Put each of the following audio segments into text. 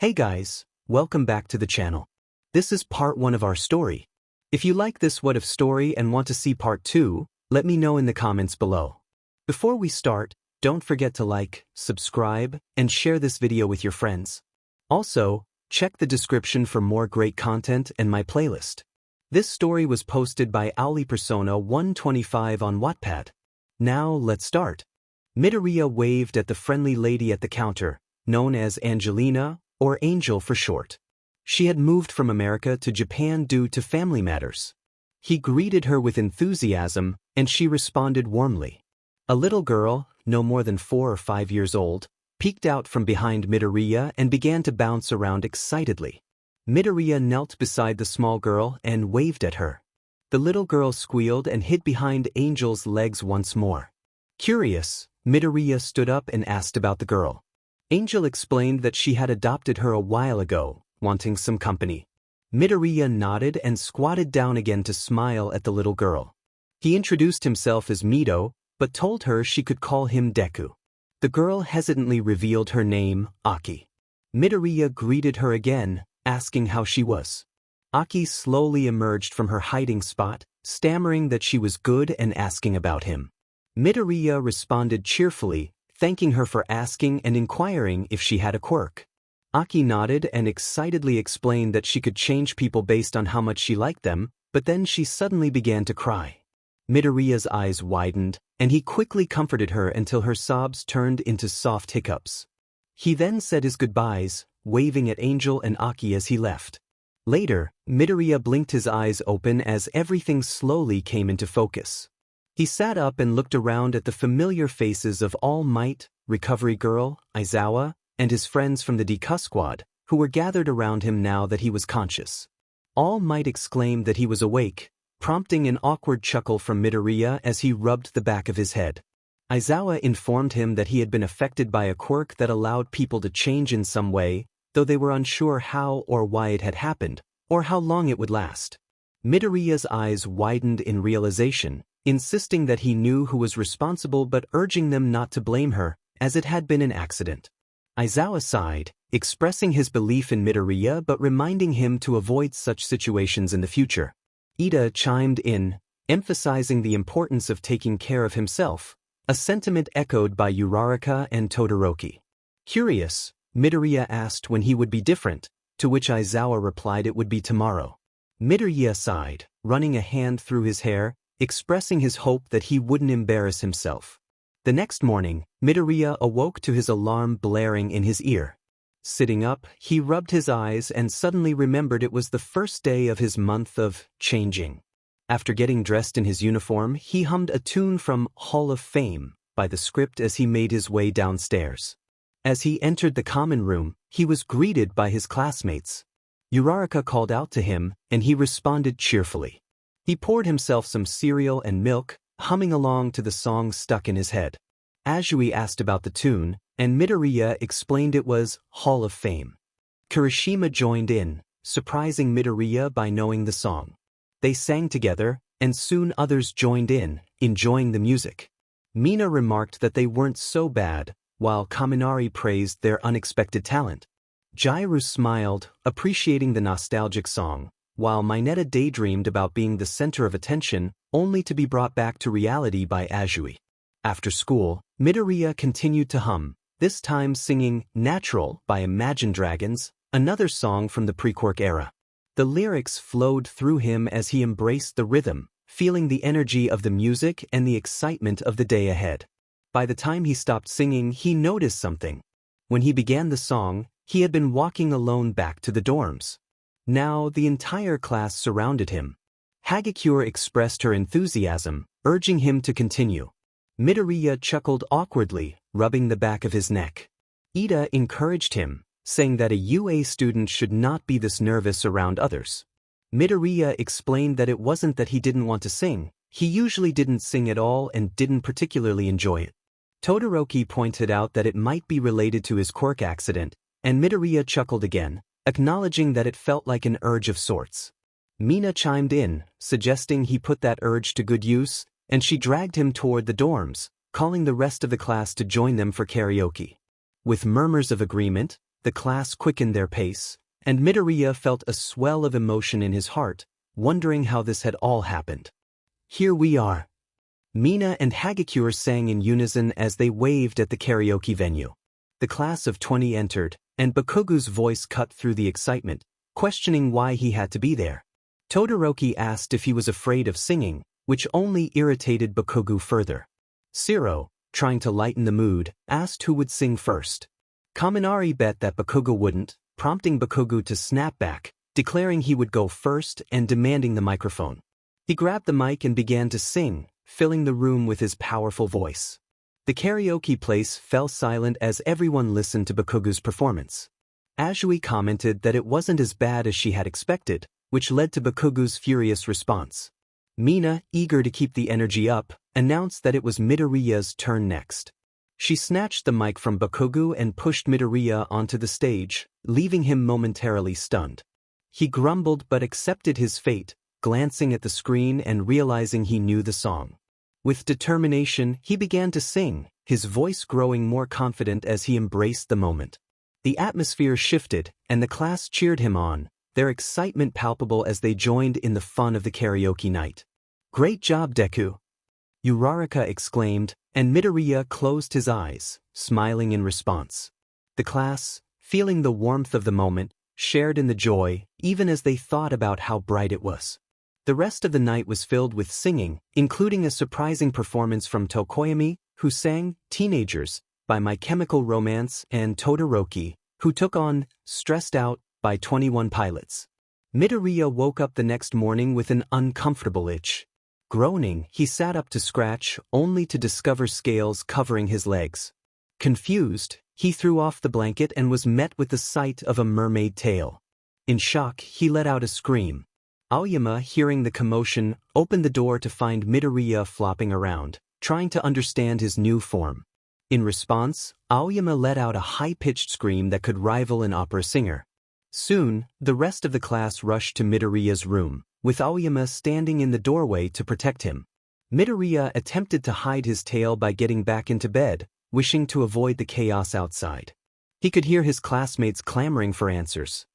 Hey guys, welcome back to the channel. This is part 1 of our story. If you like this What If story and want to see part 2, let me know in the comments below. Before we start, don't forget to like, subscribe, and share this video with your friends. Also, check the description for more great content and my playlist. This story was posted by 𝐒𝐮𝐬𝐴125 on Wattpad. Now let's start. Midoriya waved at the friendly lady at the counter, known as Angelina, or Angel for short. She had moved from America to Japan due to family matters. He greeted her with enthusiasm, and she responded warmly. A little girl, no more than 4 or 5 years old, peeked out from behind Midoriya and began to bounce around excitedly. Midoriya knelt beside the small girl and waved at her. The little girl squealed and hid behind Angel's legs once more. Curious, Midoriya stood up and asked about the girl. Angel explained that she had adopted her a while ago, wanting some company. Midoriya nodded and squatted down again to smile at the little girl. He introduced himself as Mido, but told her she could call him Deku. The girl hesitantly revealed her name, Aki. Midoriya greeted her again, asking how she was. Aki slowly emerged from her hiding spot, stammering that she was good and asking about him. Midoriya responded cheerfully, thanking her for asking and inquiring if she had a quirk. Aki nodded and excitedly explained that she could change people based on how much she liked them, but then she suddenly began to cry. Midoriya's eyes widened, and he quickly comforted her until her sobs turned into soft hiccups. He then said his goodbyes, waving at Angel and Aki as he left. Later, Midoriya blinked his eyes open as everything slowly came into focus. He sat up and looked around at the familiar faces of All Might, Recovery Girl, Aizawa, and his friends from the Deku squad, who were gathered around him now that he was conscious. All Might exclaimed that he was awake, prompting an awkward chuckle from Midoriya as he rubbed the back of his head. Aizawa informed him that he had been affected by a quirk that allowed people to change in some way, though they were unsure how or why it had happened, or how long it would last. Midoriya's eyes widened in realization, insisting that he knew who was responsible but urging them not to blame her, as it had been an accident. Aizawa sighed, expressing his belief in Midoriya but reminding him to avoid such situations in the future. Ida chimed in, emphasizing the importance of taking care of himself, a sentiment echoed by Uraraka and Todoroki. Curious, Midoriya asked when he would be different, to which Aizawa replied it would be tomorrow. Midoriya sighed, running a hand through his hair, expressing his hope that he wouldn't embarrass himself. The next morning, Midoriya awoke to his alarm blaring in his ear. Sitting up, he rubbed his eyes and suddenly remembered it was the first day of his month of changing. After getting dressed in his uniform, he hummed a tune from Hall of Fame by the script as he made his way downstairs. As he entered the common room, he was greeted by his classmates. Uraraka called out to him, and he responded cheerfully. He poured himself some cereal and milk, humming along to the song stuck in his head. Azui asked about the tune, and Midoriya explained it was Hall of Fame. Kirishima joined in, surprising Midoriya by knowing the song. They sang together, and soon others joined in, enjoying the music. Mina remarked that they weren't so bad, while Kaminari praised their unexpected talent. Jiru smiled, appreciating the nostalgic song, while Mineta daydreamed about being the center of attention, only to be brought back to reality by Azui. After school, Midoriya continued to hum, this time singing Natural by Imagine Dragons, another song from the pre-Quirk era. The lyrics flowed through him as he embraced the rhythm, feeling the energy of the music and the excitement of the day ahead. By the time he stopped singing, he noticed something. When he began the song, he had been walking alone back to the dorms. Now the entire class surrounded him. Hagakure expressed her enthusiasm, urging him to continue. Midoriya chuckled awkwardly, rubbing the back of his neck. Ida encouraged him, saying that a UA student should not be this nervous around others. Midoriya explained that it wasn't that he didn't want to sing, he usually didn't sing at all and didn't particularly enjoy it. Todoroki pointed out that it might be related to his quirk accident, and Midoriya chuckled again, acknowledging that it felt like an urge of sorts. Mina chimed in, suggesting he put that urge to good use, and she dragged him toward the dorms, calling the rest of the class to join them for karaoke. With murmurs of agreement, the class quickened their pace, and Midoriya felt a swell of emotion in his heart, wondering how this had all happened. Here we are. Mina and 𝐀𝐮𝐭𝐡𝐨𝐫 sang in unison as they waved at the karaoke venue. The class of 20 entered, and Bakugo's voice cut through the excitement, questioning why he had to be there. Todoroki asked if he was afraid of singing, which only irritated Bakugo further. 𝗧𝗟𝗘, trying to lighten the mood, asked who would sing first. Kaminari bet that Bakugo wouldn't, prompting Bakugo to snap back, declaring he would go first and demanding the microphone. He grabbed the mic and began to sing, filling the room with his powerful voice. The karaoke place fell silent as everyone listened to Bakugo's performance. Azui commented that it wasn't as bad as she had expected, which led to Bakugo's furious response. Mina, eager to keep the energy up, announced that it was Midoriya's turn next. She snatched the mic from Bakugo and pushed Midoriya onto the stage, leaving him momentarily stunned. He grumbled but accepted his fate, glancing at the screen and realizing he knew the song. With determination, he began to sing, his voice growing more confident as he embraced the moment. The atmosphere shifted, and the class cheered him on, their excitement palpable as they joined in the fun of the karaoke night. "Great job, Deku!" Uraraka exclaimed, and Midoriya closed his eyes, smiling in response. The class, feeling the warmth of the moment, shared in the joy, even as they thought about how bright it was. The rest of the night was filled with singing, including a surprising performance from Tokoyami, who sang "Teenagers" by My Chemical Romance, and Todoroki, who took on "Stressed Out" by 21 Pilots. Midoriya woke up the next morning with an uncomfortable itch. Groaning, he sat up to scratch, only to discover scales covering his legs. Confused, he threw off the blanket and was met with the sight of a mermaid tail. In shock, he let out a scream. Aoyama, hearing the commotion, opened the door to find Midoriya flopping around, trying to understand his new form. In response, Aoyama let out a high-pitched scream that could rival an opera singer. Soon, the rest of the class rushed to Midoriya's room, with Aoyama standing in the doorway to protect him. Midoriya attempted to hide his tail by getting back into bed, wishing to avoid the chaos outside. He could hear his classmates clamoring for answers.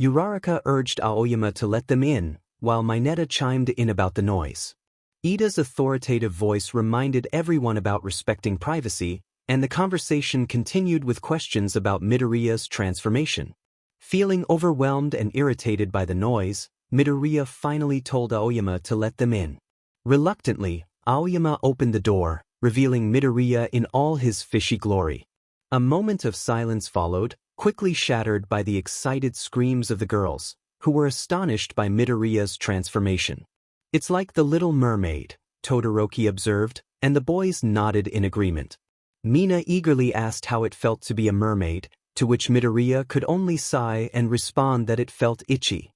Uraraka urged Aoyama to let them in, while Mineta chimed in about the noise. Ida's authoritative voice reminded everyone about respecting privacy, and the conversation continued with questions about Midoriya's transformation. Feeling overwhelmed and irritated by the noise, Midoriya finally told Aoyama to let them in. Reluctantly, Aoyama opened the door, revealing Midoriya in all his fishy glory. A moment of silence followed, quickly shattered by the excited screams of the girls, who were astonished by Midoriya's transformation. "It's like the Little Mermaid," Todoroki observed, and the boys nodded in agreement. Mina eagerly asked how it felt to be a mermaid, to which Midoriya could only sigh and respond that it felt itchy.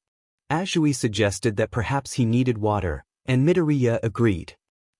Azui suggested that perhaps he needed water, and Midoriya agreed.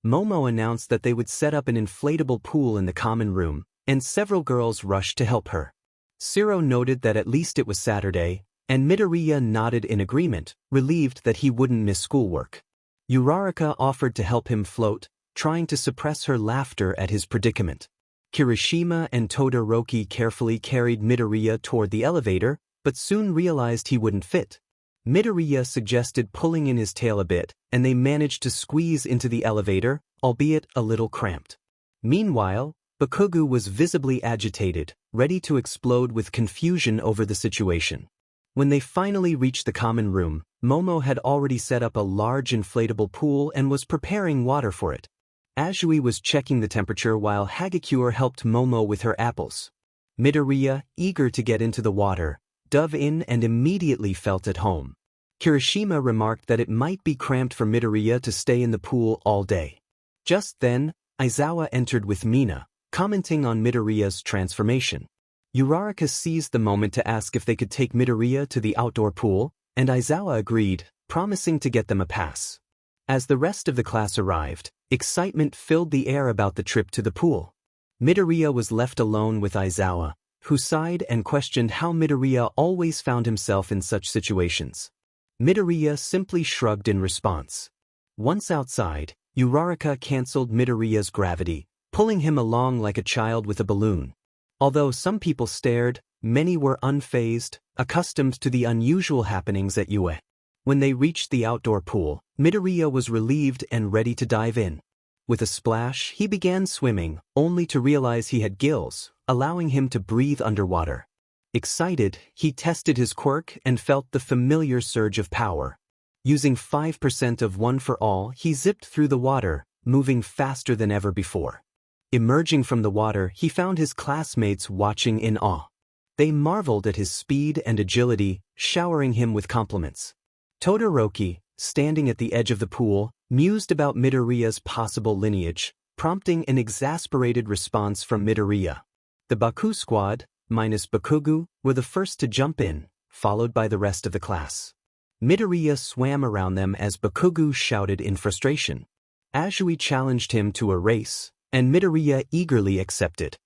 Momo announced that they would set up an inflatable pool in the common room, and several girls rushed to help her. 𝗧𝗟𝗘 noted that at least it was Saturday, and Midoriya nodded in agreement, relieved that he wouldn't miss schoolwork. Uraraka offered to help him float, trying to suppress her laughter at his predicament. Kirishima and Todoroki carefully carried Midoriya toward the elevator, but soon realized he wouldn't fit. Midoriya suggested pulling in his tail a bit, and they managed to squeeze into the elevator, albeit a little cramped. Meanwhile, Bakugo was visibly agitated, ready to explode with confusion over the situation. When they finally reached the common room, Momo had already set up a large inflatable pool and was preparing water for it. Azui was checking the temperature while 𝐻𝐾𝐿 helped Momo with her apples. Midoriya, eager to get into the water, dove in and immediately felt at home. Kirishima remarked that it might be cramped for Midoriya to stay in the pool all day. Just then, Aizawa entered with Mina, commenting on Midoriya's transformation. Uraraka seized the moment to ask if they could take Midoriya to the outdoor pool, and Aizawa agreed, promising to get them a pass. As the rest of the class arrived, excitement filled the air about the trip to the pool. Midoriya was left alone with Aizawa, who sighed and questioned how Midoriya always found himself in such situations. Midoriya simply shrugged in response. Once outside, Uraraka canceled Midoriya's gravity, pulling him along like a child with a balloon. Although some people stared, Many were unfazed, accustomed to the unusual happenings at 𝐒𝐮𝐬𝐻. When they reached the outdoor pool, Midoriya was relieved and ready to dive in. With a splash, he began swimming, only to realize he had gills, allowing him to breathe underwater. Excited, he tested his quirk and felt the familiar surge of power. Using 5% of One for All, he zipped through the water, moving faster than ever before. Emerging from the water, he found his classmates watching in awe. They marveled at his speed and agility, showering him with compliments. Todoroki, standing at the edge of the pool, mused about Midoriya's possible lineage, prompting an exasperated response from Midoriya. The Baku squad, minus Bakugo, were the first to jump in, followed by the rest of the class. Midoriya swam around them as Bakugo shouted in frustration. 𝐒𝐮𝐬𝐴 challenged him to a race, and Midoriya eagerly accepted.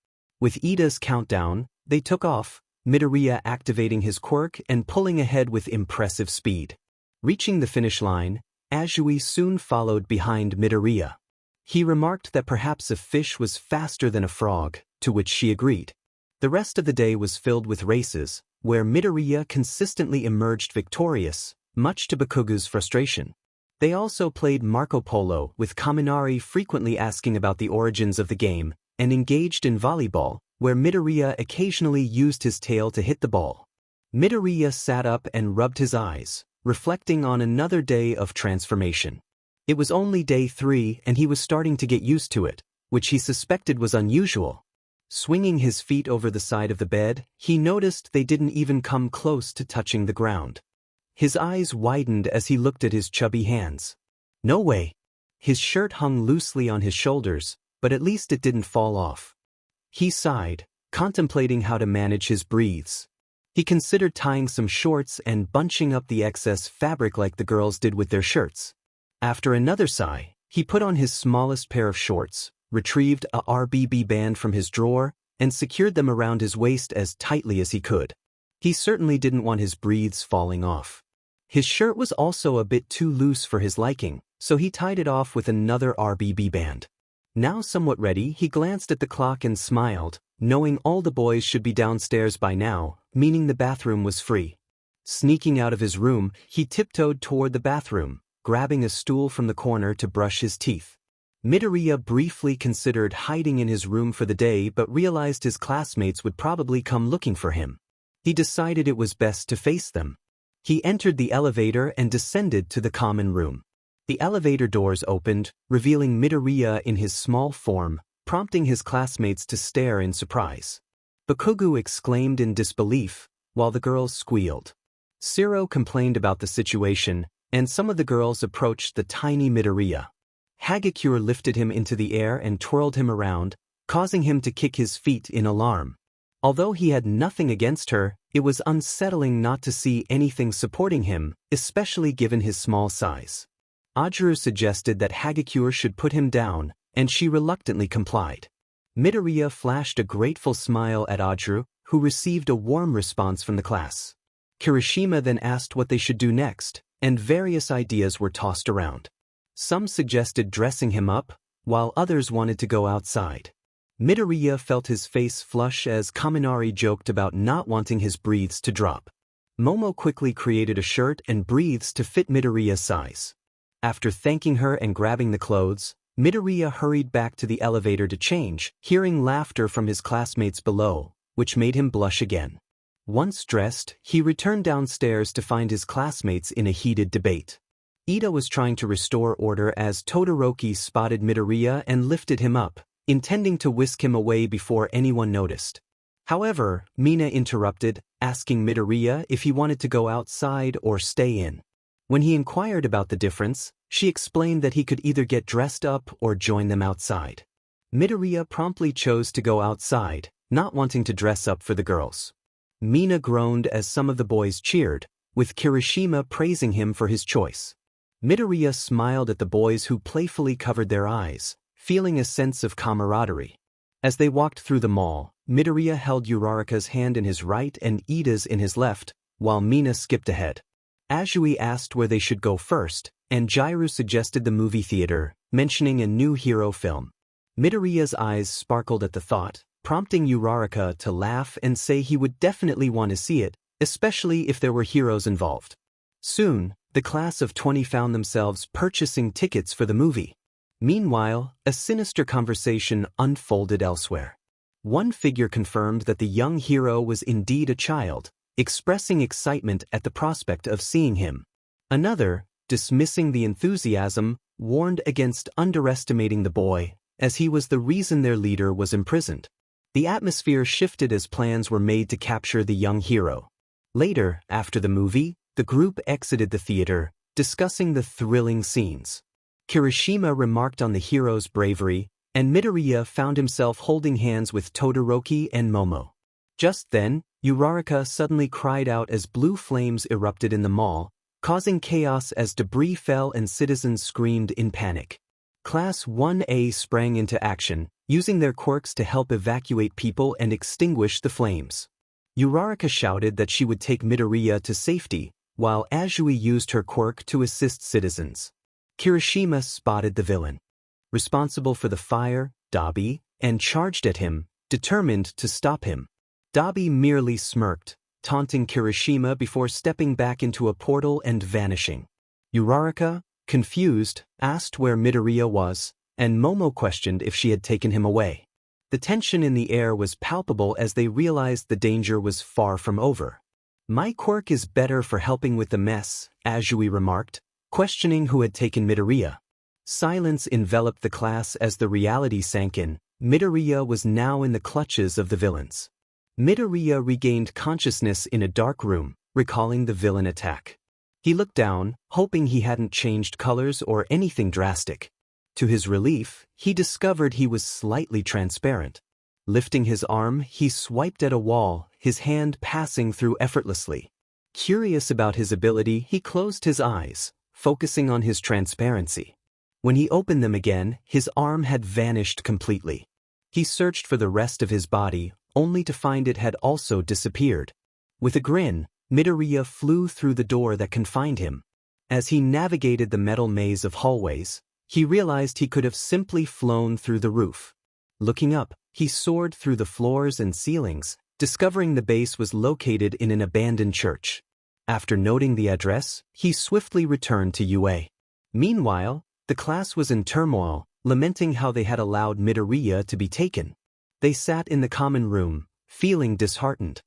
With Ida's countdown, they took off, Midoriya activating his quirk and pulling ahead with impressive speed. Reaching the finish line, 𝐒𝐮𝐬𝐴 soon followed behind Midoriya. He remarked that perhaps a fish was faster than a frog, to which she agreed. The rest of the day was filled with races, where Midoriya consistently emerged victorious, much to Bakugo's frustration. They also played Marco Polo, with Kaminari frequently asking about the origins of the game, and engaged in volleyball, where Midoriya occasionally used his tail to hit the ball. Midoriya sat up and rubbed his eyes, reflecting on another day of transformation. It was only day 3 and he was starting to get used to it, which he suspected was unusual. Swinging his feet over the side of the bed, he noticed they didn't even come close to touching the ground. His eyes widened as he looked at his chubby hands. No way! His shirt hung loosely on his shoulders, but at least it didn't fall off. He sighed, contemplating how to manage his breathes. He considered tying some shorts and bunching up the excess fabric like the girls did with their shirts. After another sigh, he put on his smallest pair of shorts, retrieved a RBB band from his drawer, and secured them around his waist as tightly as he could. He certainly didn't want his breathes falling off. His shirt was also a bit too loose for his liking, so he tied it off with another RBB band. Now somewhat ready, he glanced at the clock and smiled, knowing all the boys should be downstairs by now, meaning the bathroom was free. Sneaking out of his room, he tiptoed toward the bathroom, grabbing a stool from the corner to brush his teeth. Midoriya briefly considered hiding in his room for the day but realized his classmates would probably come looking for him. He decided it was best to face them. He entered the elevator and descended to the common room. The elevator doors opened, revealing Midoriya in his small form, prompting his classmates to stare in surprise. Bakugo exclaimed in disbelief, while the girls squealed. 𝐬𝐶 complained about the situation, and some of the girls approached the tiny Midoriya. 𝐻𝐵 lifted him into the air and twirled him around, causing him to kick his feet in alarm. Although he had nothing against her, it was unsettling not to see anything supporting him, especially given his small size. Ajaru suggested that 𝐻𝐵 should put him down, and she reluctantly complied. Midoriya flashed a grateful smile at Ajaru, who received a warm response from the class. Kirishima then asked what they should do next, and various ideas were tossed around. Some suggested dressing him up, while others wanted to go outside. Midoriya felt his face flush as Kaminari joked about not wanting his breathes to drop. Momo quickly created a shirt and breathes to fit Midoriya's size. After thanking her and grabbing the clothes, Midoriya hurried back to the elevator to change, hearing laughter from his classmates below, which made him blush again. Once dressed, he returned downstairs to find his classmates in a heated debate. Ida was trying to restore order as Todoroki spotted Midoriya and lifted him up, intending to whisk him away before anyone noticed. However, Mina interrupted, asking Midoriya if he wanted to go outside or stay in. When he inquired about the difference, she explained that he could either get dressed up or join them outside. Midoriya promptly chose to go outside, not wanting to dress up for the girls. Mina groaned as some of the boys cheered, with Kirishima praising him for his choice. Midoriya smiled at the boys who playfully covered their eyes, feeling a sense of camaraderie. As they walked through the mall, Midoriya held Uraraka's hand in his right and Ida's in his left, while Mina skipped ahead. Azui asked where they should go first, and Jairu suggested the movie theater, mentioning a new hero film. Midoriya's eyes sparkled at the thought, prompting Uraraka to laugh and say he would definitely want to see it, especially if there were heroes involved. Soon, the class of 20 found themselves purchasing tickets for the movie. Meanwhile, a sinister conversation unfolded elsewhere. One figure confirmed that the young hero was indeed a child, expressing excitement at the prospect of seeing him. Another, dismissing the enthusiasm, warned against underestimating the boy, as he was the reason their leader was imprisoned. The atmosphere shifted as plans were made to capture the young hero. Later, after the movie, the group exited the theater, discussing the thrilling scenes. Kirishima remarked on the hero's bravery, and Midoriya found himself holding hands with Todoroki and Momo. Just then, Uraraka suddenly cried out as blue flames erupted in the mall, causing chaos as debris fell and citizens screamed in panic. Class 1A sprang into action, using their quirks to help evacuate people and extinguish the flames. Uraraka shouted that she would take Midoriya to safety, while 𝐻𝐿𝐴 used her quirk to assist citizens. Kirishima spotted the villain responsible for the fire, 𝐬𝐵, and charged at him, determined to stop him. 𝐬𝐵 merely smirked, taunting Kirishima before stepping back into a portal and vanishing. Uraraka, confused, asked where Midoriya was, and Momo questioned if she had taken him away. The tension in the air was palpable as they realized the danger was far from over. "My quirk is better for helping with the mess," 𝐻𝐿𝐴 remarked, questioning who had taken Midoriya. Silence enveloped the class as the reality sank in. Midoriya was now in the clutches of the villains. Midoriya regained consciousness in a dark room, recalling the villain attack. He looked down, hoping he hadn't changed colors or anything drastic. To his relief, he discovered he was slightly transparent. Lifting his arm, he swiped at a wall, his hand passing through effortlessly. Curious about his ability, he closed his eyes, focusing on his transparency. When he opened them again, his arm had vanished completely. He searched for the rest of his body, only to find it had also disappeared. With a grin, Midoriya flew through the door that confined him. As he navigated the metal maze of hallways, he realized he could have simply flown through the roof. Looking up, he soared through the floors and ceilings, discovering the base was located in an abandoned church. After noting the address, he swiftly returned to UA. Meanwhile, the class was in turmoil, lamenting how they had allowed Midoriya to be taken. They sat in the common room, feeling disheartened.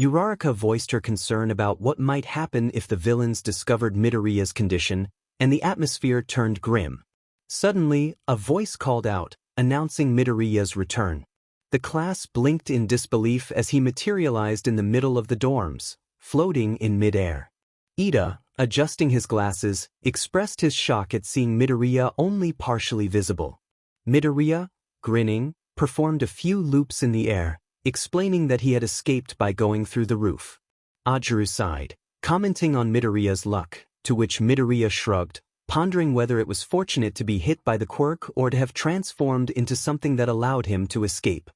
Uraraka voiced her concern about what might happen if the villains discovered Midoriya's condition, and the atmosphere turned grim. Suddenly, a voice called out, announcing Midoriya's return. The class blinked in disbelief as he materialized in the middle of the dorms, floating in mid-air. Ida, adjusting his glasses, expressed his shock at seeing Midoriya only partially visible. Midoriya, grinning, performed a few loops in the air, explaining that he had escaped by going through the roof. Ajiru sighed, commenting on Midoriya's luck, to which Midoriya shrugged, pondering whether it was fortunate to be hit by the quirk or to have transformed into something that allowed him to escape.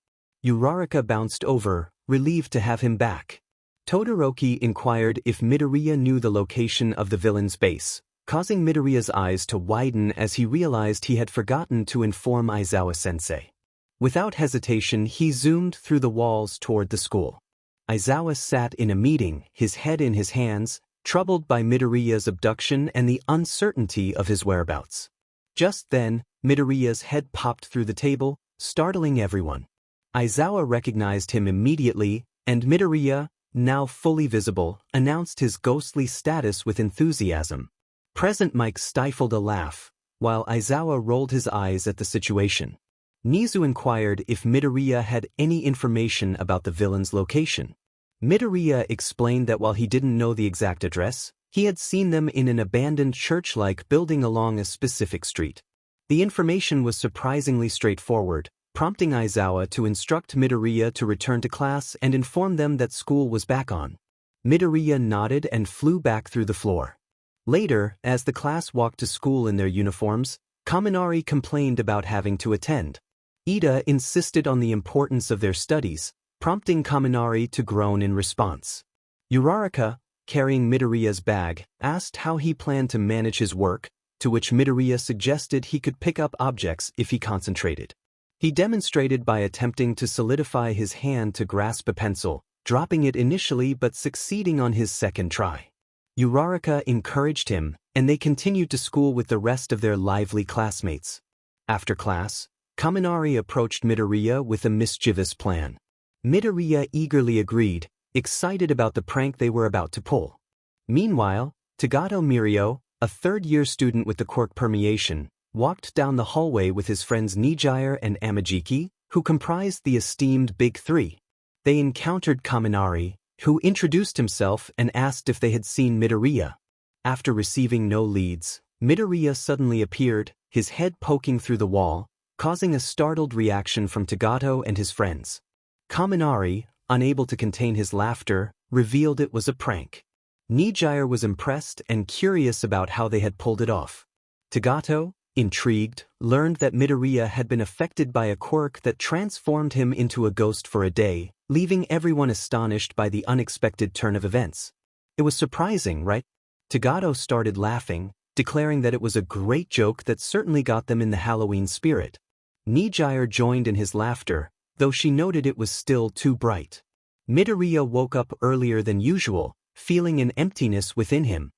Uraraka bounced over, relieved to have him back. Todoroki inquired if Midoriya knew the location of the villain's base, causing Midoriya's eyes to widen as he realized he had forgotten to inform Aizawa-sensei. Without hesitation, he zoomed through the walls toward the school. Aizawa sat in a meeting, his head in his hands, troubled by Midoriya's abduction and the uncertainty of his whereabouts. Just then, Midoriya's head popped through the table, startling everyone. Aizawa recognized him immediately, and Midoriya, now fully visible, announced his ghostly status with enthusiasm. Present Mike stifled a laugh, while Aizawa rolled his eyes at the situation. Nizu inquired if Midoriya had any information about the villain's location. Midoriya explained that while he didn't know the exact address, he had seen them in an abandoned church-like building along a specific street. The information was surprisingly straightforward, prompting Aizawa to instruct Midoriya to return to class and inform them that school was back on. Midoriya nodded and flew back through the floor. Later, as the class walked to school in their uniforms, Kaminari complained about having to attend. Ida insisted on the importance of their studies, prompting Kaminari to groan in response. Uraraka, carrying Midoriya's bag, asked how he planned to manage his work, to which Midoriya suggested he could pick up objects if he concentrated. He demonstrated by attempting to solidify his hand to grasp a pencil, dropping it initially but succeeding on his second try. 𝗬𝗏𝗧𝗏 encouraged him, and they continued to school with the rest of their lively classmates. After class, 𝐀𝐮𝐭𝐡𝐨𝐫 approached Midoriya with a mischievous plan. Midoriya eagerly agreed, excited about the prank they were about to pull. Meanwhile, 𝗀𝐻𝗃 a third-year student with the Quirk permeation, walked down the hallway with his friends 𝐒𝐮𝐻𝗃 and 𝐴𝐻𝗃, who comprised the esteemed Big Three. They encountered 𝐾𝐮𝐭𝐡𝐨𝐫, who introduced himself and asked if they had seen Midoriya. After receiving no leads, Midoriya suddenly appeared, his head poking through the wall, causing a startled reaction from 𝗀𝗃 and his friends. 𝐾𝐮𝐭𝐡𝐨𝐫, unable to contain his laughter, revealed it was a prank. 𝐒𝐮𝐻𝗃 was impressed and curious about how they had pulled it off. 𝗀𝗃, intrigued, learned that Midoriya had been affected by a quirk that transformed him into a ghost for a day, leaving everyone astonished by the unexpected turn of events. It was surprising, right? 𝗀𝗃 started laughing, declaring that it was a great joke that certainly got them in the Halloween spirit. 𝐒𝐮𝐻𝗃 joined in his laughter, though she noted it was still too bright. Midoriya woke up earlier than usual, feeling an emptiness within him.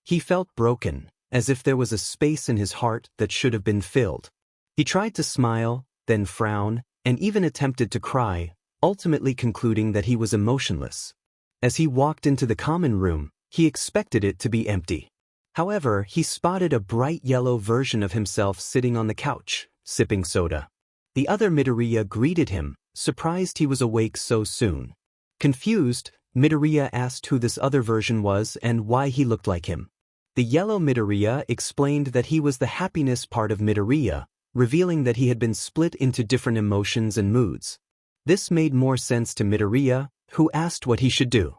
He felt broken, as if there was a space in his heart that should have been filled. He tried to smile, then frown, and even attempted to cry, ultimately concluding that he was emotionless. As he walked into the common room, he expected it to be empty. However, he spotted a bright yellow version of himself sitting on the couch, sipping soda. The other Midoriya greeted him, surprised he was awake so soon. Confused, Midoriya asked who this other version was and why he looked like him. The yellow Midoriya explained that he was the happiness part of Midoriya, revealing that he had been split into different emotions and moods. This made more sense to Midoriya, who asked what he should do.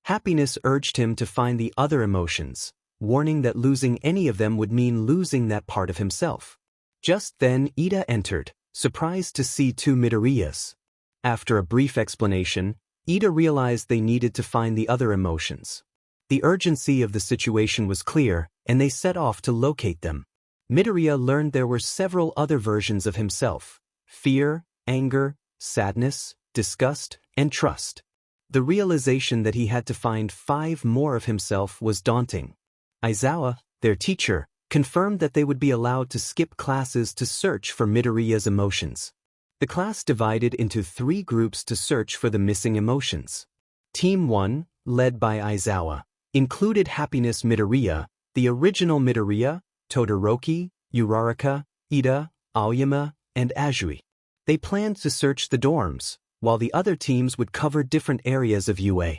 Happiness urged him to find the other emotions, warning that losing any of them would mean losing that part of himself. Just then Iida entered, surprised to see two Midoriyas. After a brief explanation, Iida realized they needed to find the other emotions. The urgency of the situation was clear, and they set off to locate them. Midoriya learned there were several other versions of himself: fear, anger, sadness, disgust, and trust. The realization that he had to find 5 more of himself was daunting. Aizawa, their teacher, confirmed that they would be allowed to skip classes to search for Midoriya's emotions. The class divided into 3 groups to search for the missing emotions. Team 1, led by Aizawa, included Happiness Midoriya, the original Midoriya, Todoroki, 𝗬𝗏𝗃, Iida, Aoyama, and Azui. They planned to search the dorms, while the other teams would cover different areas of UA.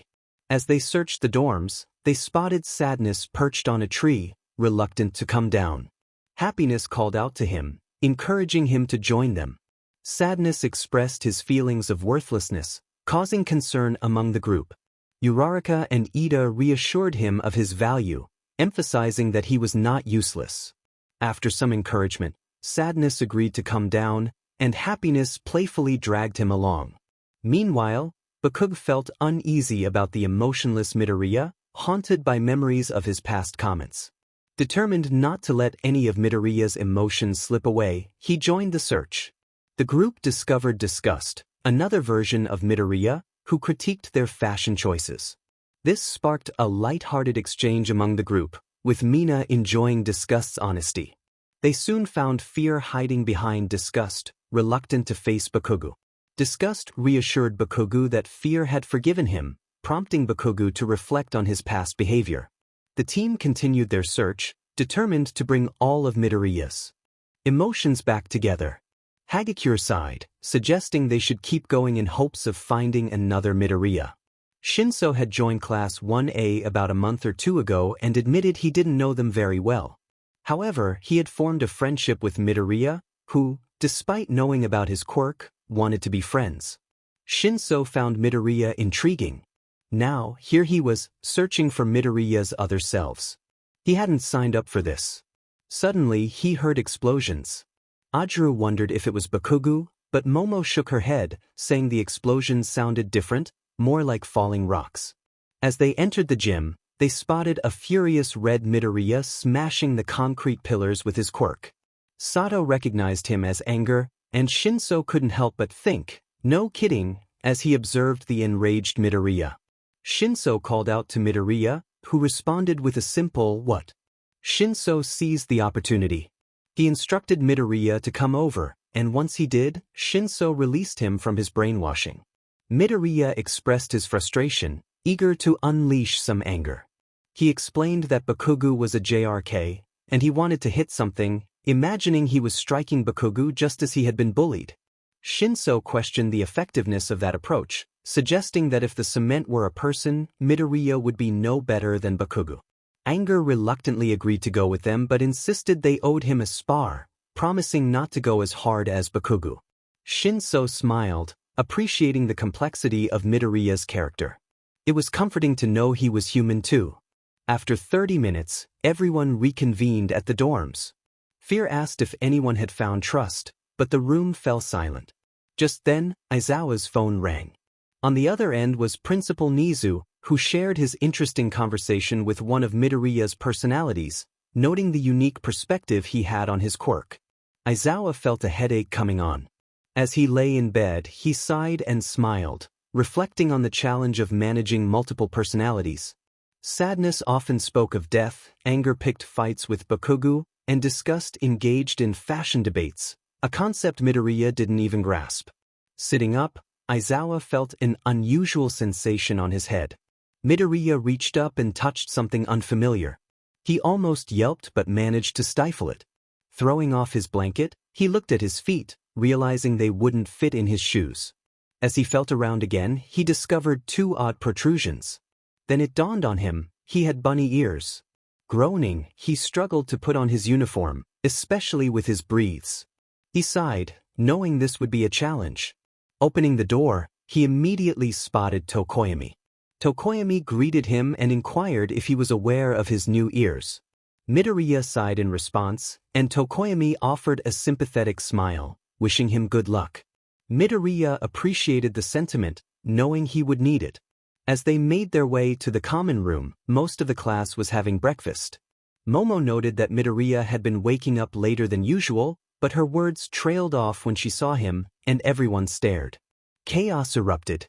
As they searched the dorms, they spotted Sadness perched on a tree, reluctant to come down. Happiness called out to him, encouraging him to join them. Sadness expressed his feelings of worthlessness, causing concern among the group. 𝗬𝗏𝗃 and Iida reassured him of his value, emphasizing that he was not useless. After some encouragement, Sadness agreed to come down, and Happiness playfully dragged him along. Meanwhile, Bakugou felt uneasy about the emotionless Midoriya, haunted by memories of his past comments. Determined not to let any of Midoriya's emotions slip away, he joined the search. The group discovered Disgust, another version of Midoriya, who critiqued their fashion choices. This sparked a light-hearted exchange among the group, with Mina enjoying Disgust's honesty. They soon found Fear hiding behind Disgust, reluctant to face Bakugou. Disgust reassured Bakugou that Fear had forgiven him, prompting Bakugou to reflect on his past behavior. The team continued their search, determined to bring all of Midoriya's emotions back together. Hagakure sighed, suggesting they should keep going in hopes of finding another Midoriya. 𝗀𝐿 had joined Class 1A about a month or 2 ago and admitted he didn't know them very well. However, he had formed a friendship with Midoriya, who, despite knowing about his quirk, wanted to be friends. 𝗀𝐿 found Midoriya intriguing. Now, here he was, searching for Midoriya's other selves. He hadn't signed up for this. Suddenly, he heard explosions. Ajiru wondered if it was Bakugou, but Momo shook her head, saying the explosions sounded different, more like falling rocks. As they entered the gym, they spotted a furious red Midoriya smashing the concrete pillars with his quirk. Sato recognized him as Anger, and 𝗀𝐿 couldn't help but think, "No kidding," as he observed the enraged Midoriya. 𝗀𝐿 called out to Midoriya, who responded with a simple "What?" 𝗀𝐿 seized the opportunity. He instructed Midoriya to come over, and once he did, 𝗀𝐿 released him from his brainwashing. Midoriya expressed his frustration, eager to unleash some anger. He explained that Bakugo was a JRK, and he wanted to hit something, imagining he was striking Bakugo just as he had been bullied. 𝗀𝐿 questioned the effectiveness of that approach, suggesting that if the cement were a person, Midoriya would be no better than Bakugo. Anger reluctantly agreed to go with them but insisted they owed him a spar, promising not to go as hard as Bakugo. 𝗀𝐿 smiled, appreciating the complexity of Midoriya's character. It was comforting to know he was human too. After 30 minutes, everyone reconvened at the dorms. Fear asked if anyone had found trust, but the room fell silent. Just then, Aizawa's phone rang. On the other end was Principal Nizu, who shared his interesting conversation with one of Midoriya's personalities, noting the unique perspective he had on his quirk. Aizawa felt a headache coming on. As he lay in bed, he sighed and smiled, reflecting on the challenge of managing multiple personalities. Sadness often spoke of death, anger picked fights with Bakugo, and disgust engaged in fashion debates, a concept Midoriya didn't even grasp. Sitting up, Aizawa felt an unusual sensation on his head. Midoriya reached up and touched something unfamiliar. He almost yelped but managed to stifle it. Throwing off his blanket, he looked at his feet, realizing they wouldn't fit in his shoes. As he felt around again, he discovered two odd protrusions. Then it dawned on him, he had bunny ears. Groaning, he struggled to put on his uniform, especially with his breathes. He sighed, knowing this would be a challenge. Opening the door, he immediately spotted Tokoyami. Tokoyami greeted him and inquired if he was aware of his new ears. Midoriya sighed in response, and Tokoyami offered a sympathetic smile, wishing him good luck. Midoriya appreciated the sentiment, knowing he would need it. As they made their way to the common room, most of the class was having breakfast. Momo noted that Midoriya had been waking up later than usual, but her words trailed off when she saw him, and everyone stared. Chaos erupted.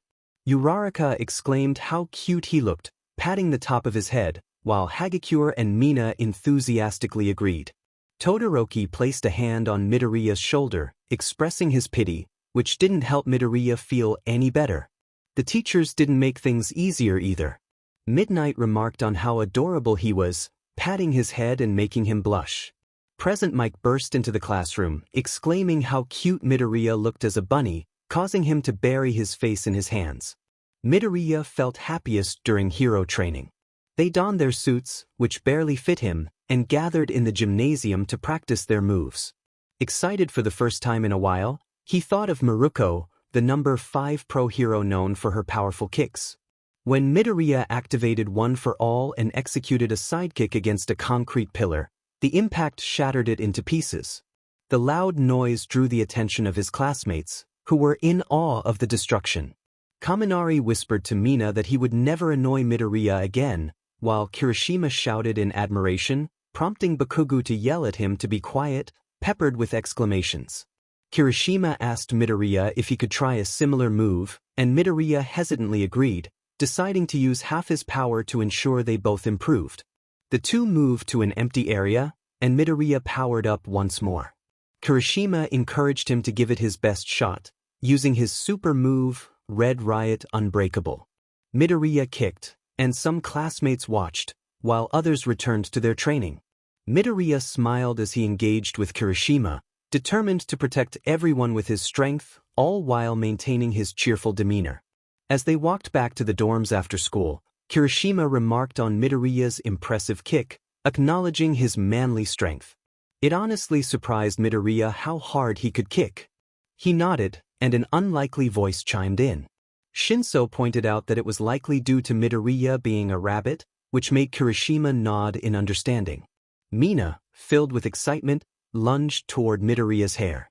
Uraraka exclaimed how cute he looked, patting the top of his head, while Hagakure and Mina enthusiastically agreed. Todoroki placed a hand on Midoriya's shoulder, expressing his pity, which didn't help Midoriya feel any better. The teachers didn't make things easier either. Midnight remarked on how adorable he was, patting his head and making him blush. Present Mike burst into the classroom, exclaiming how cute Midoriya looked as a bunny, causing him to bury his face in his hands. Midoriya felt happiest during hero training. They donned their suits, which barely fit him, and gathered in the gymnasium to practice their moves. Excited for the first time in a while, he thought of Maruko, the number 5 pro hero known for her powerful kicks. When Midoriya activated One for All and executed a sidekick against a concrete pillar, the impact shattered it into pieces. The loud noise drew the attention of his classmates, who were in awe of the destruction. Kaminari whispered to Mina that he would never annoy Midoriya again, while Kirishima shouted in admiration, prompting Bakugo to yell at him to be quiet, peppered with exclamations. Kirishima asked Midoriya if he could try a similar move, and Midoriya hesitantly agreed, deciding to use half his power to ensure they both improved. The two moved to an empty area, and Midoriya powered up once more. Kirishima encouraged him to give it his best shot, using his super move, Red Riot Unbreakable. Midoriya kicked, and some classmates watched, while others returned to their training. Midoriya smiled as he engaged with Kirishima, determined to protect everyone with his strength, all while maintaining his cheerful demeanor. As they walked back to the dorms after school, Kirishima remarked on Midoriya's impressive kick, acknowledging his manly strength. It honestly surprised Midoriya how hard he could kick. He nodded, and an unlikely voice chimed in. 𝗀𝐿 pointed out that it was likely due to Midoriya being a rabbit, which made Kirishima nod in understanding. Mina, filled with excitement, lunged toward Midoriya's hair.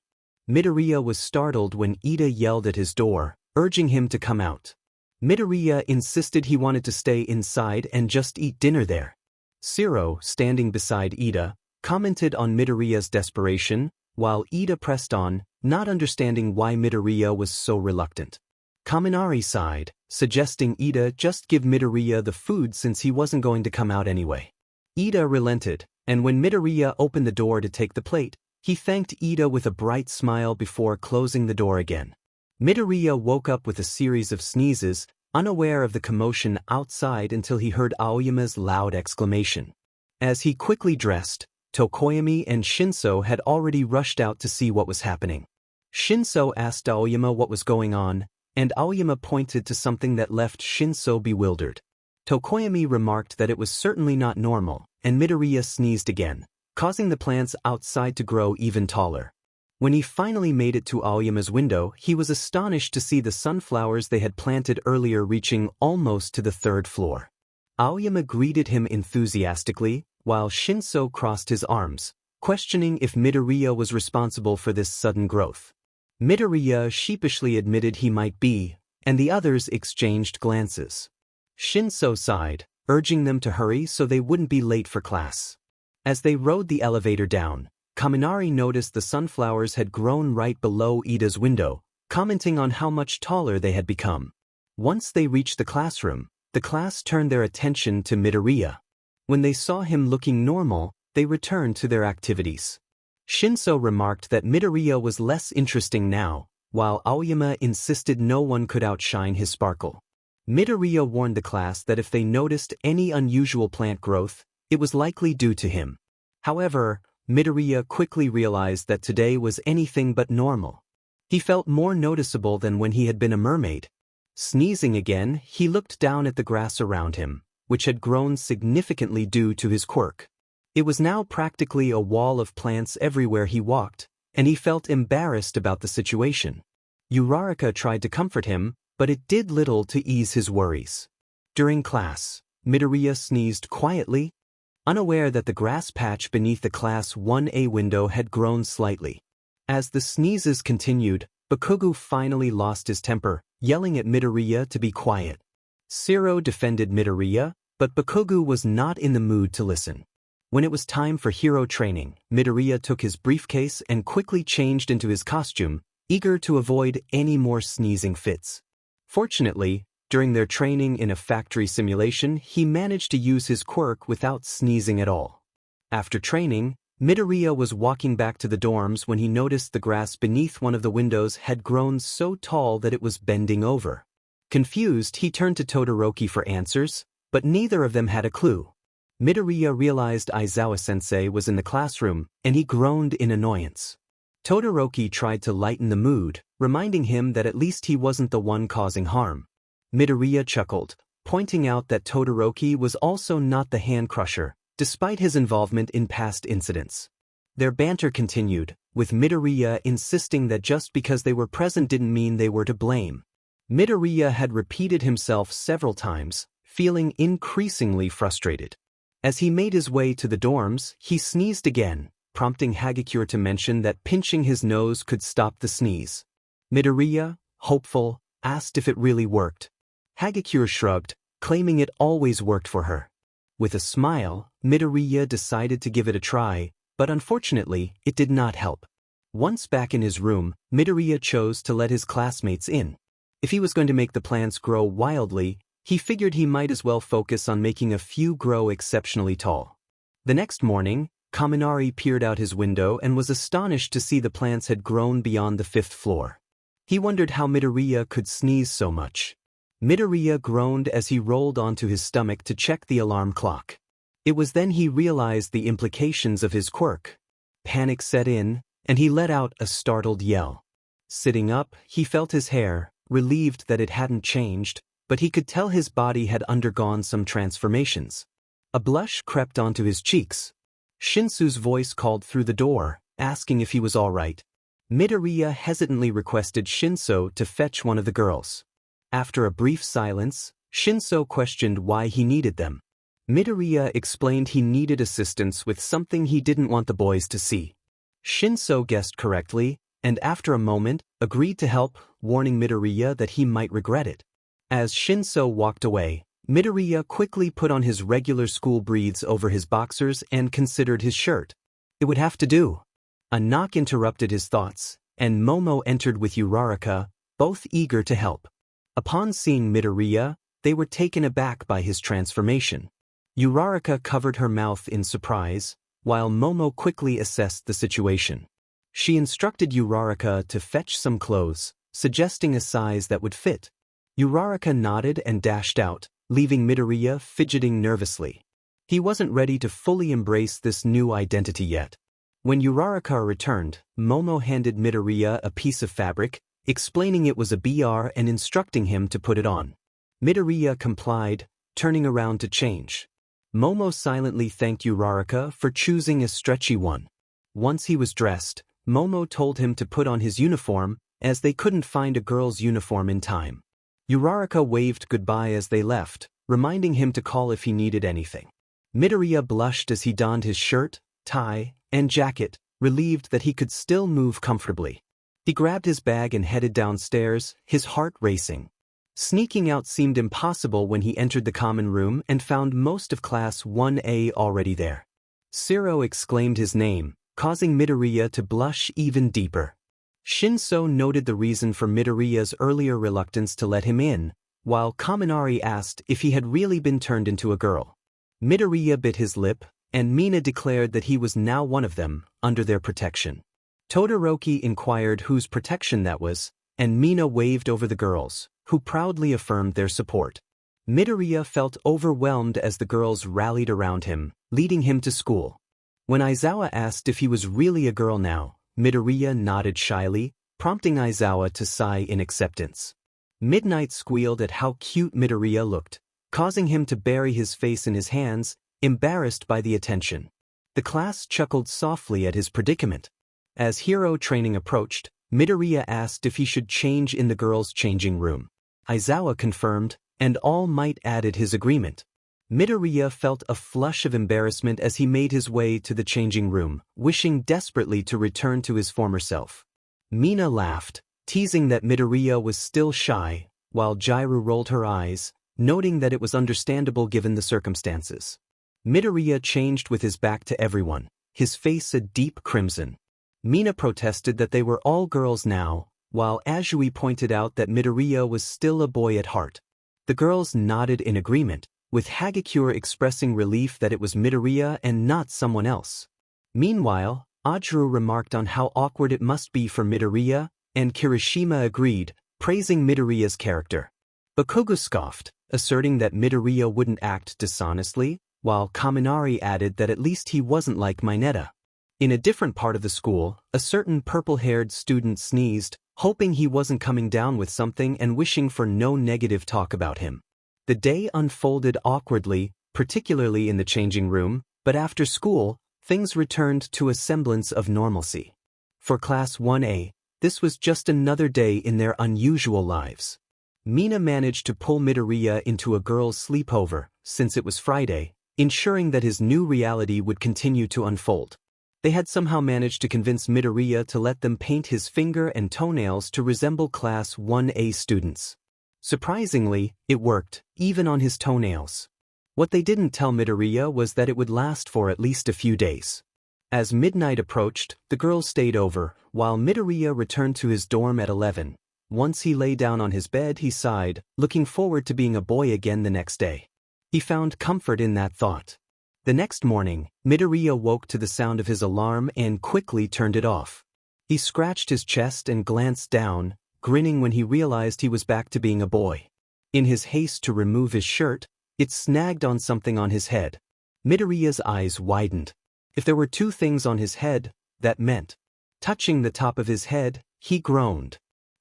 Midoriya was startled when Ida yelled at his door, urging him to come out. Midoriya insisted he wanted to stay inside and just eat dinner there. 𝗧𝗟, standing beside Ida, commented on Midoriya's desperation, while Ida pressed on, not understanding why Midoriya was so reluctant. Kaminari sighed, suggesting Ida just give Midoriya the food since he wasn't going to come out anyway. Ida relented, and when Midoriya opened the door to take the plate, he thanked Ida with a bright smile before closing the door again. Midoriya woke up with a series of sneezes, unaware of the commotion outside until he heard Aoyama's loud exclamation. As he quickly dressed, Tokoyami and 𝗫𝐿 had already rushed out to see what was happening. 𝗫𝐿 asked Aoyama what was going on, and Aoyama pointed to something that left 𝗫𝐿 bewildered. Tokoyami remarked that it was certainly not normal, and Midoriya sneezed again, causing the plants outside to grow even taller. When he finally made it to Aoyama's window, he was astonished to see the sunflowers they had planted earlier reaching almost to the 3rd floor. Aoyama greeted him enthusiastically, while 𝗫𝐿 crossed his arms, questioning if Midoriya was responsible for this sudden growth. Midoriya sheepishly admitted he might be, and the others exchanged glances. 𝗫𝐿 sighed, urging them to hurry so they wouldn't be late for class. As they rode the elevator down, Kaminari noticed the sunflowers had grown right below Ida's window, commenting on how much taller they had become. Once they reached the classroom, the class turned their attention to Midoriya. When they saw him looking normal, they returned to their activities. 𝗫𝐿 remarked that Midoriya was less interesting now, while Aoyama insisted no one could outshine his sparkle. Midoriya warned the class that if they noticed any unusual plant growth, it was likely due to him. However, Midoriya quickly realized that today was anything but normal. He felt more noticeable than when he had been a mermaid. Sneezing again, he looked down at the grass around him, which had grown significantly due to his quirk. It was now practically a wall of plants everywhere he walked, and he felt embarrassed about the situation. Uraraka tried to comfort him, but it did little to ease his worries. During class, Midoriya sneezed quietly, unaware that the grass patch beneath the Class 1A window had grown slightly. As the sneezes continued, Bakugo finally lost his temper, yelling at Midoriya to be quiet. 𝗬𝗠 defended Midoriya, but Bakugo was not in the mood to listen. When it was time for hero training, Midoriya took his briefcase and quickly changed into his costume, eager to avoid any more sneezing fits. Fortunately, during their training in a factory simulation, he managed to use his quirk without sneezing at all. After training, Midoriya was walking back to the dorms when he noticed the grass beneath one of the windows had grown so tall that it was bending over. Confused, he turned to Todoroki for answers, but neither of them had a clue. Midoriya realized Aizawa-sensei was in the classroom, and he groaned in annoyance. Todoroki tried to lighten the mood, reminding him that at least he wasn't the one causing harm. Midoriya chuckled, pointing out that Todoroki was also not the hand crusher, despite his involvement in past incidents. Their banter continued, with Midoriya insisting that just because they were present didn't mean they were to blame. Midoriya had repeated himself several times, feeling increasingly frustrated. As he made his way to the dorms, he sneezed again, prompting Hagakure to mention that pinching his nose could stop the sneeze. Midoriya, hopeful, asked if it really worked. Hagakure shrugged, claiming it always worked for her. With a smile, Midoriya decided to give it a try, but unfortunately, it did not help. Once back in his room, Midoriya chose to let his classmates in. If he was going to make the plants grow wildly, he figured he might as well focus on making a few grow exceptionally tall. The next morning, Kaminari peered out his window and was astonished to see the plants had grown beyond the 5th floor. He wondered how Midoriya could sneeze so much. Midoriya groaned as he rolled onto his stomach to check the alarm clock. It was then he realized the implications of his quirk. Panic set in, and he let out a startled yell. Sitting up, he felt his hair, relieved that it hadn't changed, but he could tell his body had undergone some transformations. A blush crept onto his cheeks. Shinsu's voice called through the door, asking if he was all right. Midoriya hesitantly requested 𝗫𝐿 to fetch one of the girls. After a brief silence, 𝗫𝐿 questioned why he needed them. Midoriya explained he needed assistance with something he didn't want the boys to see. 𝗫𝐿 guessed correctly, and after a moment, agreed to help, warning Midoriya that he might regret it. As 𝗫𝐿 walked away, Midoriya quickly put on his regular school breathes over his boxers and considered his shirt. It would have to do. A knock interrupted his thoughts, and Momo entered with 𝗬𝗧𝗃, both eager to help. Upon seeing Midoriya, they were taken aback by his transformation. 𝗬𝗧𝗃 covered her mouth in surprise, while Momo quickly assessed the situation. She instructed 𝗬𝗧𝗃 to fetch some clothes, suggesting a size that would fit. 𝗬𝗧𝗃 nodded and dashed out, leaving Midoriya fidgeting nervously. He wasn't ready to fully embrace this new identity yet. When 𝗬𝗧𝗃 returned, Momo handed Midoriya a piece of fabric, explaining it was a BR and instructing him to put it on. Midoriya complied, turning around to change. Momo silently thanked 𝗬𝗧𝗃 for choosing a stretchy one. Once he was dressed, Momo told him to put on his uniform, as they couldn't find a girl's uniform in time. 𝗬𝗧𝗃 waved goodbye as they left, reminding him to call if he needed anything. Midoriya blushed as he donned his shirt, tie, and jacket, relieved that he could still move comfortably. He grabbed his bag and headed downstairs, his heart racing. Sneaking out seemed impossible when he entered the common room and found most of Class 1A already there. 𝗬𝗱 exclaimed his name, causing Midoriya to blush even deeper. 𝗀𝗏 noted the reason for Midoriya's earlier reluctance to let him in, while Kaminari asked if he had really been turned into a girl. Midoriya bit his lip, and Mina declared that he was now one of them, under their protection. Todoroki inquired whose protection that was, and Mina waved over the girls, who proudly affirmed their support. Midoriya felt overwhelmed as the girls rallied around him, leading him to school. When Aizawa asked if he was really a girl now, Midoriya nodded shyly, prompting Aizawa to sigh in acceptance. Midnight squealed at how cute Midoriya looked, causing him to bury his face in his hands, embarrassed by the attention. The class chuckled softly at his predicament. As hero training approached, Midoriya asked if he should change in the girls' changing room. Aizawa confirmed, and All Might added his agreement. Midoriya felt a flush of embarrassment as he made his way to the changing room, wishing desperately to return to his former self. Mina laughed, teasing that Midoriya was still shy, while Jiru rolled her eyes, noting that it was understandable given the circumstances. Midoriya changed with his back to everyone, his face a deep crimson. Mina protested that they were all girls now, while Azui pointed out that Midoriya was still a boy at heart. The girls nodded in agreement, with Hagakure expressing relief that it was Midoriya and not someone else. Meanwhile, Ajuru remarked on how awkward it must be for Midoriya, and Kirishima agreed, praising Midoriya's character. Bakugo scoffed, asserting that Midoriya wouldn't act dishonestly, while Kaminari added that at least he wasn't like Mineta. In a different part of the school, a certain purple-haired student sneezed, hoping he wasn't coming down with something and wishing for no negative talk about him. The day unfolded awkwardly, particularly in the changing room, but after school, things returned to a semblance of normalcy. For Class 1A, this was just another day in their unusual lives. Mina managed to pull Midoriya into a girls' sleepover, since it was Friday, ensuring that his new reality would continue to unfold. They had somehow managed to convince Midoriya to let them paint his finger and toenails to resemble Class 1A students. Surprisingly, it worked, even on his toenails. What they didn't tell Midoriya was that it would last for at least a few days. As midnight approached, the girls stayed over, while Midoriya returned to his dorm at 11. Once he lay down on his bed, he sighed, looking forward to being a boy again the next day. He found comfort in that thought. The next morning, Midoriya woke to the sound of his alarm and quickly turned it off. He scratched his chest and glanced down, grinning when he realized he was back to being a boy. In his haste to remove his shirt, it snagged on something on his head. Midoriya's eyes widened. If there were two things on his head, that meant. Touching the top of his head, he groaned.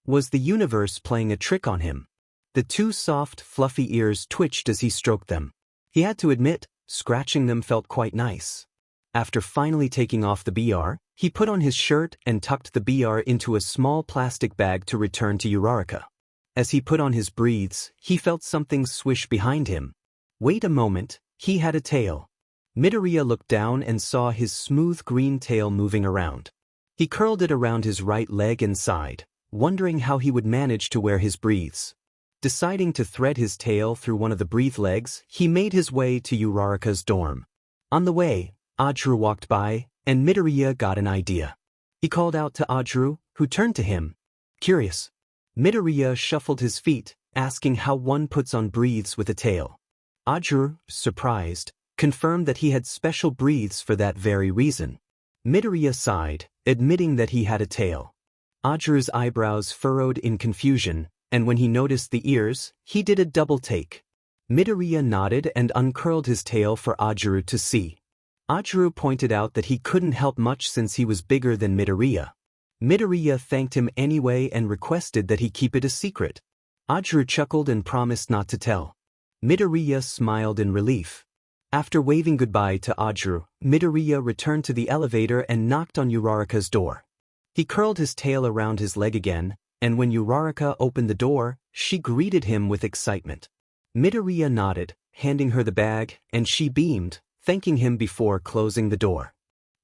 Was the universe playing a trick on him? The two soft, fluffy ears twitched as he stroked them. He had to admit, scratching them felt quite nice. After finally taking off the BR, he put on his shirt and tucked the BR into a small plastic bag to return to 𝗬𝗧𝗃. As he put on his breathes, he felt something swish behind him. Wait a moment, he had a tail. Midoriya looked down and saw his smooth green tail moving around. He curled it around his right leg and sighed, wondering how he would manage to wear his breathes. Deciding to thread his tail through one of the breathe legs, he made his way to 𝗬𝗧𝗃's dorm. On the way, Ajuru walked by, and Midoriya got an idea. He called out to Ajuru, who turned to him. Curious. Midoriya shuffled his feet, asking how one puts on breathes with a tail. 𝐻𝐼𝐻, surprised, confirmed that he had special breathes for that very reason. Midoriya sighed, admitting that he had a tail. 𝐻𝐼𝐻's eyebrows furrowed in confusion, and when he noticed the ears, he did a double take. Midoriya nodded and uncurled his tail for 𝐻𝐼𝐻 to see. 𝐻𝐼𝐻 pointed out that he couldn't help much since he was bigger than Midoriya. Midoriya thanked him anyway and requested that he keep it a secret. 𝐻𝐼𝐻 chuckled and promised not to tell. Midoriya smiled in relief. After waving goodbye to 𝐻𝐼𝐻, Midoriya returned to the elevator and knocked on Uraraka's door. He curled his tail around his leg again, and when Uraraka opened the door, she greeted him with excitement. Midoriya nodded, handing her the bag, and she beamed, thanking him before closing the door.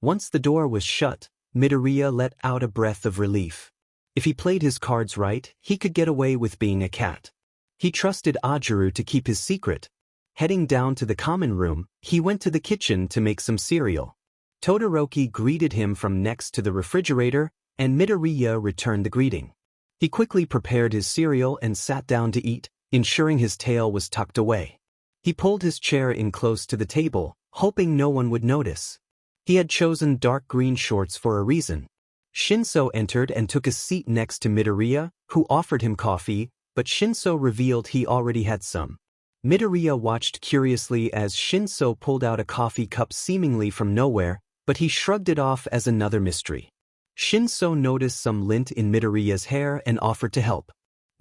Once the door was shut, Midoriya let out a breath of relief. If he played his cards right, he could get away with being a cat. He trusted 𝐻𝐼𝐻 to keep his secret. Heading down to the common room, he went to the kitchen to make some cereal. Todoroki greeted him from next to the refrigerator, and Midoriya returned the greeting. He quickly prepared his cereal and sat down to eat, ensuring his tail was tucked away. He pulled his chair in close to the table, hoping no one would notice. He had chosen dark green shorts for a reason. 𝗫𝐮𝐲𝐸 entered and took a seat next to Midoriya, who offered him coffee, but 𝗫𝐮𝐲𝐸 revealed he already had some. Midoriya watched curiously as 𝗫𝐮𝐲𝐸 pulled out a coffee cup seemingly from nowhere, but he shrugged it off as another mystery. 𝗫𝐮𝐲𝐸 noticed some lint in Midoriya's hair and offered to help.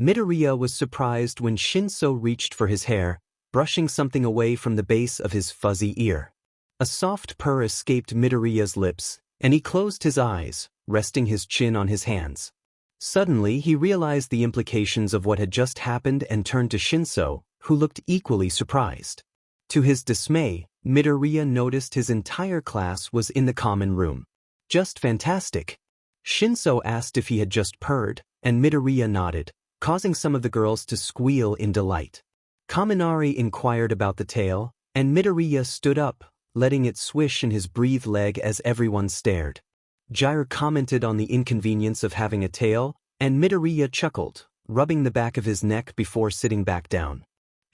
Midoriya was surprised when 𝗫𝐮𝐲𝐸 reached for his hair, brushing something away from the base of his fuzzy ear. A soft purr escaped Midoriya's lips, and he closed his eyes, resting his chin on his hands. Suddenly he realized the implications of what had just happened and turned to 𝗫𝐮𝐲𝐸, who looked equally surprised. To his dismay, Midoriya noticed his entire class was in the common room. Just fantastic. 𝗫𝐮𝐲𝐸 asked if he had just purred, and Midoriya nodded, causing some of the girls to squeal in delight. Kaminari inquired about the tail, and Midoriya stood up, letting it swish in his breathed leg as everyone stared. 𝐻𝐼𝐻 commented on the inconvenience of having a tail, and Midoriya chuckled, rubbing the back of his neck before sitting back down.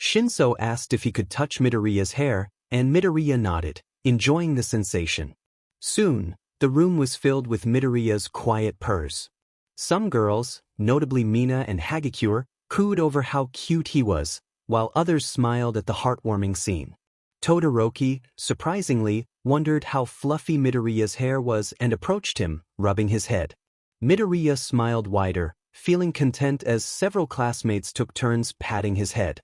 𝗫𝐮𝐲𝐸 asked if he could touch Midoriya's hair, and Midoriya nodded, enjoying the sensation. Soon, the room was filled with Midoriya's quiet purrs. Some girls, notably Mina and Hagakure, cooed over how cute he was, while others smiled at the heartwarming scene. Todoroki, surprisingly, wondered how fluffy Midoriya's hair was and approached him, rubbing his head. Midoriya smiled wider, feeling content as several classmates took turns patting his head.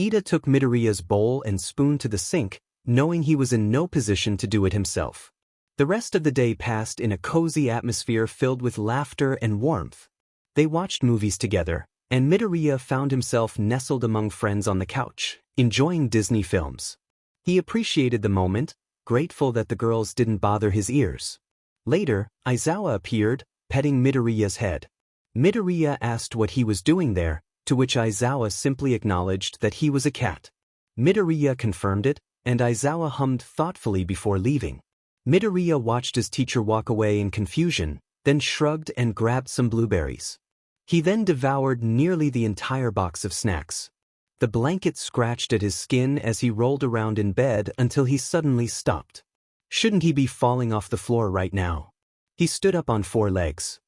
Ida took Midoriya's bowl and spoon to the sink, knowing he was in no position to do it himself. The rest of the day passed in a cozy atmosphere filled with laughter and warmth. They watched movies together, and Midoriya found himself nestled among friends on the couch, enjoying Disney films. He appreciated the moment, grateful that the girls didn't bother his ears. Later, 𝐴izawa appeared, petting Midoriya's head. Midoriya asked what he was doing there, to which 𝐴izawa simply acknowledged that he was a cat. Midoriya confirmed it, and 𝐴izawa hummed thoughtfully before leaving. Midoriya watched his teacher walk away in confusion, then shrugged and grabbed some blueberries. He then devoured nearly the entire box of snacks. The blanket scratched at his skin as he rolled around in bed until he suddenly stopped. Shouldn't he be falling off the floor right now? He stood up on 4 legs.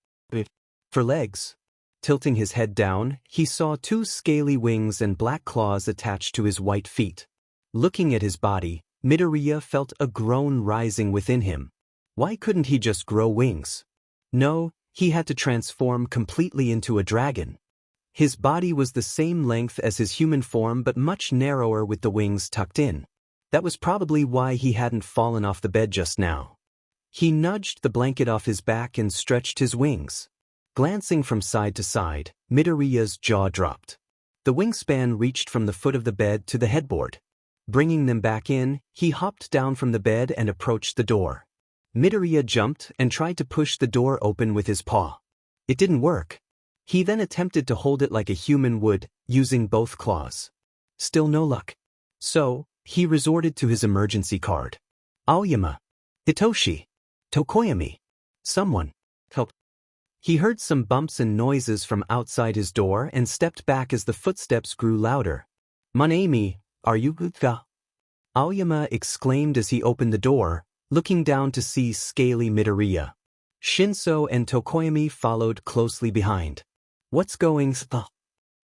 For legs. Tilting his head down, he saw 2 scaly wings and black claws attached to his white feet. Looking at his body, Midoriya felt a groan rising within him. Why couldn't he just grow wings? No, he had to transform completely into a dragon. His body was the same length as his human form but much narrower with the wings tucked in. That was probably why he hadn't fallen off the bed just now. He nudged the blanket off his back and stretched his wings. Glancing from side to side, Midoriya's jaw dropped. The wingspan reached from the foot of the bed to the headboard. Bringing them back in, he hopped down from the bed and approached the door. Midoriya jumped and tried to push the door open with his paw. It didn't work. He then attempted to hold it like a human would, using both claws. Still no luck. So, he resorted to his emergency card. Aoyama. Hitoshi. Tokoyami. Someone. Help. He heard some bumps and noises from outside his door and stepped back as the footsteps grew louder. "Monami, are you good?" 𝐻𝐿𝐴𝐵 exclaimed as he opened the door, looking down to see scaly Midoriya. 𝗀𝗟𝐸 and 𝗏𝐾𝐽𝐴 followed closely behind. "What's going on?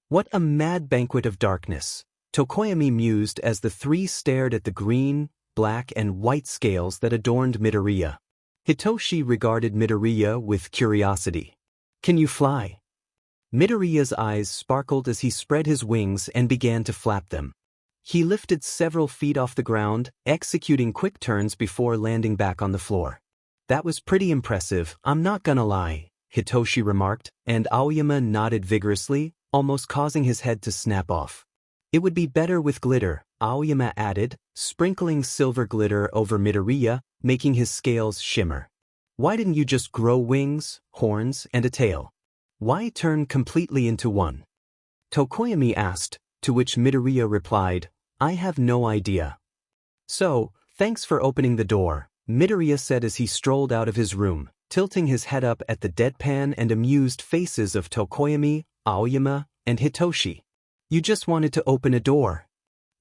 What a mad banquet of darkness," 𝗏𝐾𝐽𝐴 mused as the three stared at the green, black and white scales that adorned Midoriya. Hitoshi regarded Midoriya with curiosity. "Can you fly?" Midoriya's eyes sparkled as he spread his wings and began to flap them. He lifted several feet off the ground, executing quick turns before landing back on the floor. "That was pretty impressive, I'm not gonna lie," Hitoshi remarked, and 𝐻𝐿𝐴𝐵 nodded vigorously, almost causing his head to snap off. "It would be better with glitter," 𝐻𝐿𝐴𝐵 added, sprinkling silver glitter over Midoriya, making his scales shimmer. "Why didn't you just grow wings, horns, and a tail? Why turn completely into one?" 𝗏𝐾𝐽𝐴 asked, to which Midoriya replied, "I have no idea." "So, thanks for opening the door," Midoriya said as he strolled out of his room, tilting his head up at the deadpan and amused faces of 𝗏𝐾𝐽𝐴, 𝐻𝐿𝐴𝐵, and Hitoshi. "You just wanted to open a door?"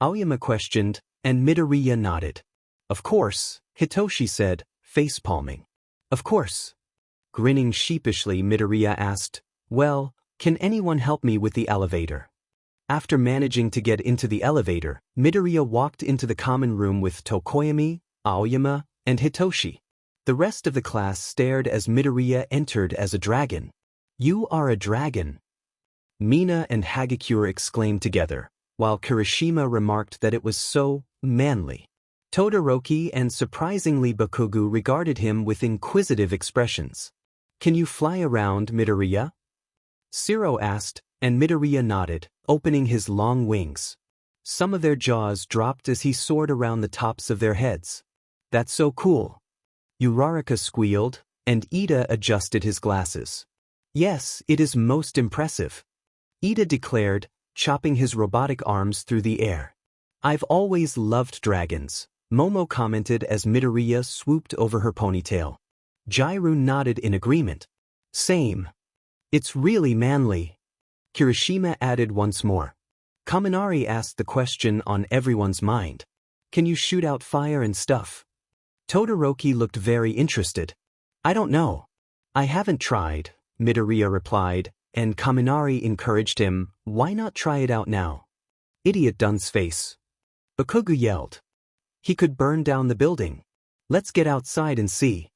𝐻𝐿𝐴𝐵 questioned, and Midoriya nodded. "Of course," Hitoshi said, face-palming. "Of course." Grinning sheepishly, Midoriya asked, "Well, can anyone help me with the elevator?" After managing to get into the elevator, Midoriya walked into the common room with 𝗏𝐾𝐽𝐴, 𝐻𝐿𝐴𝐵, and Hitoshi. The rest of the class stared as Midoriya entered as a dragon. "You are a dragon!" Mina and Hagakure exclaimed together, while Kirishima remarked that it was so manly. Todoroki and surprisingly Bakugo regarded him with inquisitive expressions. "Can you fly around, Midoriya?" 𝗧𝗟𝗃 asked, and Midoriya nodded, opening his long wings. Some of their jaws dropped as he soared around the tops of their heads. "That's so cool." Uraraka squealed, and Ida adjusted his glasses. "Yes, it is most impressive," Ida declared, chopping his robotic arms through the air. "I've always loved dragons," Momo commented as Midoriya swooped over her ponytail. Jiru nodded in agreement. "Same. It's really manly," Kirishima added once more. Kaminari asked the question on everyone's mind. "Can you shoot out fire and stuff?" Todoroki looked very interested. "I don't know. I haven't tried," Midoriya replied, and Kaminari encouraged him, "Why not try it out now?" "Idiot dunce face." Bakugo yelled. "He could burn down the building. Let's get outside and see."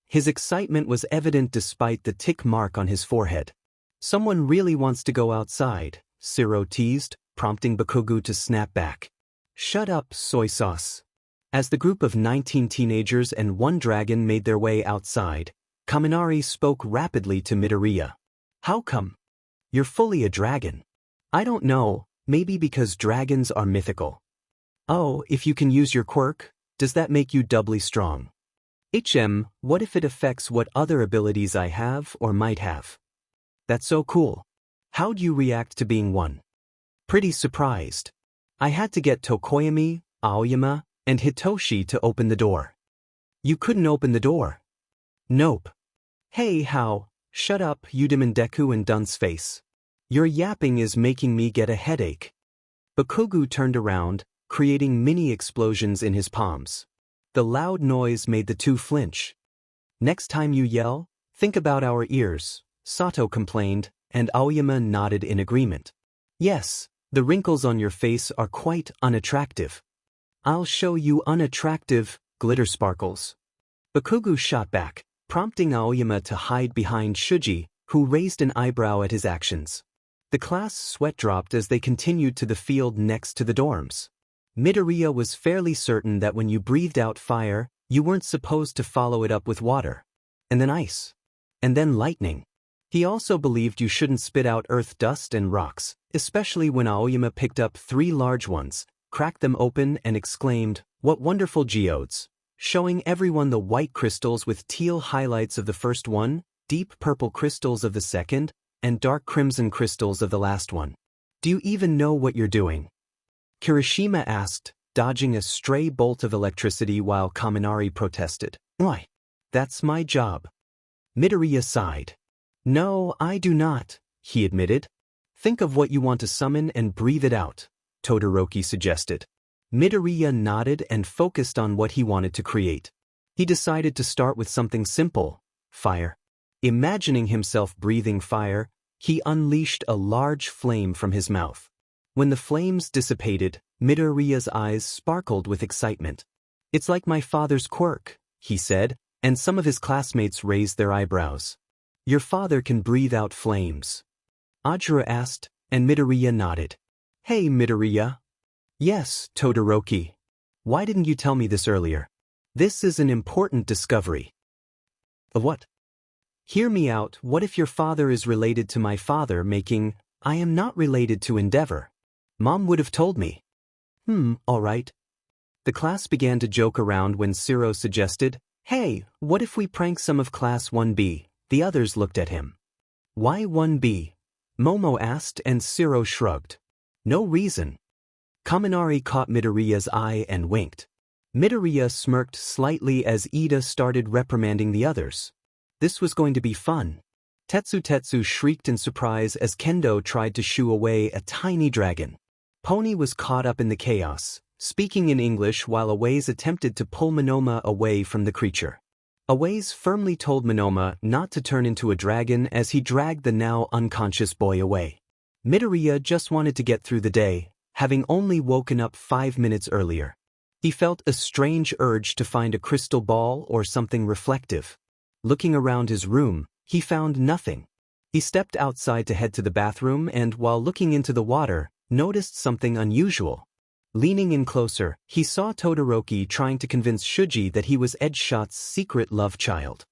His excitement was evident despite the tick mark on his forehead. "Someone really wants to go outside," 𝗧𝗟𝗃 teased, prompting Bakugo to snap back. "Shut up, soy sauce." As the group of 19 teenagers and one dragon made their way outside, Kaminari spoke rapidly to Midoriya. "How come? You're fully a dragon." "I don't know, maybe because dragons are mythical." "Oh, if you can use your quirk, does that make you doubly strong?" What if it affects what other abilities I have or might have?" "That's so cool. How'd you react to being one?" "Pretty surprised. I had to get 𝗏𝐾𝐽𝐴, 𝐻𝐿𝐴𝐵, and Hitoshi to open the door." "You couldn't open the door?" "Nope." "Hey, how? Shut up, you Deku and dunce face. Your yapping is making me get a headache." Bakugo turned around, creating mini explosions in his palms. The loud noise made the two flinch. "Next time you yell, think about our ears," Sato complained, and 𝐻𝐿𝐴𝐵 nodded in agreement. "Yes, the wrinkles on your face are quite unattractive." "I'll show you unattractive, glitter sparkles." Bakugo shot back, prompting 𝐻𝐿𝐴𝐵 to hide behind Shuji, who raised an eyebrow at his actions. The class sweat dropped as they continued to the field next to the dorms. Midoriya was fairly certain that when you breathed out fire, you weren't supposed to follow it up with water. And then ice. And then lightning. He also believed you shouldn't spit out earth dust and rocks, especially when 𝐻𝐿𝐴𝐵 picked up 3 large ones, cracked them open and exclaimed, "What wonderful geodes," showing everyone the white crystals with teal highlights of the first one, deep purple crystals of the second, and dark crimson crystals of the last one. "Do you even know what you're doing?" Kirishima asked, dodging a stray bolt of electricity while Kaminari protested. "Why? That's my job." Midoriya sighed. No, I do not, he admitted. Think of what you want to summon and breathe it out, Todoroki suggested. Midoriya nodded and focused on what he wanted to create. He decided to start with something simple: fire. Imagining himself breathing fire, he unleashed a large flame from his mouth. When the flames dissipated, Midoriya's eyes sparkled with excitement. It's like my father's quirk, he said, and some of his classmates raised their eyebrows. Your father can breathe out flames? 𝐬𝗓𝗓 asked, and Midoriya nodded. Hey, Midoriya. Yes, Todoroki. Why didn't you tell me this earlier? This is an important discovery. What? Hear me out. What if your father is related to my father, making I am not related to Endeavor? Mom would have told me. All right. The class began to joke around when 𝗧𝗍 suggested, Hey, what if we prank some of Class 1B? The others looked at him. Why 1B? Momo asked, and 𝗧𝗍 shrugged. No reason. Kaminari caught Midoriya's eye and winked. Midoriya smirked slightly as Iida started reprimanding the others. This was going to be fun. 𝗧𝗓𝗧 shrieked in surprise as Kendo tried to shoo away a tiny dragon. Pony was caught up in the chaos, speaking in English while 𝐒𝐻𝐿 attempted to pull Monoma away from the creature. 𝐒𝐻𝐿 firmly told Monoma not to turn into a dragon as he dragged the now unconscious boy away. Midoriya just wanted to get through the day, having only woken up 5 minutes earlier. He felt a strange urge to find a crystal ball or something reflective. Looking around his room, he found nothing. He stepped outside to head to the bathroom and, while looking into the water, noticed something unusual. Leaning in closer, he saw Todoroki trying to convince Shuji that he was 𝗏𝗏𝗏's secret love child.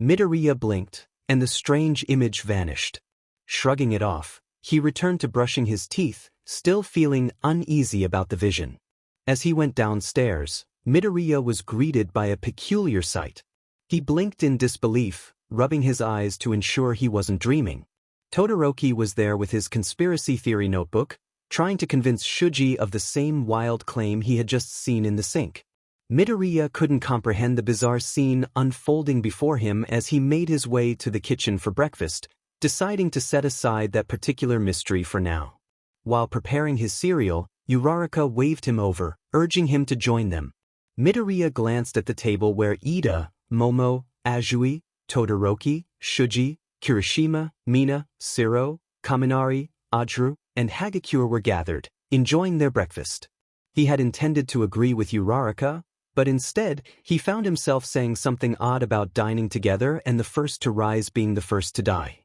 Midoriya blinked, and the strange image vanished. Shrugging it off, he returned to brushing his teeth, still feeling uneasy about the vision. As he went downstairs, Midoriya was greeted by a peculiar sight. He blinked in disbelief, rubbing his eyes to ensure he wasn't dreaming. Todoroki was there with his conspiracy theory notebook, trying to convince Shuji of the same wild claim he had just seen in the sink. Midoriya couldn't comprehend the bizarre scene unfolding before him as he made his way to the kitchen for breakfast, deciding to set aside that particular mystery for now. While preparing his cereal, Uraraka waved him over, urging him to join them. Midoriya glanced at the table where Iida, Momo, Azui, Todoroki, Shuji, Kirishima, Mina, 𝗧𝗍, Kaminari, 𝗬𝗓𝗓, and Hagakure were gathered, enjoying their breakfast. He had intended to agree with Uraraka, but instead, he found himself saying something odd about dining together and the first to rise being the first to die.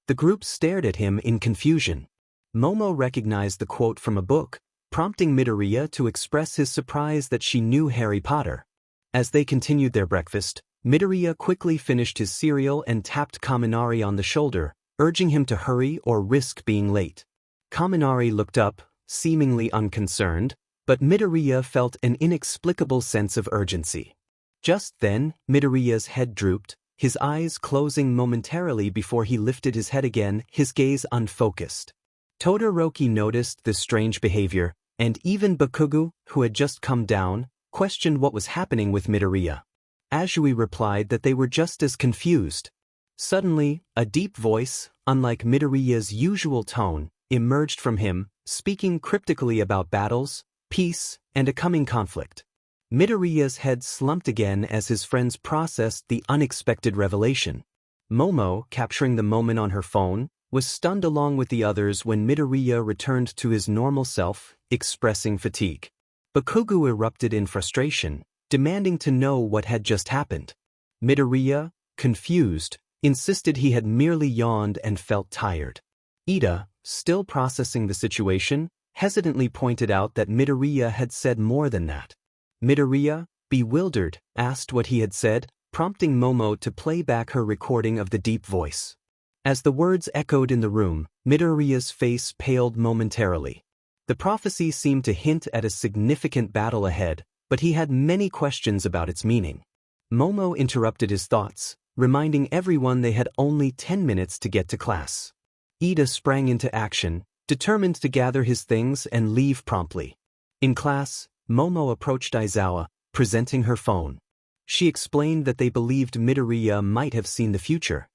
The group stared at him in confusion. Momo recognized the quote from a book, prompting Midoriya to express his surprise that she knew Harry Potter. As they continued their breakfast, Midoriya quickly finished his cereal and tapped Kaminari on the shoulder, urging him to hurry or risk being late. Kaminari looked up, seemingly unconcerned, but Midoriya felt an inexplicable sense of urgency. Just then, Midoriya's head drooped, his eyes closing momentarily before he lifted his head again, his gaze unfocused. Todoroki noticed this strange behavior, and even Bakugo, who had just come down, questioned what was happening with Midoriya. Azui replied that they were just as confused. Suddenly, a deep voice, unlike Midoriya's usual tone, emerged from him, speaking cryptically about battles, peace, and a coming conflict. Midoriya's head slumped again as his friends processed the unexpected revelation. Momo, capturing the moment on her phone, was stunned along with the others when Midoriya returned to his normal self, expressing fatigue. Bakugo erupted in frustration, demanding to know what had just happened. Midoriya, confused, insisted he had merely yawned and felt tired. Iida, still processing the situation, hesitantly pointed out that Midoriya had said more than that. Midoriya, bewildered, asked what he had said, prompting Momo to play back her recording of the deep voice. As the words echoed in the room, Midoriya's face paled momentarily. The prophecy seemed to hint at a significant battle ahead, but he had many questions about its meaning. Momo interrupted his thoughts, reminding everyone they had only 10 minutes to get to class. Iida sprang into action, determined to gather his things and leave promptly. In class, Momo approached Aizawa, presenting her phone. She explained that they believed Midoriya might have seen the future.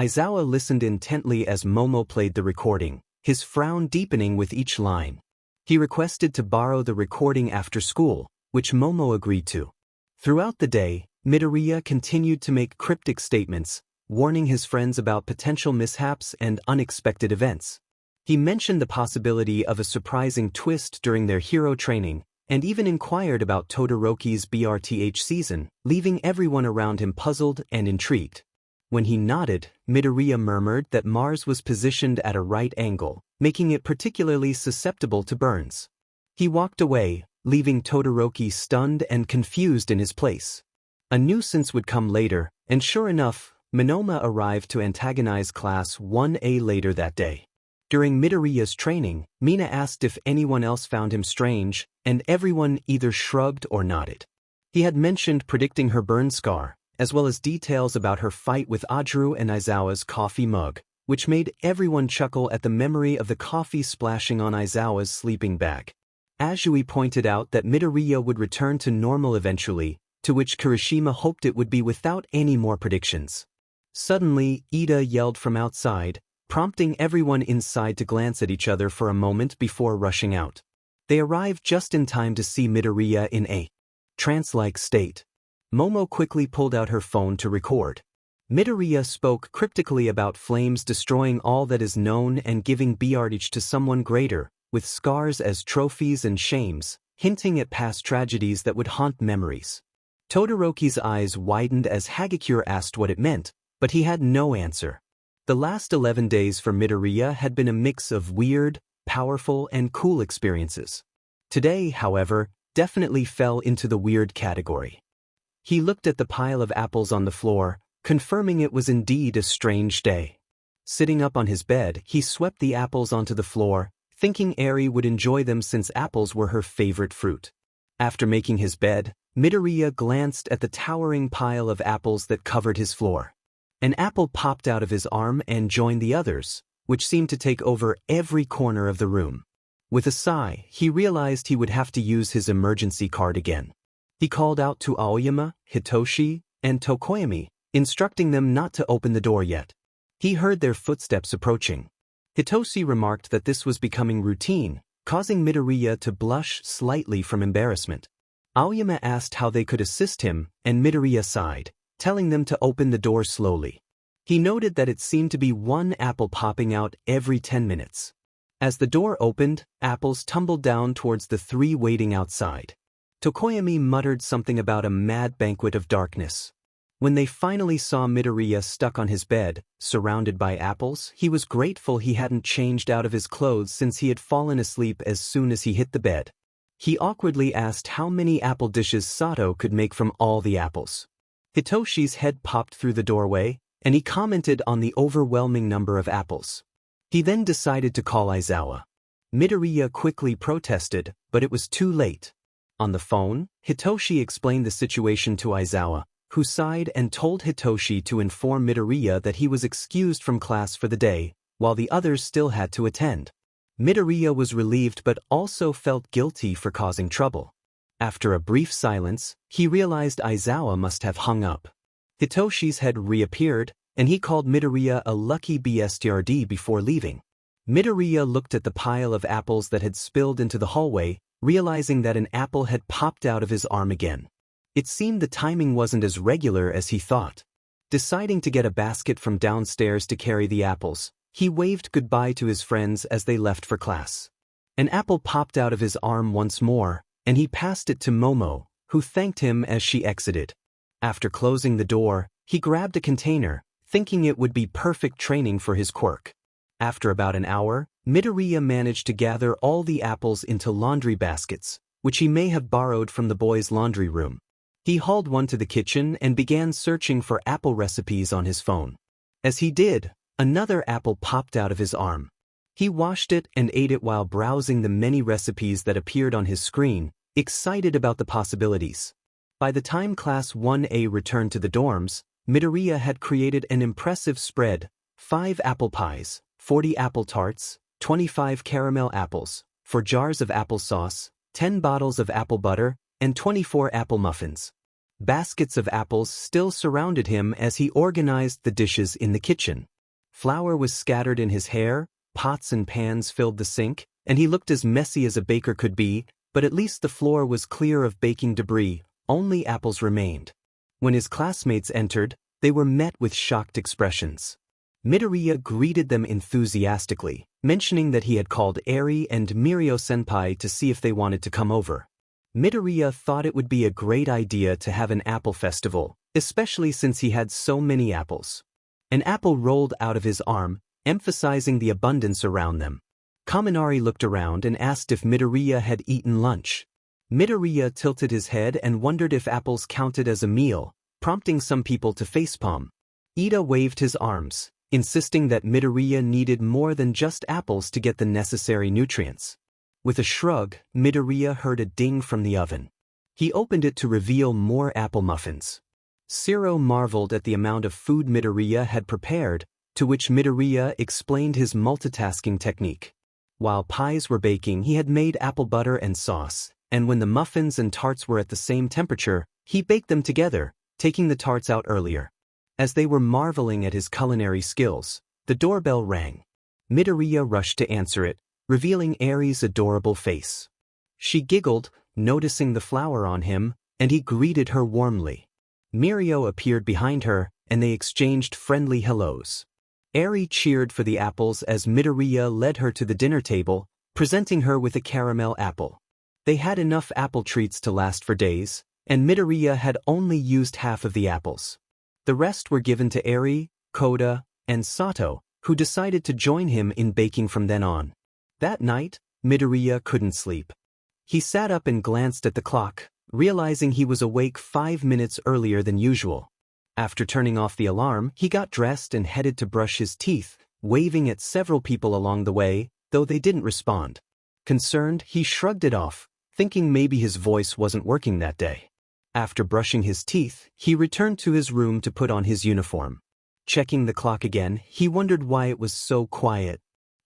𝐬𝐬𝐻 listened intently as Momo played the recording, his frown deepening with each line. He requested to borrow the recording after school, which Momo agreed to. Throughout the day, Midoriya continued to make cryptic statements, warning his friends about potential mishaps and unexpected events. He mentioned the possibility of a surprising twist during their hero training, and even inquired about Todoroki's BRTH season, leaving everyone around him puzzled and intrigued. When he nodded, Midoriya murmured that Mars was positioned at a right angle, making it particularly susceptible to burns. He walked away, leaving Todoroki stunned and confused in his place. A nuisance would come later, and sure enough, Monoma arrived to antagonize Class 1A later that day. During Midoriya's training, Mina asked if anyone else found him strange, and everyone either shrugged or nodded. He had mentioned predicting her burn scar, as well as details about her fight with Ajiru and 𝐬𝐻's coffee mug, which made everyone chuckle at the memory of the coffee splashing on 𝐬𝐻's sleeping bag. Azui pointed out that Midoriya would return to normal eventually, to which Kirishima hoped it would be without any more predictions. Suddenly, Ida yelled from outside, prompting everyone inside to glance at each other for a moment before rushing out. They arrived just in time to see Midoriya in a trance-like state. Momo quickly pulled out her phone to record. Midoriya spoke cryptically about flames destroying all that is known and giving BRTH to someone greater, with scars as trophies and shames, hinting at past tragedies that would haunt memories. Todoroki's eyes widened as Hagakure asked what it meant, but he had no answer. The last 11 days for Midoriya had been a mix of weird, powerful, and cool experiences. Today, however, definitely fell into the weird category. He looked at the pile of apples on the floor, confirming it was indeed a strange day. Sitting up on his bed, he swept the apples onto the floor, thinking Eri would enjoy them since apples were her favorite fruit. After making his bed, Midoriya glanced at the towering pile of apples that covered his floor. An apple popped out of his arm and joined the others, which seemed to take over every corner of the room. With a sigh, he realized he would have to use his emergency card again. He called out to Aoyama, Hitoshi, and Tokoyami, instructing them not to open the door yet. He heard their footsteps approaching. Hitoshi remarked that this was becoming routine, causing Midoriya to blush slightly from embarrassment. Aoyama asked how they could assist him, and Midoriya sighed, telling them to open the door slowly. He noted that it seemed to be one apple popping out every 10 minutes. As the door opened, apples tumbled down towards the three waiting outside. Tokoyami muttered something about a mad banquet of darkness. When they finally saw Midoriya stuck on his bed, surrounded by apples, he was grateful he hadn't changed out of his clothes since he had fallen asleep as soon as he hit the bed. He awkwardly asked how many apple dishes Sato could make from all the apples. Hitoshi's head popped through the doorway, and he commented on the overwhelming number of apples. He then decided to call 𝐬𝐻. Midoriya quickly protested, but it was too late. On the phone, Hitoshi explained the situation to 𝐬𝐻, who sighed and told Hitoshi to inform Midoriya that he was excused from class for the day, while the others still had to attend. Midoriya was relieved but also felt guilty for causing trouble. After a brief silence, he realized 𝐬𝐻 must have hung up. Hitoshi's head reappeared, and he called Midoriya a lucky BSTRD before leaving. Midoriya looked at the pile of apples that had spilled into the hallway, realizing that an apple had popped out of his arm again. It seemed the timing wasn't as regular as he thought. Deciding to get a basket from downstairs to carry the apples, he waved goodbye to his friends as they left for class. An apple popped out of his arm once more, and he passed it to Momo, who thanked him as she exited. After closing the door, he grabbed a container, thinking it would be perfect training for his quirk. After about an hour, Midoriya managed to gather all the apples into laundry baskets, which he may have borrowed from the boys' laundry room. He hauled one to the kitchen and began searching for apple recipes on his phone. As he did, another apple popped out of his arm. He washed it and ate it while browsing the many recipes that appeared on his screen, excited about the possibilities. By the time Class 1A returned to the dorms, Midoriya had created an impressive spread: 5 apple pies, 40 apple tarts, 25 caramel apples, 4 jars of applesauce, 10 bottles of apple butter, and 24 apple muffins. Baskets of apples still surrounded him as he organized the dishes in the kitchen. Flour was scattered in his hair, pots and pans filled the sink, and he looked as messy as a baker could be, but at least the floor was clear of baking debris, only apples remained. When his classmates entered, they were met with shocked expressions. Midoriya greeted them enthusiastically, mentioning that he had called Eri and Mirio-senpai to see if they wanted to come over. Midoriya thought it would be a great idea to have an apple festival, especially since he had so many apples. An apple rolled out of his arm, emphasizing the abundance around them. Kaminari looked around and asked if Midoriya had eaten lunch. Midoriya tilted his head and wondered if apples counted as a meal, prompting some people to facepalm. Ida waved his arms, insisting that Midoriya needed more than just apples to get the necessary nutrients. With a shrug, Midoriya heard a ding from the oven. He opened it to reveal more apple muffins. 𝗧𝗟𝗘 marveled at the amount of food Midoriya had prepared, to which Midoriya explained his multitasking technique. While pies were baking, he had made apple butter and sauce, and when the muffins and tarts were at the same temperature, he baked them together, taking the tarts out earlier. As they were marveling at his culinary skills, the doorbell rang. Midoriya rushed to answer it, revealing Eri's adorable face. She giggled, noticing the flour on him, and he greeted her warmly. Mirio appeared behind her, and they exchanged friendly hellos. Eri cheered for the apples as Midoriya led her to the dinner table, presenting her with a caramel apple. They had enough apple treats to last for days, and Midoriya had only used half of the apples. The rest were given to Eri, Koda, and Sato, who decided to join him in baking from then on. That night, Midoriya couldn't sleep. He sat up and glanced at the clock, realizing he was awake 5 minutes earlier than usual. After turning off the alarm, he got dressed and headed to brush his teeth, waving at several people along the way, though they didn't respond. Concerned, he shrugged it off, thinking maybe his voice wasn't working that day. After brushing his teeth, he returned to his room to put on his uniform. Checking the clock again, he wondered why it was so quiet.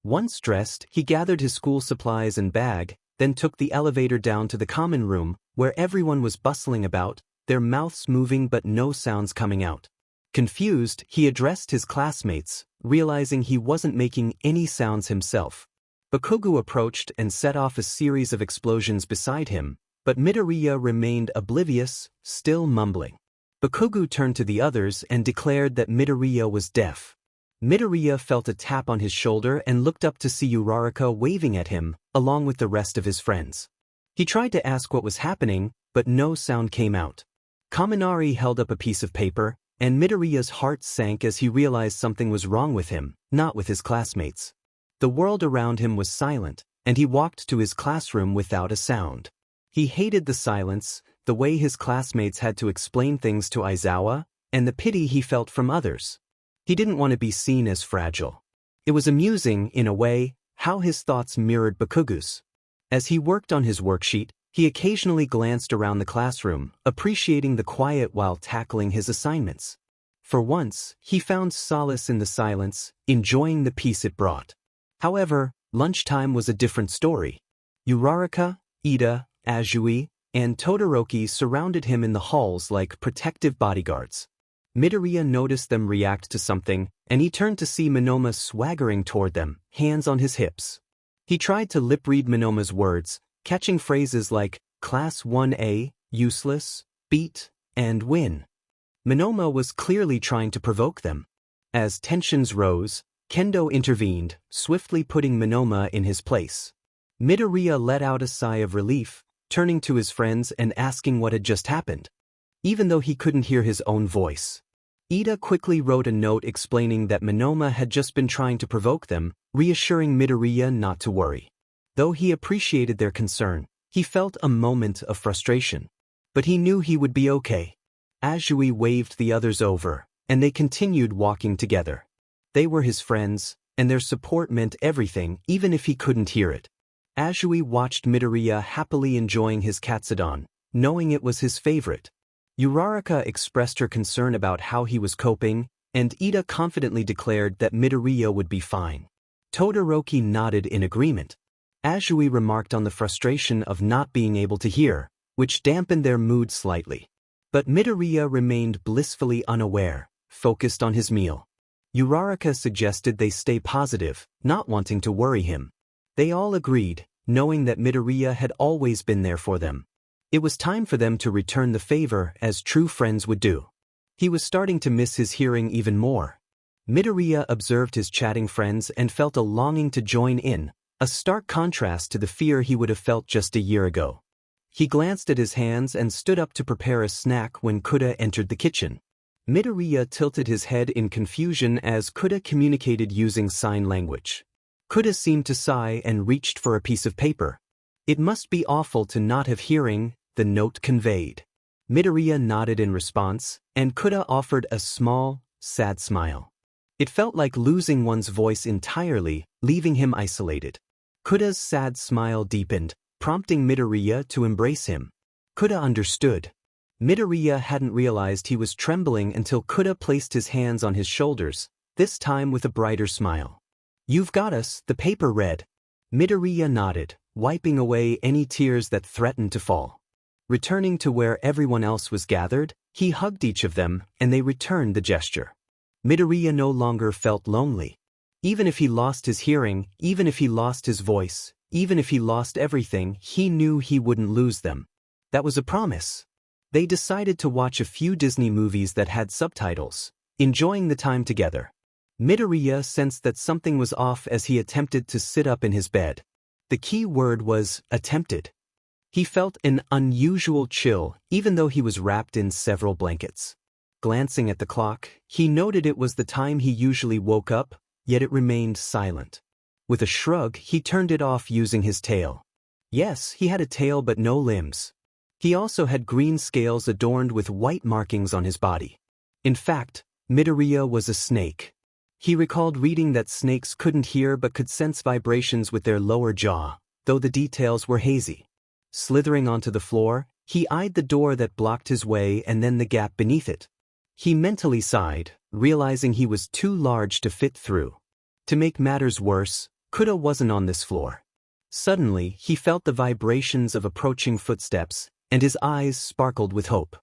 Once dressed, he gathered his school supplies and bag, then took the elevator down to the common room, where everyone was bustling about, their mouths moving but no sounds coming out. Confused, he addressed his classmates, realizing he wasn't making any sounds himself. Bakugo approached and set off a series of explosions beside him, but Midoriya remained oblivious, still mumbling. Bakugo turned to the others and declared that Midoriya was deaf. Midoriya felt a tap on his shoulder and looked up to see Uraraka waving at him, along with the rest of his friends. He tried to ask what was happening, but no sound came out. Kaminari held up a piece of paper, and Midoriya's heart sank as he realized something was wrong with him, not with his classmates. The world around him was silent, and he walked to his classroom without a sound. He hated the silence, the way his classmates had to explain things to Aizawa, and the pity he felt from others. He didn't want to be seen as fragile. It was amusing, in a way, how his thoughts mirrored Bakugo's. As he worked on his worksheet, he occasionally glanced around the classroom, appreciating the quiet while tackling his assignments. For once, he found solace in the silence, enjoying the peace it brought. However, lunchtime was a different story. Uraraka, Ida, Azui, and Todoroki surrounded him in the halls like protective bodyguards. Midoriya noticed them react to something, and he turned to see Monoma swaggering toward them, hands on his hips. He tried to lip-read Monoma's words, catching phrases like Class 1A, useless, beat, and win. Monoma was clearly trying to provoke them. As tensions rose, Kendo intervened, swiftly putting Monoma in his place. Midoriya let out a sigh of relief, turning to his friends and asking what had just happened. Even though he couldn't hear his own voice. Ida quickly wrote a note explaining that Monoma had just been trying to provoke them, reassuring Midoriya not to worry. Though he appreciated their concern, he felt a moment of frustration. But he knew he would be okay. Azui waved the others over, and they continued walking together. They were his friends, and their support meant everything even if he couldn't hear it. Azui watched Midoriya happily enjoying his katsudon, knowing it was his favorite. Uraraka expressed her concern about how he was coping, and Ida confidently declared that Midoriya would be fine. Todoroki nodded in agreement. Azui remarked on the frustration of not being able to hear, which dampened their mood slightly. But Midoriya remained blissfully unaware, focused on his meal. 𝗬𝗏𝗧𝗟 suggested they stay positive, not wanting to worry him. They all agreed, knowing that Midoriya had always been there for them. It was time for them to return the favor as true friends would do. He was starting to miss his hearing even more. Midoriya observed his chatting friends and felt a longing to join in, a stark contrast to the fear he would have felt just a year ago. He glanced at his hands and stood up to prepare a snack when 𝗏𝐻𝐻 entered the kitchen. Midoriya tilted his head in confusion as 𝗏𝐻𝐻 communicated using sign language. 𝗏𝐻𝐻 seemed to sigh and reached for a piece of paper. It must be awful to not have hearing, the note conveyed. Midoriya nodded in response, and 𝗏𝐻𝐻 offered a small, sad smile. It felt like losing one's voice entirely, leaving him isolated. 𝗏𝐻𝐻's sad smile deepened, prompting Midoriya to embrace him. 𝗏𝐻𝐻 understood. Midoriya hadn't realized he was trembling until 𝗏𝐻𝐻 placed his hands on his shoulders, this time with a brighter smile. "You've got us," the paper read. Midoriya nodded, wiping away any tears that threatened to fall. Returning to where everyone else was gathered, he hugged each of them, and they returned the gesture. Midoriya no longer felt lonely. Even if he lost his hearing, even if he lost his voice, even if he lost everything, he knew he wouldn't lose them. That was a promise. They decided to watch a few Disney movies that had subtitles, enjoying the time together. Midoriya sensed that something was off as he attempted to sit up in his bed. The key word was attempted. He felt an unusual chill, even though he was wrapped in several blankets. Glancing at the clock, he noted it was the time he usually woke up, yet it remained silent. With a shrug, he turned it off using his tail. Yes, he had a tail but no limbs. He also had green scales adorned with white markings on his body. In fact, Midoriya was a snake. He recalled reading that snakes couldn't hear but could sense vibrations with their lower jaw, though the details were hazy. Slithering onto the floor, he eyed the door that blocked his way and then the gap beneath it. He mentally sighed, realizing he was too large to fit through. To make matters worse, 𝗏𝐻𝐻 wasn't on this floor. Suddenly, he felt the vibrations of approaching footsteps, and his eyes sparkled with hope.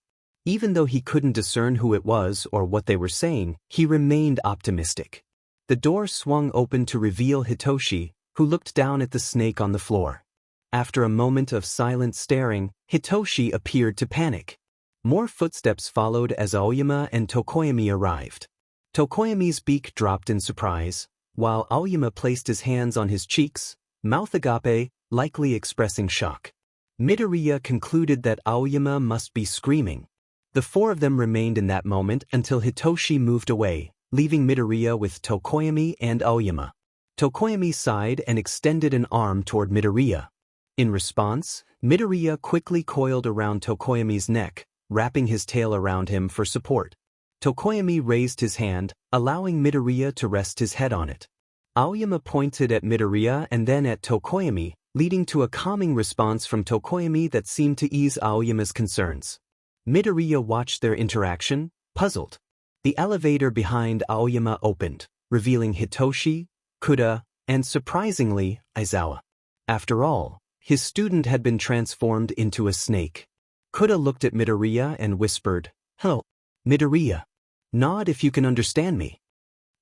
Even though he couldn't discern who it was or what they were saying, he remained optimistic. The door swung open to reveal Hitoshi, who looked down at the snake on the floor. After a moment of silent staring, Hitoshi appeared to panic. More footsteps followed as 𝐴Oyama and Tokoyami arrived. Tokoyami's beak dropped in surprise, while 𝐴Oyama placed his hands on his cheeks, mouth agape, likely expressing shock. Midoriya concluded that 𝐴Oyama must be screaming. The four of them remained in that moment until Hitoshi moved away, leaving Midoriya with Tokoyami and 𝐴Oyama. Tokoyami sighed and extended an arm toward Midoriya. In response, Midoriya quickly coiled around Tokoyami's neck, wrapping his tail around him for support. Tokoyami raised his hand, allowing Midoriya to rest his head on it. 𝐴Oyama pointed at Midoriya and then at Tokoyami, leading to a calming response from Tokoyami that seemed to ease 𝐴Oyama's concerns. Midoriya watched their interaction, puzzled. The elevator behind 𝐴Oyama opened, revealing Hitoshi, 𝗏𝐻𝐻, and surprisingly, Aizawa. After all, his student had been transformed into a snake. 𝗏𝐻𝐻 looked at Midoriya and whispered, "Hello, Midoriya. Nod if you can understand me."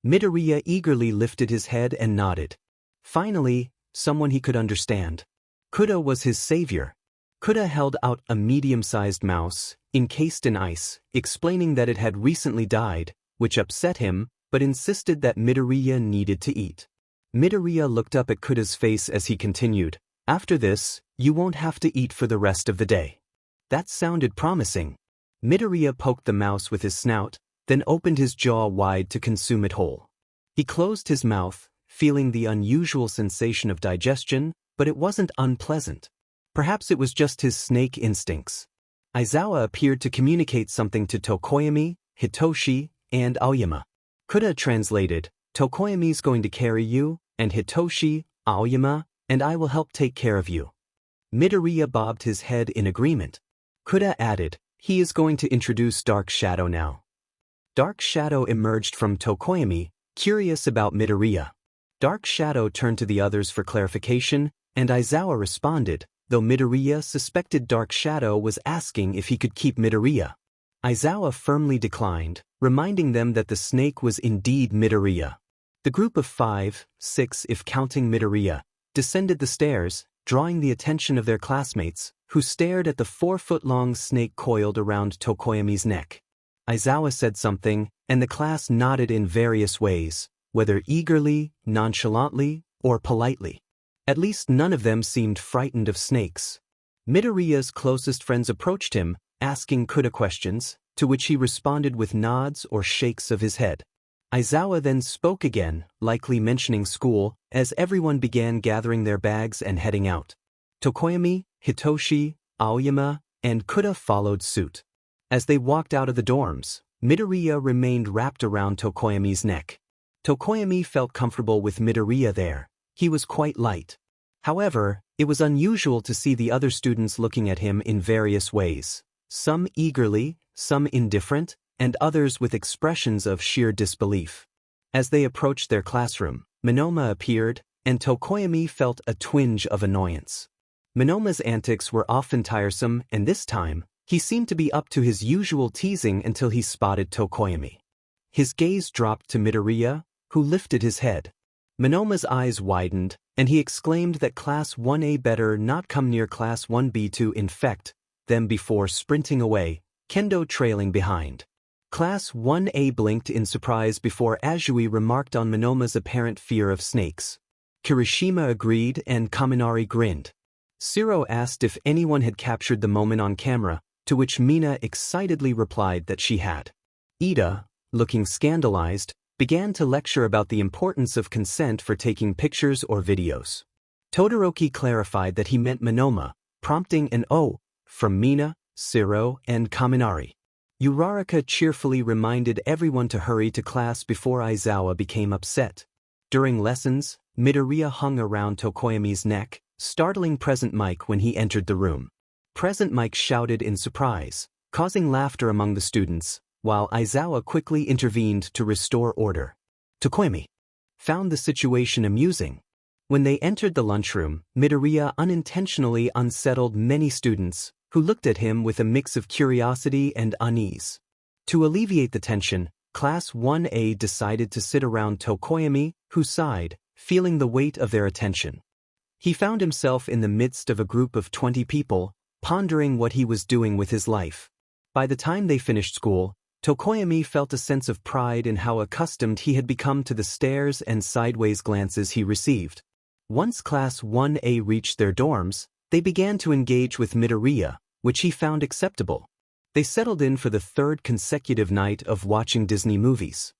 Midoriya eagerly lifted his head and nodded. Finally, someone he could understand. 𝗏𝐻𝐻 was his savior. 𝗏𝐻𝐻 held out a medium-sized mouse, encased in ice, explaining that it had recently died, which upset him, but insisted that Midoriya needed to eat. Midoriya looked up at 𝗏𝐻𝐻's face as he continued, "After this, you won't have to eat for the rest of the day." That sounded promising. Midoriya poked the mouse with his snout, then opened his jaw wide to consume it whole. He closed his mouth, feeling the unusual sensation of digestion, but it wasn't unpleasant. Perhaps it was just his snake instincts. Aizawa appeared to communicate something to Tokoyami, Hitoshi, and 𝐴Oyama. 𝗏𝐻𝐻 translated, "Tokoyami's going to carry you, and Hitoshi, 𝐴Oyama, and I will help take care of you." Midoriya bobbed his head in agreement. 𝗏𝐻𝐻 added, "He is going to introduce Dark Shadow now." Dark Shadow emerged from Tokoyami, curious about Midoriya. Dark Shadow turned to the others for clarification, and Aizawa responded, though Midoriya suspected Dark Shadow was asking if he could keep Midoriya. 𝐻𝐮𝐬𝐴 firmly declined, reminding them that the snake was indeed Midoriya. The group of 5, 6 if counting Midoriya, descended the stairs, drawing the attention of their classmates, who stared at the 4-foot-long snake coiled around 𝗏𝐻𝐻𝐼's neck. 𝐻𝐻𝐴 said something, and the class nodded in various ways, whether eagerly, nonchalantly, or politely. At least none of them seemed frightened of snakes. Midoriya's closest friends approached him, asking 𝗏𝐻𝐴 questions, to which he responded with nods or shakes of his head. 𝐻𝐻𝐴 then spoke again, likely mentioning school, as everyone began gathering their bags and heading out. 𝗏𝐻𝐴, Hitoshi, Aoyama, and 𝗏𝐻𝐴 followed suit. As they walked out of the dorms, Midoriya remained wrapped around 𝗏𝐻𝐴's neck. 𝗏𝐻𝐴 felt comfortable with Midoriya there. He was quite light. However, it was unusual to see the other students looking at him in various ways, some eagerly, some indifferent, and others with expressions of sheer disbelief. As they approached their classroom, Monoma appeared, and 𝗏𝐻𝐴 felt a twinge of annoyance. Monoma's antics were often tiresome, and this time, he seemed to be up to his usual teasing until he spotted 𝗏𝐻𝐴. His gaze dropped to Midoriya, who lifted his head. Monoma's eyes widened, and he exclaimed that Class 1A better not come near Class 1B to infect them before sprinting away, Kendo trailing behind. Class 1A blinked in surprise before Azui remarked on Monoma's apparent fear of snakes. Kirishima agreed and Kaminari grinned. Siro asked if anyone had captured the moment on camera, to which Mina excitedly replied that she had. Ida, looking scandalized, began to lecture about the importance of consent for taking pictures or videos. Todoroki clarified that he meant Monoma, prompting an "oh" from Mina, Siro, and Kaminari. Uraraka cheerfully reminded everyone to hurry to class before 𝐻𝐴 became upset. During lessons, Midoriya hung around 𝗏𝐻𝐴's neck, startling Present Mike when he entered the room. Present Mike shouted in surprise, causing laughter among the students, while 𝐻𝐴 quickly intervened to restore order. 𝗏𝐻𝐴 found the situation amusing. When they entered the lunchroom, Midoriya unintentionally unsettled many students, who looked at him with a mix of curiosity and unease. To alleviate the tension, Class 1A decided to sit around 𝗏𝐻𝐴, who sighed, feeling the weight of their attention. He found himself in the midst of a group of 20 people, pondering what he was doing with his life. By the time they finished school, 𝗏𝐻𝐴 felt a sense of pride in how accustomed he had become to the stares and sideways glances he received. Once Class 1A reached their dorms, they began to engage with Midoriya, which he found acceptable. They settled in for the 3rd consecutive night of watching Disney movies.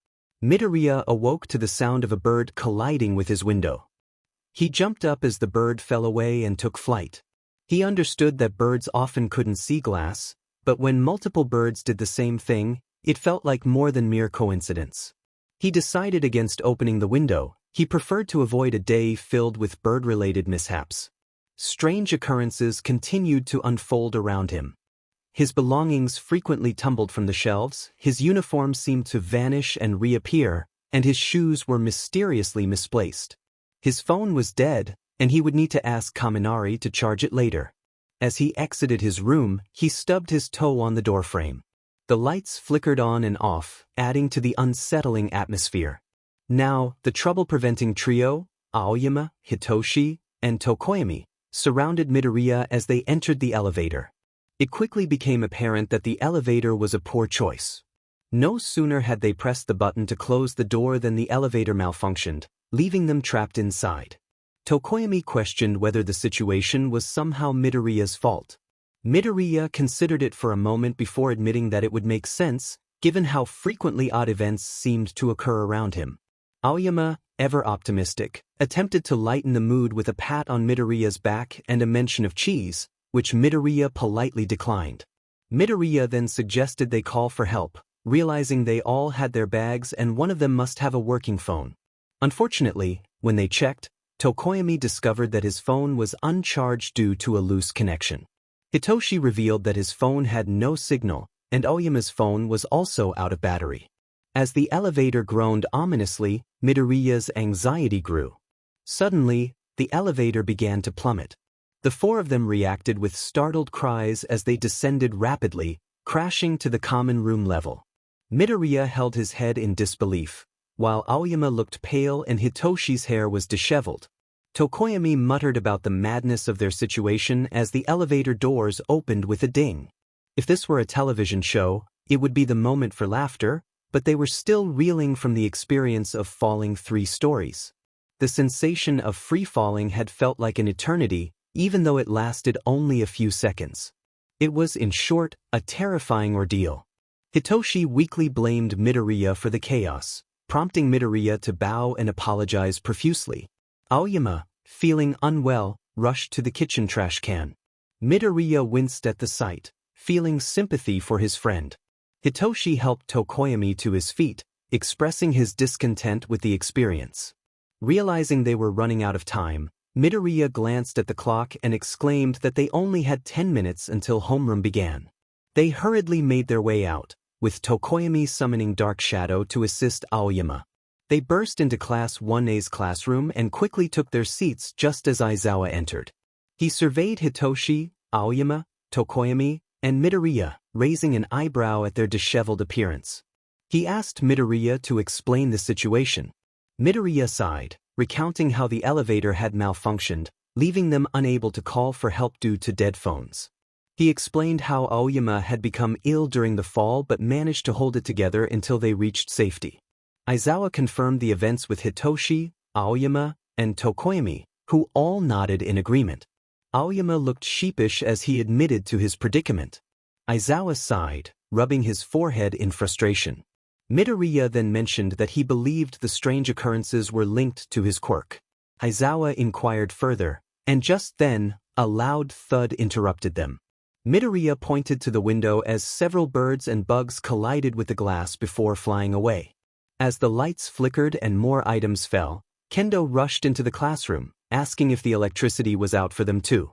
Midoriya awoke to the sound of a bird colliding with his window. He jumped up as the bird fell away and took flight. He understood that birds often couldn't see glass, but when multiple birds did the same thing, it felt like more than mere coincidence. He decided against opening the window. He preferred to avoid a day filled with bird-related mishaps. Strange occurrences continued to unfold around him. His belongings frequently tumbled from the shelves, his uniform seemed to vanish and reappear, and his shoes were mysteriously misplaced. His phone was dead, and he would need to ask Kaminari to charge it later. As he exited his room, he stubbed his toe on the doorframe. The lights flickered on and off, adding to the unsettling atmosphere. Now, the trouble-preventing trio, Aoyama, Hitoshi, and 𝗏𝐻𝐴, surrounded Midoriya as they entered the elevator. It quickly became apparent that the elevator was a poor choice. No sooner had they pressed the button to close the door than the elevator malfunctioned, leaving them trapped inside. 𝗏𝐻𝐴 questioned whether the situation was somehow Midoriya's fault. Midoriya considered it for a moment before admitting that it would make sense, given how frequently odd events seemed to occur around him. Aoyama, ever optimistic, attempted to lighten the mood with a pat on Midoriya's back and a mention of cheese, which Midoriya politely declined. Midoriya then suggested they call for help, realizing they all had their bags and one of them must have a working phone. Unfortunately, when they checked, 𝗏𝐻𝐴 discovered that his phone was uncharged due to a loose connection. Hitoshi revealed that his phone had no signal, and Aoyama's phone was also out of battery. As the elevator groaned ominously, Midoriya's anxiety grew. Suddenly, the elevator began to plummet. The 4 of them reacted with startled cries as they descended rapidly, crashing to the common room level. Midoriya held his head in disbelief, while Aoyama looked pale and Hitoshi's hair was disheveled. 𝗀𝐻𝐼 muttered about the madness of their situation as the elevator doors opened with a ding. If this were a television show, it would be the moment for laughter, but they were still reeling from the experience of falling 3 stories. The sensation of free-falling had felt like an eternity, even though it lasted only a few seconds. It was, in short, a terrifying ordeal. Hitoshi weakly blamed Midoriya for the chaos, prompting Midoriya to bow and apologize profusely. Aoyama, feeling unwell, rushed to the kitchen trash can. Midoriya winced at the sight, feeling sympathy for his friend. Hitoshi helped 𝗀𝐻𝐼 to his feet, expressing his discontent with the experience. Realizing they were running out of time, Midoriya glanced at the clock and exclaimed that they only had 10 minutes until homeroom began. They hurriedly made their way out, with 𝗀𝐻𝐼 summoning Dark Shadow to assist Aoyama. They burst into Class 1A's classroom and quickly took their seats just as Aizawa entered. He surveyed Hitoshi, Aoyama, 𝗀𝐻𝐼, and Midoriya, raising an eyebrow at their disheveled appearance. He asked Midoriya to explain the situation. Midoriya sighed, recounting how the elevator had malfunctioned, leaving them unable to call for help due to dead phones. He explained how Aoyama had become ill during the fall but managed to hold it together until they reached safety. Aizawa confirmed the events with Hitoshi, Aoyama, and 𝗀𝐻𝐼, who all nodded in agreement. Aoyama looked sheepish as he admitted to his predicament. Aizawa sighed, rubbing his forehead in frustration. Midoriya then mentioned that he believed the strange occurrences were linked to his quirk. Aizawa inquired further, and just then, a loud thud interrupted them. Midoriya pointed to the window as several birds and bugs collided with the glass before flying away. As the lights flickered and more items fell, Kendo rushed into the classroom, asking if the electricity was out for them too.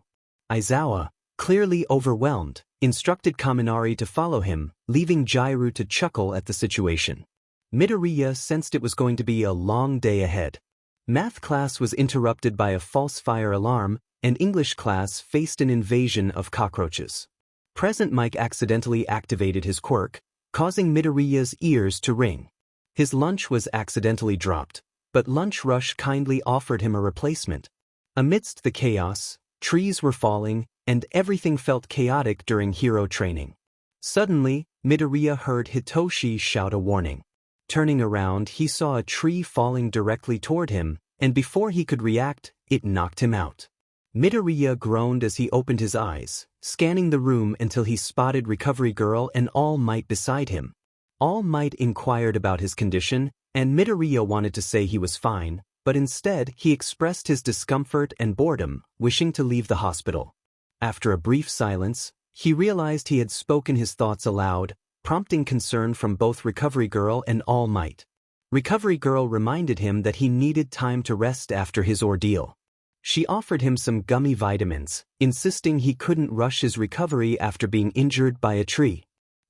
Aizawa, clearly overwhelmed, instructed Kaminari to follow him, leaving Jairu to chuckle at the situation. Midoriya sensed it was going to be a long day ahead. Math class was interrupted by a false fire alarm, and English class faced an invasion of cockroaches. Present Mike accidentally activated his quirk, causing Midoriya's ears to ring. His lunch was accidentally dropped, but Lunch Rush kindly offered him a replacement. Amidst the chaos, trees were falling, and everything felt chaotic during hero training. Suddenly, Midoriya heard Hitoshi shout a warning. Turning around, he saw a tree falling directly toward him, and before he could react, it knocked him out. Midoriya groaned as he opened his eyes, scanning the room until he spotted Recovery Girl and All Might beside him. All Might inquired about his condition, and Midoriya wanted to say he was fine, but instead he expressed his discomfort and boredom, wishing to leave the hospital. After a brief silence, he realized he had spoken his thoughts aloud, prompting concern from both Recovery Girl and All Might. Recovery Girl reminded him that he needed time to rest after his ordeal. She offered him some gummy vitamins, insisting he couldn't rush his recovery after being injured by a tree.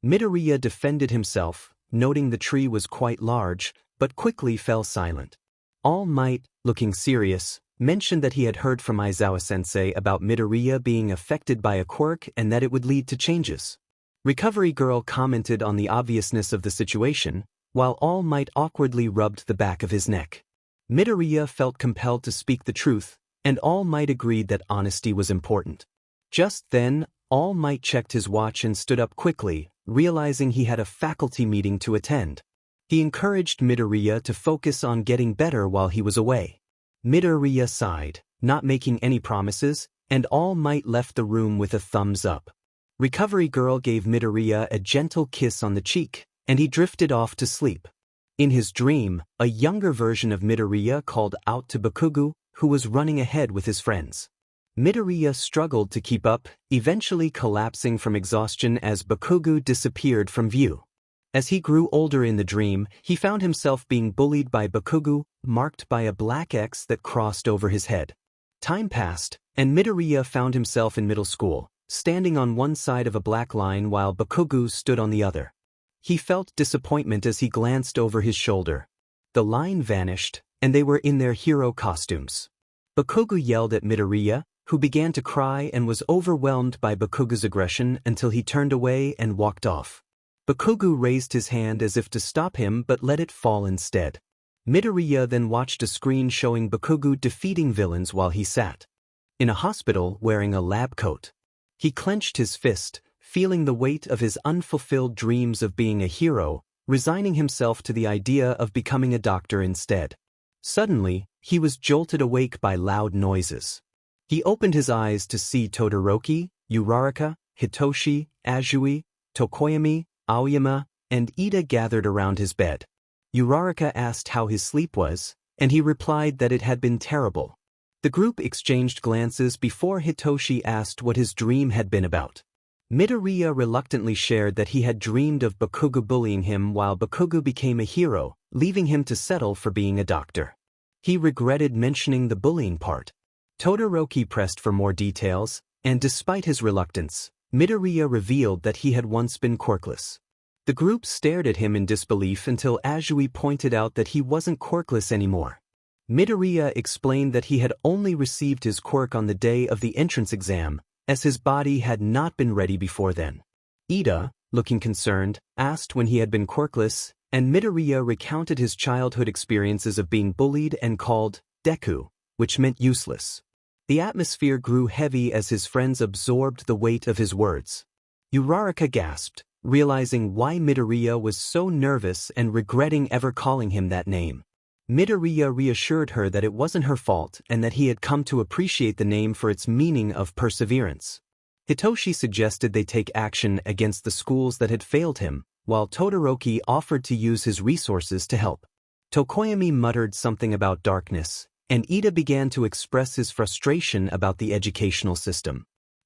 Midoriya defended himself, noting the tree was quite large, but quickly fell silent. All Might, looking serious, mentioned that he had heard from Aizawa-sensei about Midoriya being affected by a quirk and that it would lead to changes. Recovery Girl commented on the obviousness of the situation, while All Might awkwardly rubbed the back of his neck. Midoriya felt compelled to speak the truth, and All Might agreed that honesty was important. Just then, All Might checked his watch and stood up quickly, realizing he had a faculty meeting to attend. He encouraged Midoriya to focus on getting better while he was away. Midoriya sighed, not making any promises, and All Might left the room with a thumbs up. Recovery Girl gave Midoriya a gentle kiss on the cheek, and he drifted off to sleep. In his dream, a younger version of Midoriya called out to Bakugo, who was running ahead with his friends. Midoriya struggled to keep up, eventually collapsing from exhaustion as Bakugo disappeared from view. As he grew older in the dream, he found himself being bullied by Bakugo, marked by a black X that crossed over his head. Time passed, and Midoriya found himself in middle school, standing on one side of a black line while Bakugo stood on the other. He felt disappointment as he glanced over his shoulder. The line vanished, and they were in their hero costumes. Bakugo yelled at Midoriya, who began to cry and was overwhelmed by Bakugo's aggression until he turned away and walked off. Bakugo raised his hand as if to stop him but let it fall instead. Midoriya then watched a screen showing Bakugo defeating villains while he sat in a hospital wearing a lab coat. He clenched his fist, feeling the weight of his unfulfilled dreams of being a hero, resigning himself to the idea of becoming a doctor instead. Suddenly, he was jolted awake by loud noises. He opened his eyes to see Todoroki, Uraraka, Hitoshi, Azui, Tokoyami, Aoyama, and Ida gathered around his bed. Uraraka asked how his sleep was, and he replied that it had been terrible. The group exchanged glances before Hitoshi asked what his dream had been about. Midoriya reluctantly shared that he had dreamed of Bakugo bullying him while Bakugo became a hero, leaving him to settle for being a doctor. He regretted mentioning the bullying part. Todoroki pressed for more details, and despite his reluctance, Midoriya revealed that he had once been quirkless. The group stared at him in disbelief until Azui pointed out that he wasn't quirkless anymore. Midoriya explained that he had only received his quirk on the day of the entrance exam, as his body had not been ready before then. Ida, looking concerned, asked when he had been quirkless, and Midoriya recounted his childhood experiences of being bullied and called Deku, which meant useless. The atmosphere grew heavy as his friends absorbed the weight of his words. Uraraka gasped, realizing why Midoriya was so nervous and regretting ever calling him that name. Midoriya reassured her that it wasn't her fault and that he had come to appreciate the name for its meaning of perseverance. Hitoshi suggested they take action against the schools that had failed him, while Todoroki offered to use his resources to help. Tokoyami muttered something about darkness, and Ida began to express his frustration about the educational system.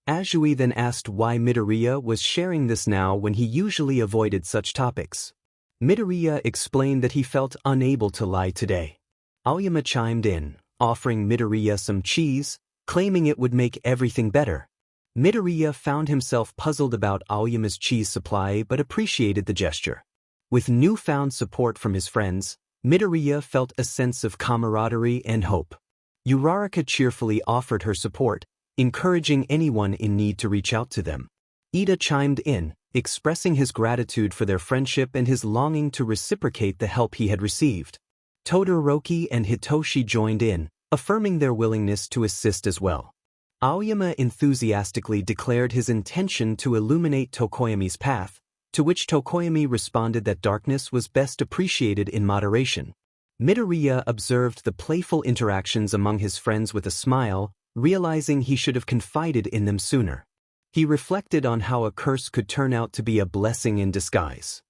Azui then asked why Midoriya was sharing this now when he usually avoided such topics. Midoriya explained that he felt unable to lie today. Aoyama chimed in, offering Midoriya some cheese, claiming it would make everything better. Midoriya found himself puzzled about Aoyama's cheese supply but appreciated the gesture. With newfound support from his friends, Midoriya felt a sense of camaraderie and hope. Uraraka cheerfully offered her support, encouraging anyone in need to reach out to them. Ida chimed in, expressing his gratitude for their friendship and his longing to reciprocate the help he had received. Todoroki and Hitoshi joined in, affirming their willingness to assist as well. Aoyama enthusiastically declared his intention to illuminate Tokoyami's path, to which Tokoyami responded that darkness was best appreciated in moderation. Midoriya observed the playful interactions among his friends with a smile, realizing he should have confided in them sooner. He reflected on how a curse could turn out to be a blessing in disguise.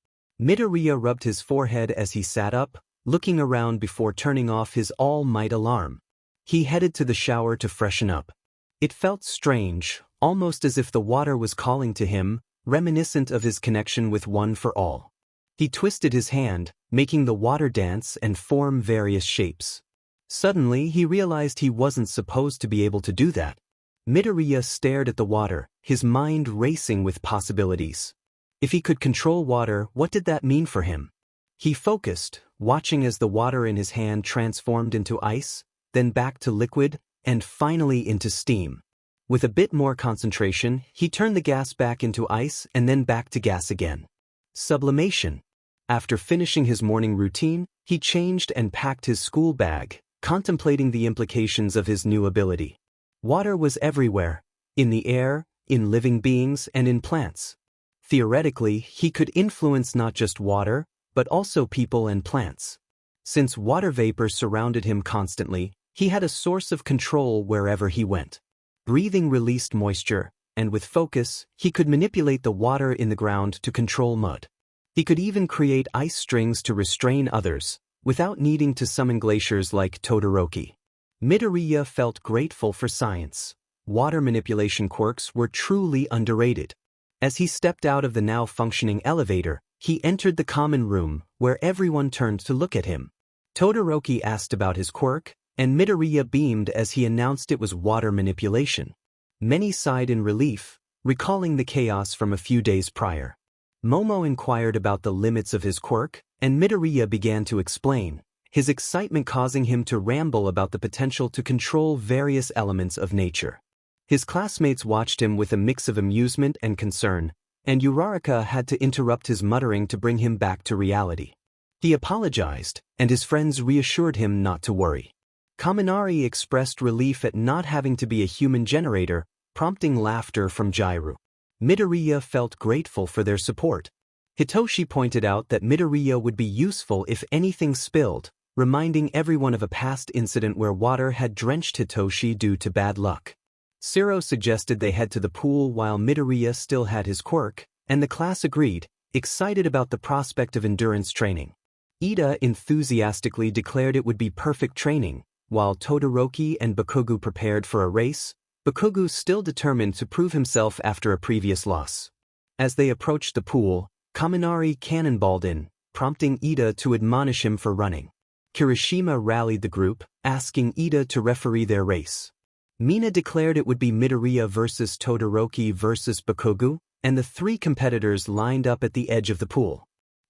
Midoriya rubbed his forehead as he sat up, looking around before turning off his all-might alarm. He headed to the shower to freshen up. It felt strange, almost as if the water was calling to him, reminiscent of his connection with One for All. He twisted his hand, making the water dance and form various shapes. Suddenly, he realized he wasn't supposed to be able to do that. Midoriya stared at the water, his mind racing with possibilities. If he could control water, what did that mean for him? He focused, watching as the water in his hand transformed into ice, then back to liquid, and finally into steam. With a bit more concentration, he turned the gas back into ice and then back to gas again. Sublimation. After finishing his morning routine, he changed and packed his school bag, contemplating the implications of his new ability. Water was everywhere, in the air, in living beings, and in plants. Theoretically, he could influence not just water, but also people and plants. Since water vapor surrounded him constantly, he had a source of control wherever he went. Breathing released moisture, and with focus, he could manipulate the water in the ground to control mud. He could even create ice strings to restrain others, without needing to summon glaciers like Todoroki. Midoriya felt grateful for science. Water manipulation quirks were truly underrated. As he stepped out of the now functioning elevator, he entered the common room, where everyone turned to look at him. Todoroki asked about his quirk, and Midoriya beamed as he announced it was water manipulation. Many sighed in relief, recalling the chaos from a few days prior. Momo inquired about the limits of his quirk, and Midoriya began to explain, his excitement causing him to ramble about the potential to control various elements of nature. His classmates watched him with a mix of amusement and concern, and 𝗬𝗏 had to interrupt his muttering to bring him back to reality. He apologized, and his friends reassured him not to worry. 𝐀𝐮𝐭𝐡𝐨𝐫 expressed relief at not having to be a human generator, prompting laughter from J.𝗏. Midoriya felt grateful for their support. Hitoshi pointed out that Midoriya would be useful if anything spilled, reminding everyone of a past incident where water had drenched Hitoshi due to bad luck. 𝗧𝗟𝗘 suggested they head to the pool while Midoriya still had his quirk, and the class agreed, excited about the prospect of endurance training. Iida enthusiastically declared it would be perfect training, while Todoroki and Bakugo prepared for a race, Bakugo still determined to prove himself after a previous loss. As they approached the pool, Kaminari cannonballed in, prompting Iida to admonish him for running. Kirishima rallied the group, asking Iida to referee their race. Mina declared it would be Midoriya versus Todoroki versus Bakugo, and the three competitors lined up at the edge of the pool.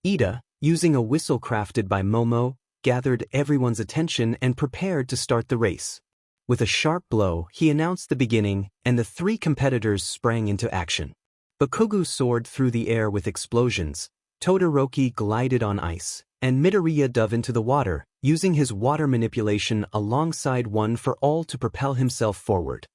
Iida, using a whistle crafted by Momo, gathered everyone's attention and prepared to start the race. With a sharp blow, he announced the beginning, and the three competitors sprang into action. Bakugo soared through the air with explosions, Todoroki glided on ice, and Midoriya dove into the water, using his water manipulation alongside one for all to propel himself forward.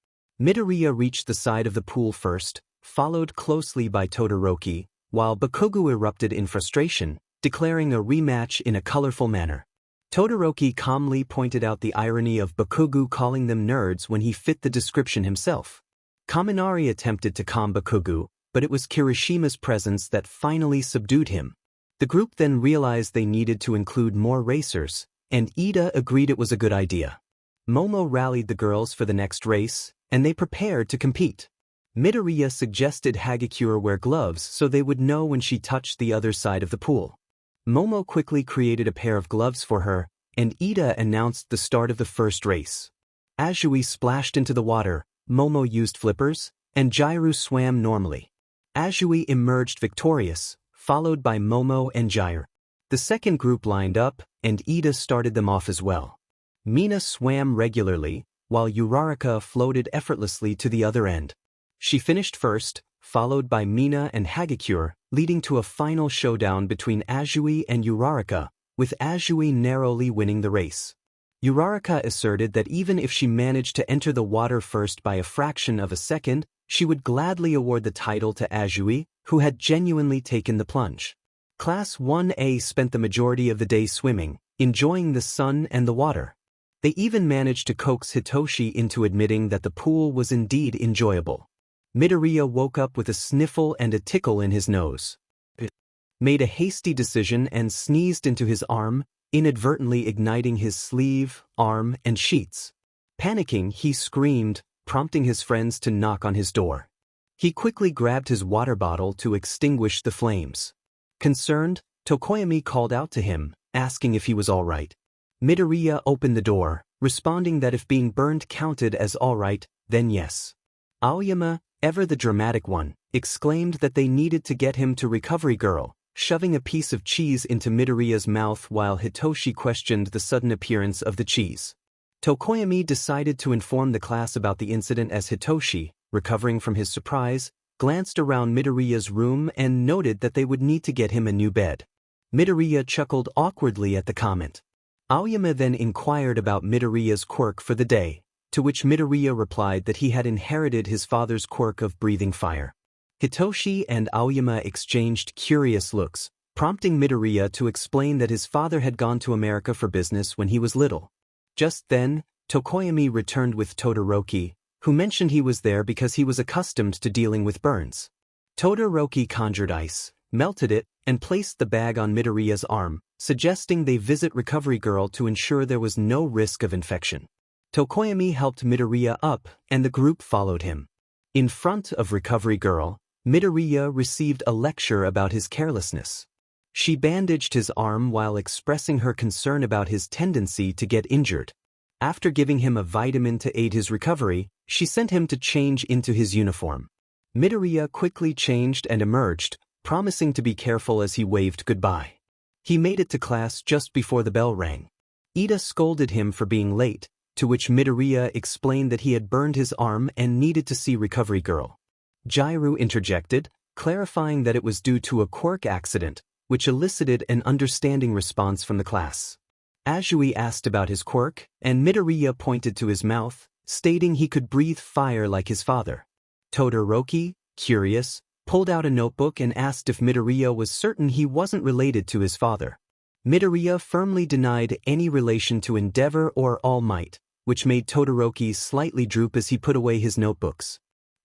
Midoriya reached the side of the pool first, followed closely by Todoroki, while Bakugo erupted in frustration, declaring a rematch in a colorful manner. Todoroki calmly pointed out the irony of Bakugo calling them nerds when he fit the description himself. Kaminari attempted to calm Bakugo, but it was Kirishima's presence that finally subdued him. The group then realized they needed to include more racers, and Iida agreed it was a good idea. Momo rallied the girls for the next race, and they prepared to compete. Midoriya suggested 𝐀𝐮𝐭𝐡𝐨𝐫 wear gloves so they would know when she touched the other side of the pool. Momo quickly created a pair of gloves for her, and Iida announced the start of the first race. 𝐴𝐵 splashed into the water, Momo used flippers, and J.𝗏 swam normally. 𝐴𝐵 emerged victorious, followed by Momo and J.𝗏. The second group lined up, and Iida started them off as well. Mina swam regularly, while 𝗬𝗏 floated effortlessly to the other end. She finished first, followed by Mina and 𝐀𝐮𝐭𝐡𝐨𝐫, leading to a final showdown between 𝐴𝐵 and 𝗬𝗏, with 𝐴𝐵 narrowly winning the race. 𝗬𝗏 asserted that even if she managed to enter the water first by a fraction of a second, she would gladly award the title to 𝐴𝐵, who had genuinely taken the plunge. Class 1A spent the majority of the day swimming, enjoying the sun and the water. They even managed to coax Hitoshi into admitting that the pool was indeed enjoyable. Midoriya woke up with a sniffle and a tickle in his nose. Made a hasty decision and sneezed into his arm, inadvertently igniting his sleeve, arm, and sheets. Panicking, he screamed, prompting his friends to knock on his door. He quickly grabbed his water bottle to extinguish the flames. Concerned, Tokoyami called out to him, asking if he was all right. Midoriya opened the door, responding that if being burned counted as all right, then yes. Aoyama, ever the dramatic one, exclaimed that they needed to get him to Recovery Girl, shoving a piece of cheese into Midoriya's mouth while Hitoshi questioned the sudden appearance of the cheese. Tokoyami decided to inform the class about the incident as Hitoshi, recovering from his surprise, glanced around Midoriya's room and noted that they would need to get him a new bed. Midoriya chuckled awkwardly at the comment. Aoyama then inquired about Midoriya's quirk for the day, to which Midoriya replied that he had inherited his father's quirk of breathing fire. Hitoshi and Aoyama exchanged curious looks, prompting Midoriya to explain that his father had gone to America for business when he was little. Just then, Tokoyami returned with Todoroki, who mentioned he was there because he was accustomed to dealing with burns. Todoroki conjured ice, melted it, and placed the bag on Midoriya's arm, suggesting they visit Recovery Girl to ensure there was no risk of infection. Tokoyami helped Midoriya up, and the group followed him. In front of Recovery Girl, Midoriya received a lecture about his carelessness. She bandaged his arm while expressing her concern about his tendency to get injured. After giving him a vitamin to aid his recovery, she sent him to change into his uniform. Midoriya quickly changed and emerged, promising to be careful as he waved goodbye. He made it to class just before the bell rang. Iida scolded him for being late, to which Midoriya explained that he had burned his arm and needed to see Recovery Girl. 𝐬𝗓 interjected, clarifying that it was due to a Quirk accident, which elicited an understanding response from the class. 𝐬𝗓 asked about his quirk, and Midoriya pointed to his mouth, stating he could breathe fire like his father. Todoroki, curious, pulled out a notebook and asked if Midoriya was certain he wasn't related to his father. Midoriya firmly denied any relation to Endeavor or All Might, which made Todoroki slightly droop as he put away his notebooks.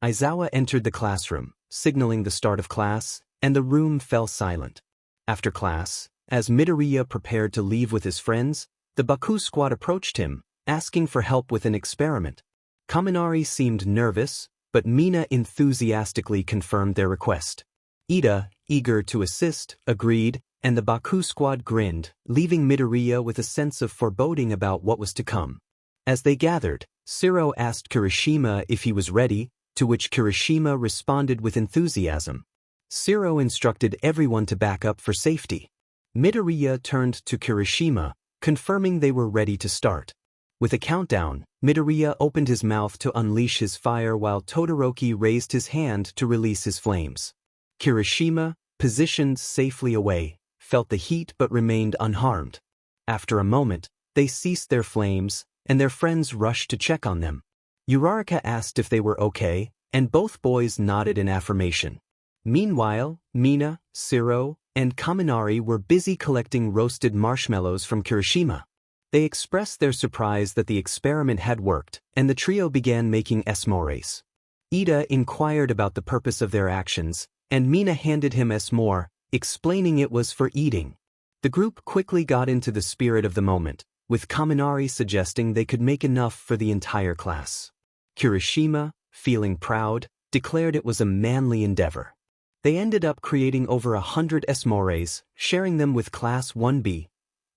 Aizawa entered the classroom, signaling the start of class, and the room fell silent. After class, as Midoriya prepared to leave with his friends, the Baku squad approached him, asking for help with an experiment. Kaminari seemed nervous, but Mina enthusiastically confirmed their request. Ida, eager to assist, agreed, and the Baku squad grinned, leaving Midoriya with a sense of foreboding about what was to come. As they gathered, 𝗧𝗟 asked Kirishima if he was ready, to which Kirishima responded with enthusiasm. 𝗧𝗟 instructed everyone to back up for safety. Midoriya turned to Kirishima, confirming they were ready to start. With a countdown, Midoriya opened his mouth to unleash his fire while Todoroki raised his hand to release his flames. Kirishima, positioned safely away, felt the heat but remained unharmed. After a moment, they ceased their flames, and their friends rushed to check on them. Uraraka asked if they were okay, and both boys nodded in affirmation. Meanwhile, Mina, 𝗧𝗟, and Kaminari were busy collecting roasted marshmallows from Kirishima. They expressed their surprise that the experiment had worked, and the trio began making 𝗧𝗚𝗧𝗟. Ida inquired about the purpose of their actions, and Mina handed him 𝗧𝗚𝗧𝗟, explaining it was for eating. The group quickly got into the spirit of the moment, with Kaminari suggesting they could make enough for the entire class. Kirishima, feeling proud, declared it was a manly endeavor. They ended up creating over 100 𝗧𝗚𝗧𝗟s, sharing them with Class 1B.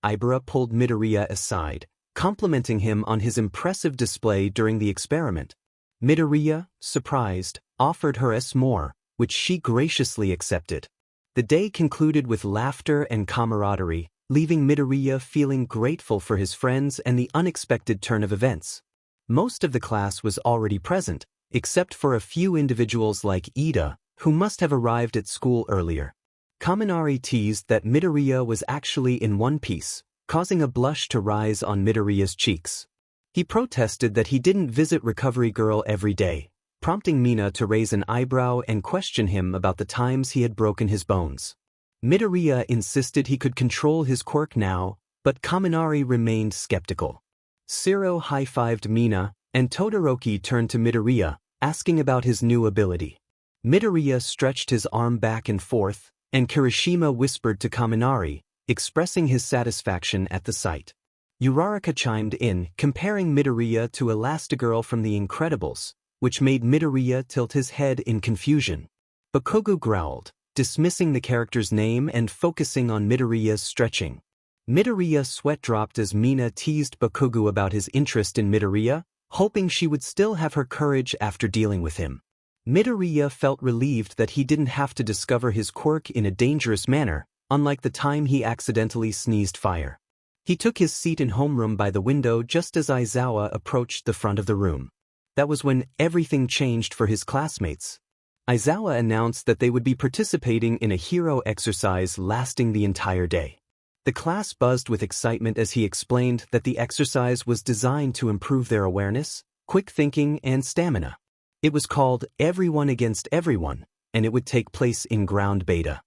Ibara pulled Midoriya aside, complimenting him on his impressive display during the experiment. Midoriya, surprised, offered her 𝗧𝗚𝗧𝗟, which she graciously accepted. The day concluded with laughter and camaraderie, leaving Midoriya feeling grateful for his friends and the unexpected turn of events. Most of the class was already present, except for a few individuals like Ida, who must have arrived at school earlier. Kaminari teased that Midoriya was actually in one piece, causing a blush to rise on Midoriya's cheeks. He protested that he didn't visit Recovery Girl every day, prompting Mina to raise an eyebrow and question him about the times he had broken his bones. Midoriya insisted he could control his quirk now, but Kaminari remained skeptical. 𝗧𝗟 high-fived Mina, and Todoroki turned to Midoriya, asking about his new ability. Midoriya stretched his arm back and forth, and Kirishima whispered to Kaminari, expressing his satisfaction at the sight. Uraraka chimed in, comparing Midoriya to Elastigirl from The Incredibles, which made Midoriya tilt his head in confusion. Bakugo growled, dismissing the character's name and focusing on Midoriya's stretching. Midoriya's sweat dropped as Mina teased Bakugo about his interest in Midoriya, hoping she would still have her courage after dealing with him. Midoriya felt relieved that he didn't have to discover his quirk in a dangerous manner, unlike the time he accidentally sneezed fire. He took his seat in homeroom by the window just as Aizawa approached the front of the room. That was when everything changed for his classmates. Aizawa announced that they would be participating in a hero exercise lasting the entire day. The class buzzed with excitement as he explained that the exercise was designed to improve their awareness, quick thinking, and stamina. It was called Everyone Against Everyone, and it would take place in ground beta.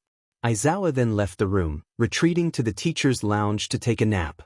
Aizawa then left the room, retreating to the teacher's lounge to take a nap.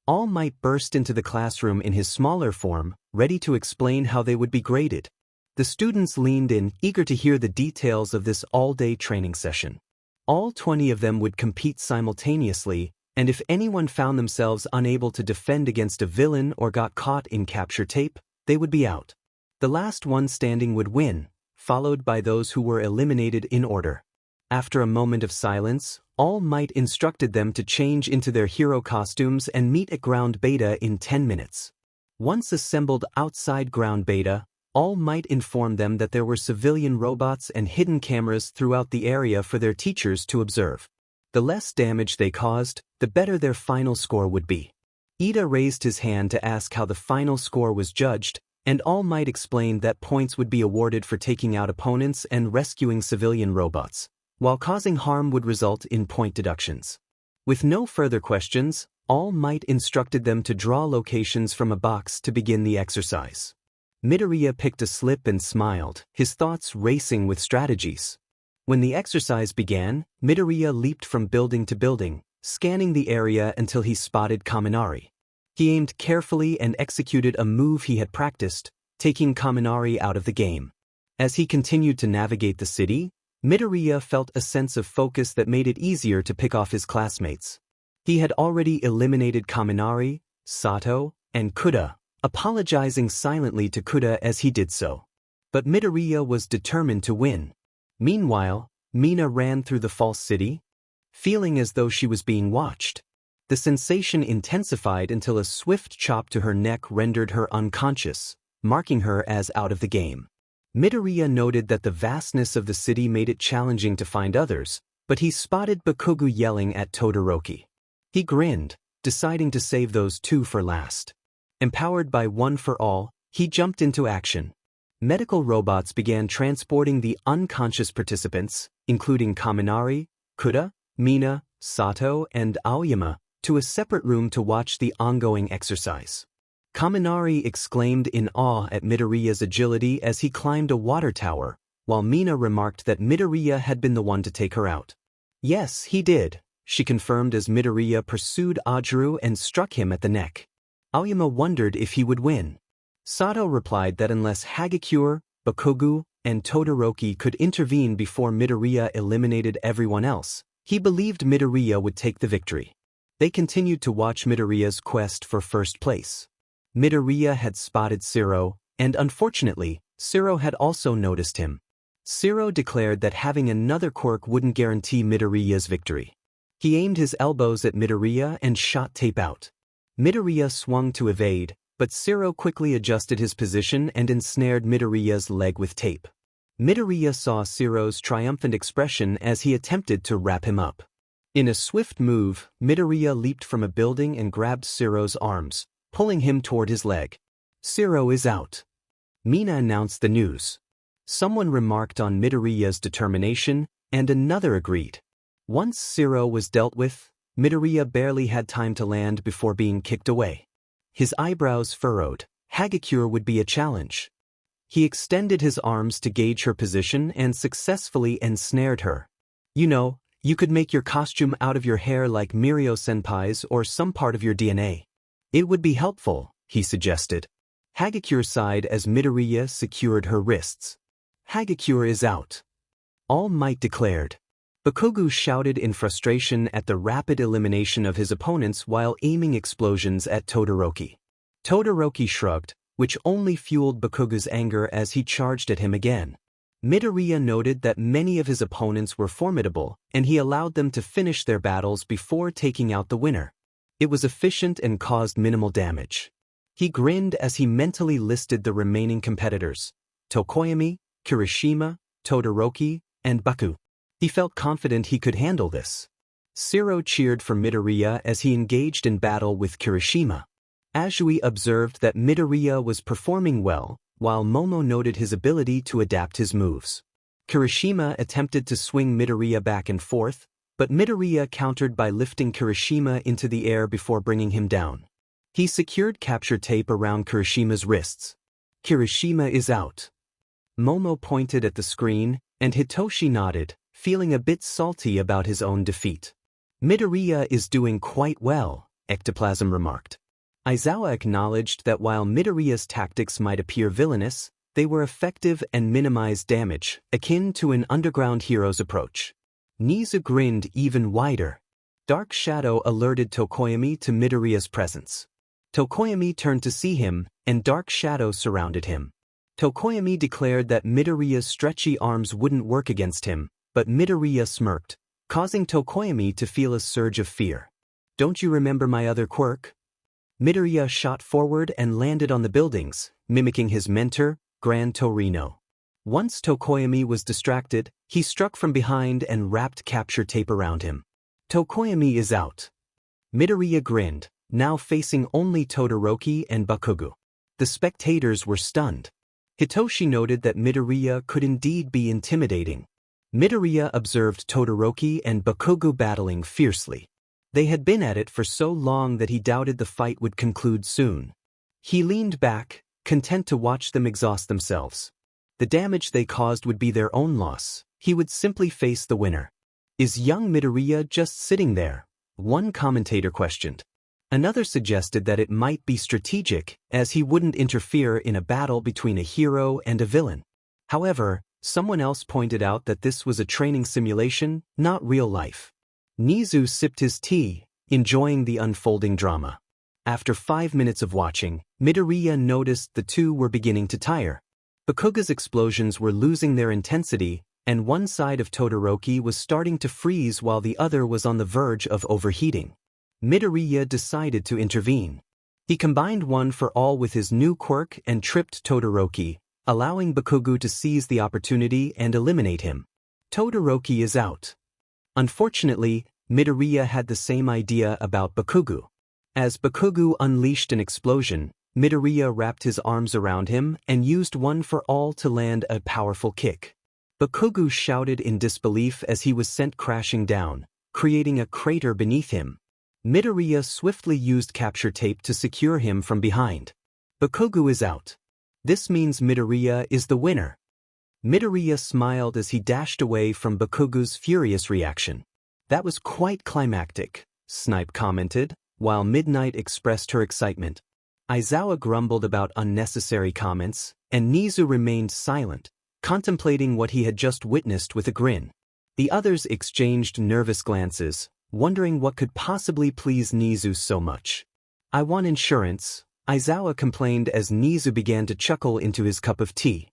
All Might burst into the classroom in his smaller form, ready to explain how they would be graded. The students leaned in, eager to hear the details of this all-day training session. All 20 of them would compete simultaneously, and if anyone found themselves unable to defend against a villain or got caught in capture tape, they would be out. The last one standing would win, followed by those who were eliminated in order. After a moment of silence, All Might instructed them to change into their hero costumes and meet at ground beta in 10 minutes. Once assembled outside ground beta, All Might informed them that there were civilian robots and hidden cameras throughout the area for their teachers to observe. The less damage they caused, the better their final score would be. Ida raised his hand to ask how the final score was judged, and All Might explained that points would be awarded for taking out opponents and rescuing civilian robots, while causing harm would result in point deductions. With no further questions, All Might instructed them to draw locations from a box to begin the exercise. Midoriya picked a slip and smiled, his thoughts racing with strategies. When the exercise began, Midoriya leaped from building to building, scanning the area until he spotted 𝐀𝐮𝐭𝐡𝐨𝐫. He aimed carefully and executed a move he had practiced, taking 𝐀𝐮𝐭𝐡𝐨𝐫 out of the game. As he continued to navigate the city, Midoriya felt a sense of focus that made it easier to pick off his classmates. He had already eliminated 𝐀𝐮𝐭𝐡𝐨𝐫, 𝗧𝗏, and 𝐀𝐮𝐭𝐡𝐨𝐫, apologizing silently to 𝗀𝐻𝐻 as he did so. But Midoriya was determined to win. Meanwhile, Mina ran through the false city, feeling as though she was being watched. The sensation intensified until a swift chop to her neck rendered her unconscious, marking her as out of the game. Midoriya noted that the vastness of the city made it challenging to find others, but he spotted Bakugo yelling at Todoroki. He grinned, deciding to save those two for last. Empowered by One for All, he jumped into action. Medical robots began transporting the unconscious participants, including 𝐀𝐮𝐭𝐡𝐨𝐫, 𝗀𝐻𝐻, Mina, 𝗧𝗏, and 𝐴Oyama, to a separate room to watch the ongoing exercise. 𝐀𝐮𝐭𝐡𝐨𝐫 exclaimed in awe at Midoriya's agility as he climbed a water tower, while Mina remarked that Midoriya had been the one to take her out. Yes, he did, she confirmed as Midoriya pursued Ajaru and struck him at the neck. 𝐴Oyama wondered if he would win. 𝗧𝗏 replied that unless Hagakure, Bakugo, and Todoroki could intervene before Midoriya eliminated everyone else, he believed Midoriya would take the victory. They continued to watch Midoriya's quest for first place. Midoriya had spotted 𝗧𝗏, and unfortunately, 𝗧𝗏 had also noticed him. 𝗧𝗏 declared that having another quirk wouldn't guarantee Midoriya's victory. He aimed his elbows at Midoriya and shot tape out. Midoriya swung to evade, but 𝗧𝗏 quickly adjusted his position and ensnared Midoriya's leg with tape. Midoriya saw 𝗧𝗏's triumphant expression as he attempted to wrap him up. In a swift move, Midoriya leaped from a building and grabbed 𝗧𝗏's arms, pulling him toward his leg. 𝗧𝗏 is out. Mina announced the news. Someone remarked on Midoriya's determination, and another agreed. Once 𝗧𝗏 was dealt with, Midoriya barely had time to land before being kicked away. His eyebrows furrowed. Hagakure would be a challenge. He extended his arms to gauge her position and successfully ensnared her. You know, you could make your costume out of your hair like Mirio-senpai's or some part of your DNA. It would be helpful, he suggested. Hagakure sighed as Midoriya secured her wrists. Hagakure is out. All Might declared. Bakugo shouted in frustration at the rapid elimination of his opponents while aiming explosions at Todoroki. Todoroki shrugged, which only fueled Bakugo's anger as he charged at him again. Midoriya noted that many of his opponents were formidable, and he allowed them to finish their battles before taking out the winner. It was efficient and caused minimal damage. He grinned as he mentally listed the remaining competitors: Tokoyami, Kirishima, Todoroki, and Baku. He felt confident he could handle this. 𝗧𝗏 cheered for Midoriya as he engaged in battle with Kirishima. Azui observed that Midoriya was performing well, while Momo noted his ability to adapt his moves. Kirishima attempted to swing Midoriya back and forth, but Midoriya countered by lifting Kirishima into the air before bringing him down. He secured capture tape around Kirishima's wrists. Kirishima is out. Momo pointed at the screen, and Hitoshi nodded, feeling a bit salty about his own defeat. Midoriya is doing quite well, ectoplasm remarked. Aizawa acknowledged that while Midoriya's tactics might appear villainous, they were effective and minimized damage, akin to an underground hero's approach. Nizu grinned even wider. Dark Shadow alerted Tokoyami to Midoriya's presence. Tokoyami turned to see him, and Dark Shadow surrounded him. Tokoyami declared that Midoriya's stretchy arms wouldn't work against him, but Midoriya smirked, causing Tokoyami to feel a surge of fear. Don't you remember my other quirk? Midoriya shot forward and landed on the buildings, mimicking his mentor, Gran Torino. Once Tokoyami was distracted, he struck from behind and wrapped capture tape around him. Tokoyami is out. Midoriya grinned, now facing only Todoroki and Bakugo. The spectators were stunned. Hitoshi noted that Midoriya could indeed be intimidating. Midoriya observed Todoroki and Bakugo battling fiercely. They had been at it for so long that he doubted the fight would conclude soon. He leaned back, content to watch them exhaust themselves. The damage they caused would be their own loss. He would simply face the winner. Is young Midoriya just sitting there? One commentator questioned. Another suggested that it might be strategic, as he wouldn't interfere in a battle between a hero and a villain. However, someone else pointed out that this was a training simulation, not real life. 𝐻𝐿𝐮𝐬 sipped his tea, enjoying the unfolding drama. After 5 minutes of watching, Midoriya noticed the two were beginning to tire. Bakugo's explosions were losing their intensity, and one side of Todoroki was starting to freeze while the other was on the verge of overheating. Midoriya decided to intervene. He combined One for All with his new quirk and tripped Todoroki, allowing Bakugo to seize the opportunity and eliminate him. Todoroki is out. Unfortunately, Midoriya had the same idea about Bakugo. As Bakugo unleashed an explosion, Midoriya wrapped his arms around him and used One for All to land a powerful kick. Bakugo shouted in disbelief as he was sent crashing down, creating a crater beneath him. Midoriya swiftly used capture tape to secure him from behind. Bakugo is out. This means Midoriya is the winner. Midoriya smiled as he dashed away from Bakugo's furious reaction. That was quite climactic, 𝐶𝐿𝐮𝐬𝐿 commented, while Midnight expressed her excitement. Aizawa grumbled about unnecessary comments, and 𝐻𝐿𝐮𝐬 remained silent, contemplating what he had just witnessed with a grin. The others exchanged nervous glances, wondering what could possibly please 𝐻𝐿𝐮𝐬 so much. I want insurance, Aizawa complained as 𝐻𝐿𝐮𝐬 began to chuckle into his cup of tea.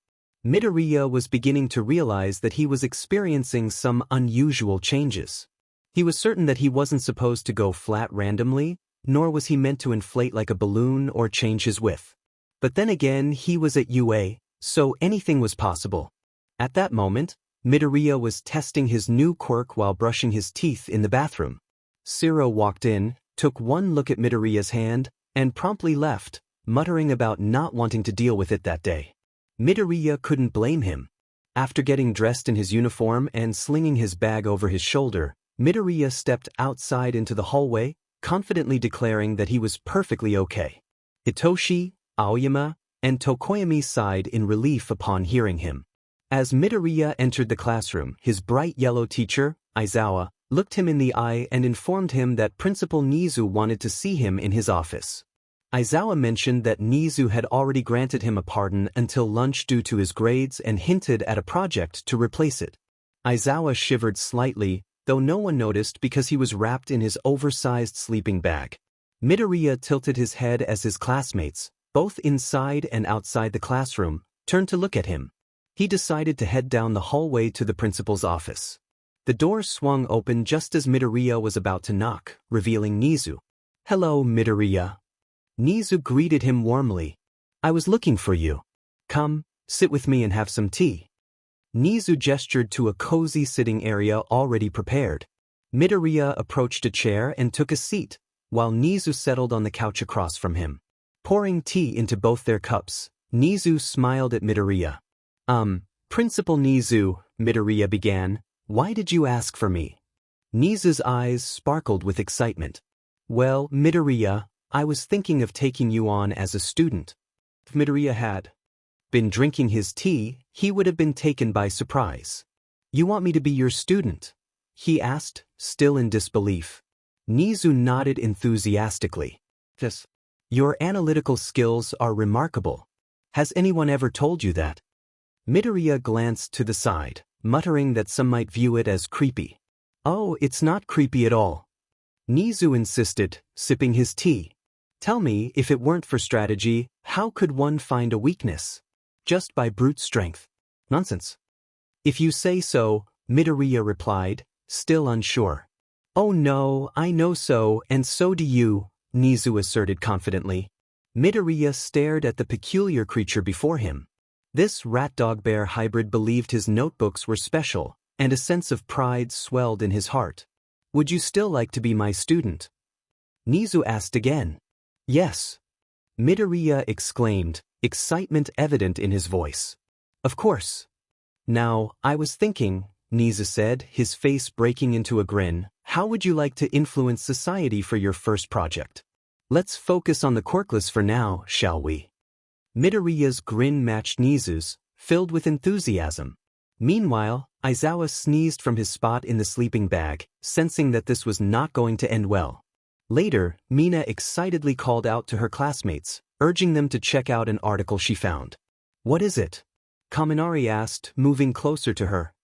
Midoriya was beginning to realize that he was experiencing some unusual changes. He was certain that he wasn't supposed to go flat randomly, nor was he meant to inflate like a balloon or change his width. But then again, he was at UA, so anything was possible. At that moment, Midoriya was testing his new quirk while brushing his teeth in the bathroom. 𝗂𝐿𝐿 walked in, took one look at Midoriya's hand, and promptly left, muttering about not wanting to deal with it that day. Midoriya couldn't blame him. After getting dressed in his uniform and slinging his bag over his shoulder, Midoriya stepped outside into the hallway, confidently declaring that he was perfectly okay. Hitoshi, Aoyama, and Tokoyami sighed in relief upon hearing him. As Midoriya entered the classroom, his bright yellow teacher, Aizawa, looked him in the eye and informed him that Principal 𝐻𝐿𝐮𝐬 wanted to see him in his office. Aizawa mentioned that 𝐻𝐿𝐮𝐬 had already granted him a pardon until lunch due to his grades and hinted at a project to replace it. Aizawa shivered slightly, though no one noticed because he was wrapped in his oversized sleeping bag. Midoriya tilted his head as his classmates, both inside and outside the classroom, turned to look at him. He decided to head down the hallway to the principal's office. The door swung open just as Midoriya was about to knock, revealing 𝐻𝐿𝐮𝐬. "Hello, Midoriya." 𝐻𝐿𝐮𝐬 greeted him warmly. "I was looking for you. Come, sit with me and have some tea." 𝐻𝐿𝐮𝐬 gestured to a cozy sitting area already prepared. Midoriya approached a chair and took a seat, while 𝐻𝐿𝐮𝐬 settled on the couch across from him. Pouring tea into both their cups, 𝐻𝐿𝐮𝐬 smiled at Midoriya. Principal 𝐻𝐿𝐮𝐬, Midoriya began, "why did you ask for me?" 𝐻𝐿𝐮𝐬's eyes sparkled with excitement. "Well, Midoriya, I was thinking of taking you on as a student." If Midoriya had been drinking his tea, he would have been taken by surprise. "You want me to be your student?" he asked, still in disbelief. 𝐻𝐿𝐮𝐬 nodded enthusiastically. "Yes. Your analytical skills are remarkable. Has anyone ever told you that?" Midoriya glanced to the side, muttering that some might view it as creepy. "Oh, it's not creepy at all," 𝐻𝐿𝐮𝐬 insisted, sipping his tea. "Tell me, if it weren't for strategy, how could one find a weakness? Just by brute strength. Nonsense." "If you say so," Midoriya replied, still unsure. "Oh no, I know so, and so do you," 𝐻𝐿𝐮𝐬 asserted confidently. Midoriya stared at the peculiar creature before him. This rat-dog-bear hybrid believed his notebooks were special, and a sense of pride swelled in his heart. "Would you still like to be my student?" 𝐀𝐮𝐬𝐦𝐬𝐚 asked again. Yes. Midoriya exclaimed, excitement evident in his voice. Of course. Now, I was thinking, 𝐀𝐮𝐬𝐬 said, his face breaking into a grin, how would you like to influence society for your first project? Let's focus on the quirkless for now, shall we? Midoriya's grin matched 𝐀𝐮𝐬𝐬's, filled with enthusiasm. Meanwhile, Aizawa sneezed from his spot in the sleeping bag, sensing that this was not going to end well. Later, Mina excitedly called out to her classmates, urging them to check out an article she found. What is it? Kaminari asked, moving closer to her.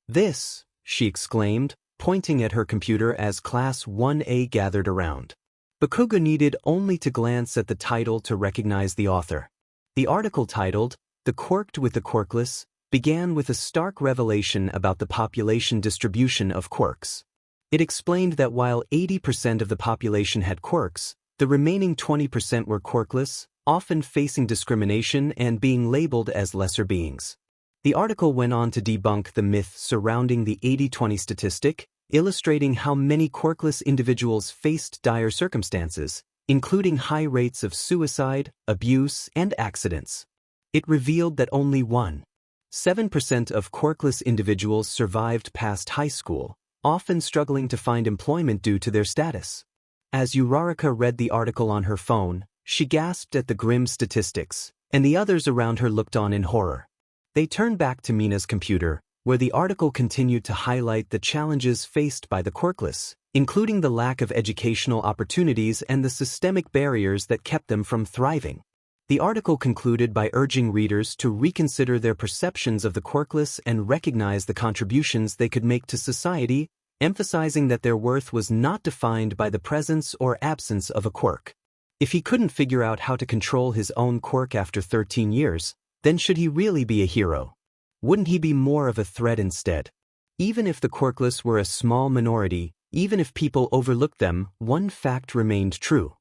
This, she exclaimed, pointing at her computer as Class 1A gathered around. Bakugo needed only to glance at the title to recognize the author. The article titled, The Quirked with the Quirkless, began with a stark revelation about the population distribution of quirks. It explained that while 80% of the population had quirks, the remaining 20% were quirkless, often facing discrimination and being labeled as lesser beings. The article went on to debunk the myth surrounding the 80-20 statistic, illustrating how many quirkless individuals faced dire circumstances, including high rates of suicide, abuse, and accidents. It revealed that only 1.7% of quirkless individuals survived past high school, often struggling to find employment due to their status. As Uraraka read the article on her phone, she gasped at the grim statistics, and the others around her looked on in horror. They turned back to Mina's computer, where the article continued to highlight the challenges faced by the quirkless, including the lack of educational opportunities and the systemic barriers that kept them from thriving. The article concluded by urging readers to reconsider their perceptions of the quirkless and recognize the contributions they could make to society, emphasizing that their worth was not defined by the presence or absence of a quirk. If he couldn't figure out how to control his own quirk after 13 years, then should he really be a hero? Wouldn't he be more of a threat instead? Even if the quirkless were a small minority, even if people overlooked them, one fact remained true.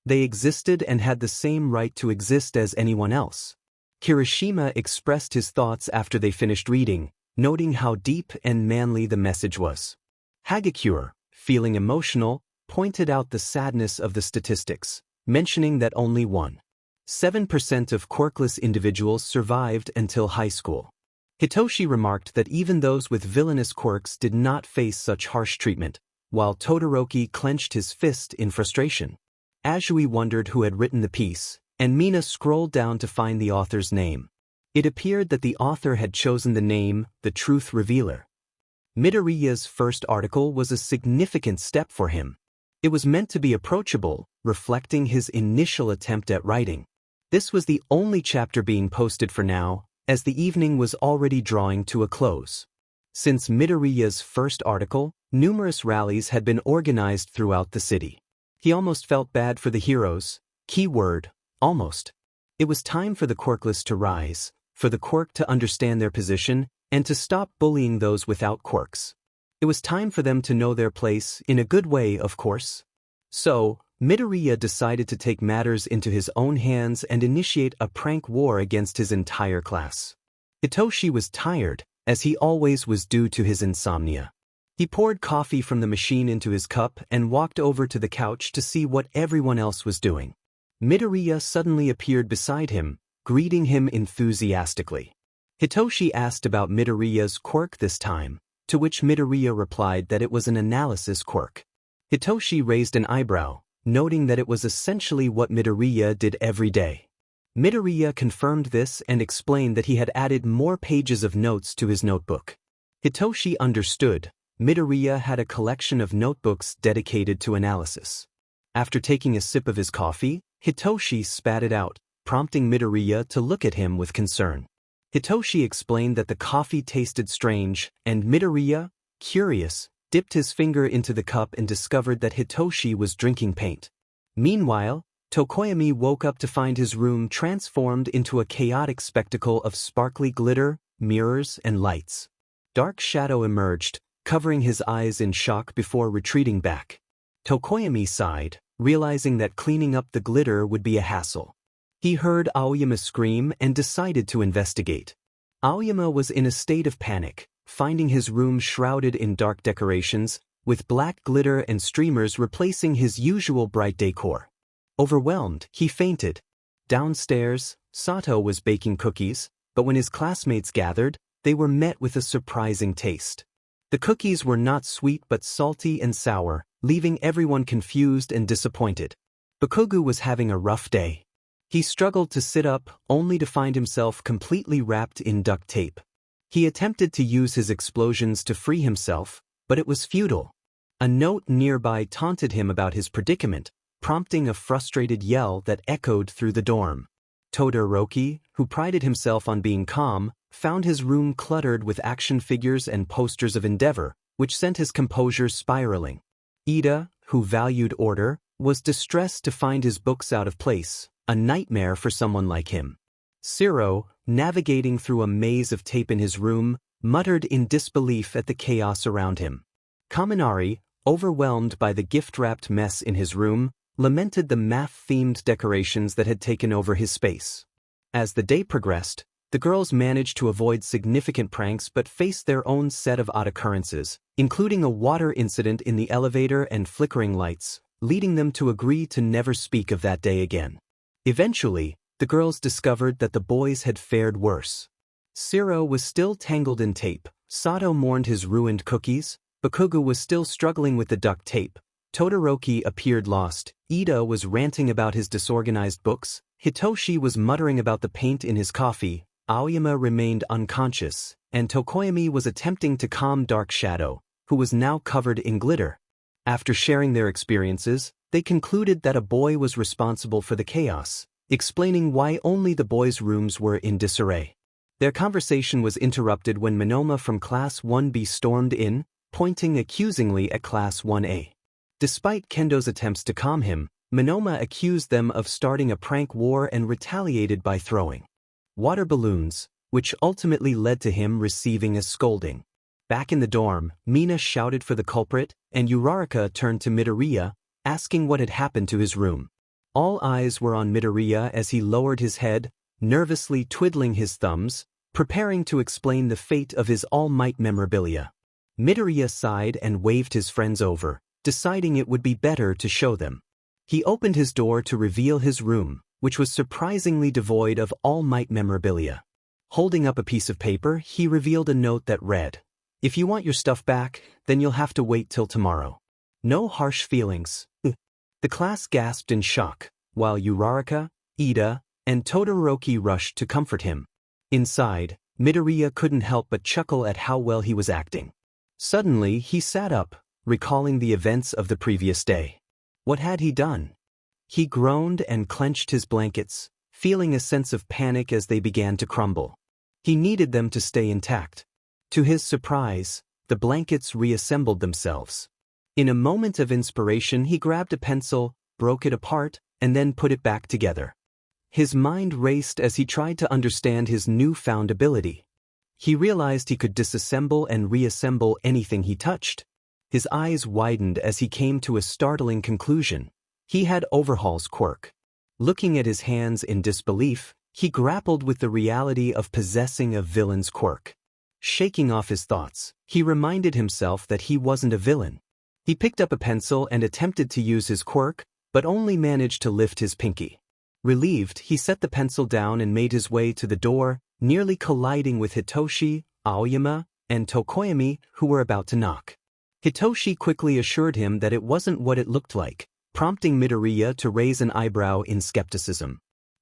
They existed and had the same right to exist as anyone else. Kirishima expressed his thoughts after they finished reading, noting how deep and manly the message was. Hagakure, feeling emotional, pointed out the sadness of the statistics, mentioning that only 1.7% of quirkless individuals survived until high school. Hitoshi remarked that even those with villainous quirks did not face such harsh treatment, while Todoroki clenched his fist in frustration. Azui wondered who had written the piece, and Mina scrolled down to find the author's name. It appeared that the author had chosen the name, The Truth Revealer. Midoriya's first article was a significant step for him. It was meant to be approachable, reflecting his initial attempt at writing. This was the only chapter being posted for now, as the evening was already drawing to a close. Since Midoriya's first article, numerous rallies had been organized throughout the city. He almost felt bad for the heroes. Keyword, almost. It was time for the quirkless to rise, for the quirk to understand their position, and to stop bullying those without quirks. It was time for them to know their place, in a good way, of course. So, Midoriya decided to take matters into his own hands and initiate a prank war against his entire class. Hitoshi was tired, as he always was due to his insomnia. He poured coffee from the machine into his cup and walked over to the couch to see what everyone else was doing. Midoriya suddenly appeared beside him, greeting him enthusiastically. Hitoshi asked about Midoriya's quirk this time, to which Midoriya replied that it was an analysis quirk. Hitoshi raised an eyebrow, noting that it was essentially what Midoriya did every day. Midoriya confirmed this and explained that he had added more pages of notes to his notebook. Hitoshi understood. Midoriya had a collection of notebooks dedicated to analysis. After taking a sip of his coffee, Hitoshi spat it out, prompting Midoriya to look at him with concern. Hitoshi explained that the coffee tasted strange, and Midoriya, curious, dipped his finger into the cup and discovered that Hitoshi was drinking paint. Meanwhile, Tokoyami woke up to find his room transformed into a chaotic spectacle of sparkly glitter, mirrors, and lights. Dark shadow emerged, covering his eyes in shock before retreating back. Tokoyami sighed, realizing that cleaning up the glitter would be a hassle. He heard Aoyama scream and decided to investigate. Aoyama was in a state of panic, finding his room shrouded in dark decorations, with black glitter and streamers replacing his usual bright decor. Overwhelmed, he fainted. Downstairs, 𝗧𝗃 was baking cookies, but when his classmates gathered, they were met with a surprising taste. The cookies were not sweet but salty and sour, leaving everyone confused and disappointed. Bakugo was having a rough day. He struggled to sit up, only to find himself completely wrapped in duct tape. He attempted to use his explosions to free himself, but it was futile. A note nearby taunted him about his predicament, prompting a frustrated yell that echoed through the dorm. Todoroki, who prided himself on being calm, found his room cluttered with action figures and posters of endeavor, which sent his composure spiraling. Ida, who valued order, was distressed to find his books out of place, a nightmare for someone like him. 𝗧𝗟, navigating through a maze of tape in his room, muttered in disbelief at the chaos around him. Kaminari, overwhelmed by the gift-wrapped mess in his room, lamented the math-themed decorations that had taken over his space. As the day progressed, the girls managed to avoid significant pranks but faced their own set of odd occurrences, including a water incident in the elevator and flickering lights, leading them to agree to never speak of that day again. Eventually, the girls discovered that the boys had fared worse. 𝗧𝗟 was still tangled in tape, 𝗧𝗃 mourned his ruined cookies, Bakugo was still struggling with the duct tape, Todoroki appeared lost, Ida was ranting about his disorganized books, Hitoshi was muttering about the paint in his coffee, Aoyama remained unconscious, and Tokoyami was attempting to calm Dark Shadow, who was now covered in glitter. After sharing their experiences, they concluded that a boy was responsible for the chaos, explaining why only the boys' rooms were in disarray. Their conversation was interrupted when Monoma from Class 1B stormed in, pointing accusingly at Class 1A. Despite Kendo's attempts to calm him, Monoma accused them of starting a prank war and retaliated by throwing water balloons, which ultimately led to him receiving a scolding. Back in the dorm, Mina shouted for the culprit, and Uraraka turned to Midoriya, asking what had happened to his room. All eyes were on Midoriya as he lowered his head, nervously twiddling his thumbs, preparing to explain the fate of his All Might memorabilia. Midoriya sighed and waved his friends over, deciding it would be better to show them. He opened his door to reveal his room, which was surprisingly devoid of All Might memorabilia. Holding up a piece of paper, he revealed a note that read, "If you want your stuff back, then you'll have to wait till tomorrow. No harsh feelings." The class gasped in shock, while Uraraka, Ida, and Todoroki rushed to comfort him. Inside, Midoriya couldn't help but chuckle at how well he was acting. Suddenly, he sat up, recalling the events of the previous day. What had he done? He groaned and clenched his blankets, feeling a sense of panic as they began to crumble. He needed them to stay intact. To his surprise, the blankets reassembled themselves. In a moment of inspiration, he grabbed a pencil, broke it apart, and then put it back together. His mind raced as he tried to understand his newfound ability. He realized he could disassemble and reassemble anything he touched. His eyes widened as he came to a startling conclusion. He had Overhaul's quirk. Looking at his hands in disbelief, he grappled with the reality of possessing a villain's quirk. Shaking off his thoughts, he reminded himself that he wasn't a villain. He picked up a pencil and attempted to use his quirk, but only managed to lift his pinky. Relieved, he set the pencil down and made his way to the door, nearly colliding with Hitoshi, Aoyama, and Tokoyami, who were about to knock. Hitoshi quickly assured him that it wasn't what it looked like, prompting Midoriya to raise an eyebrow in skepticism.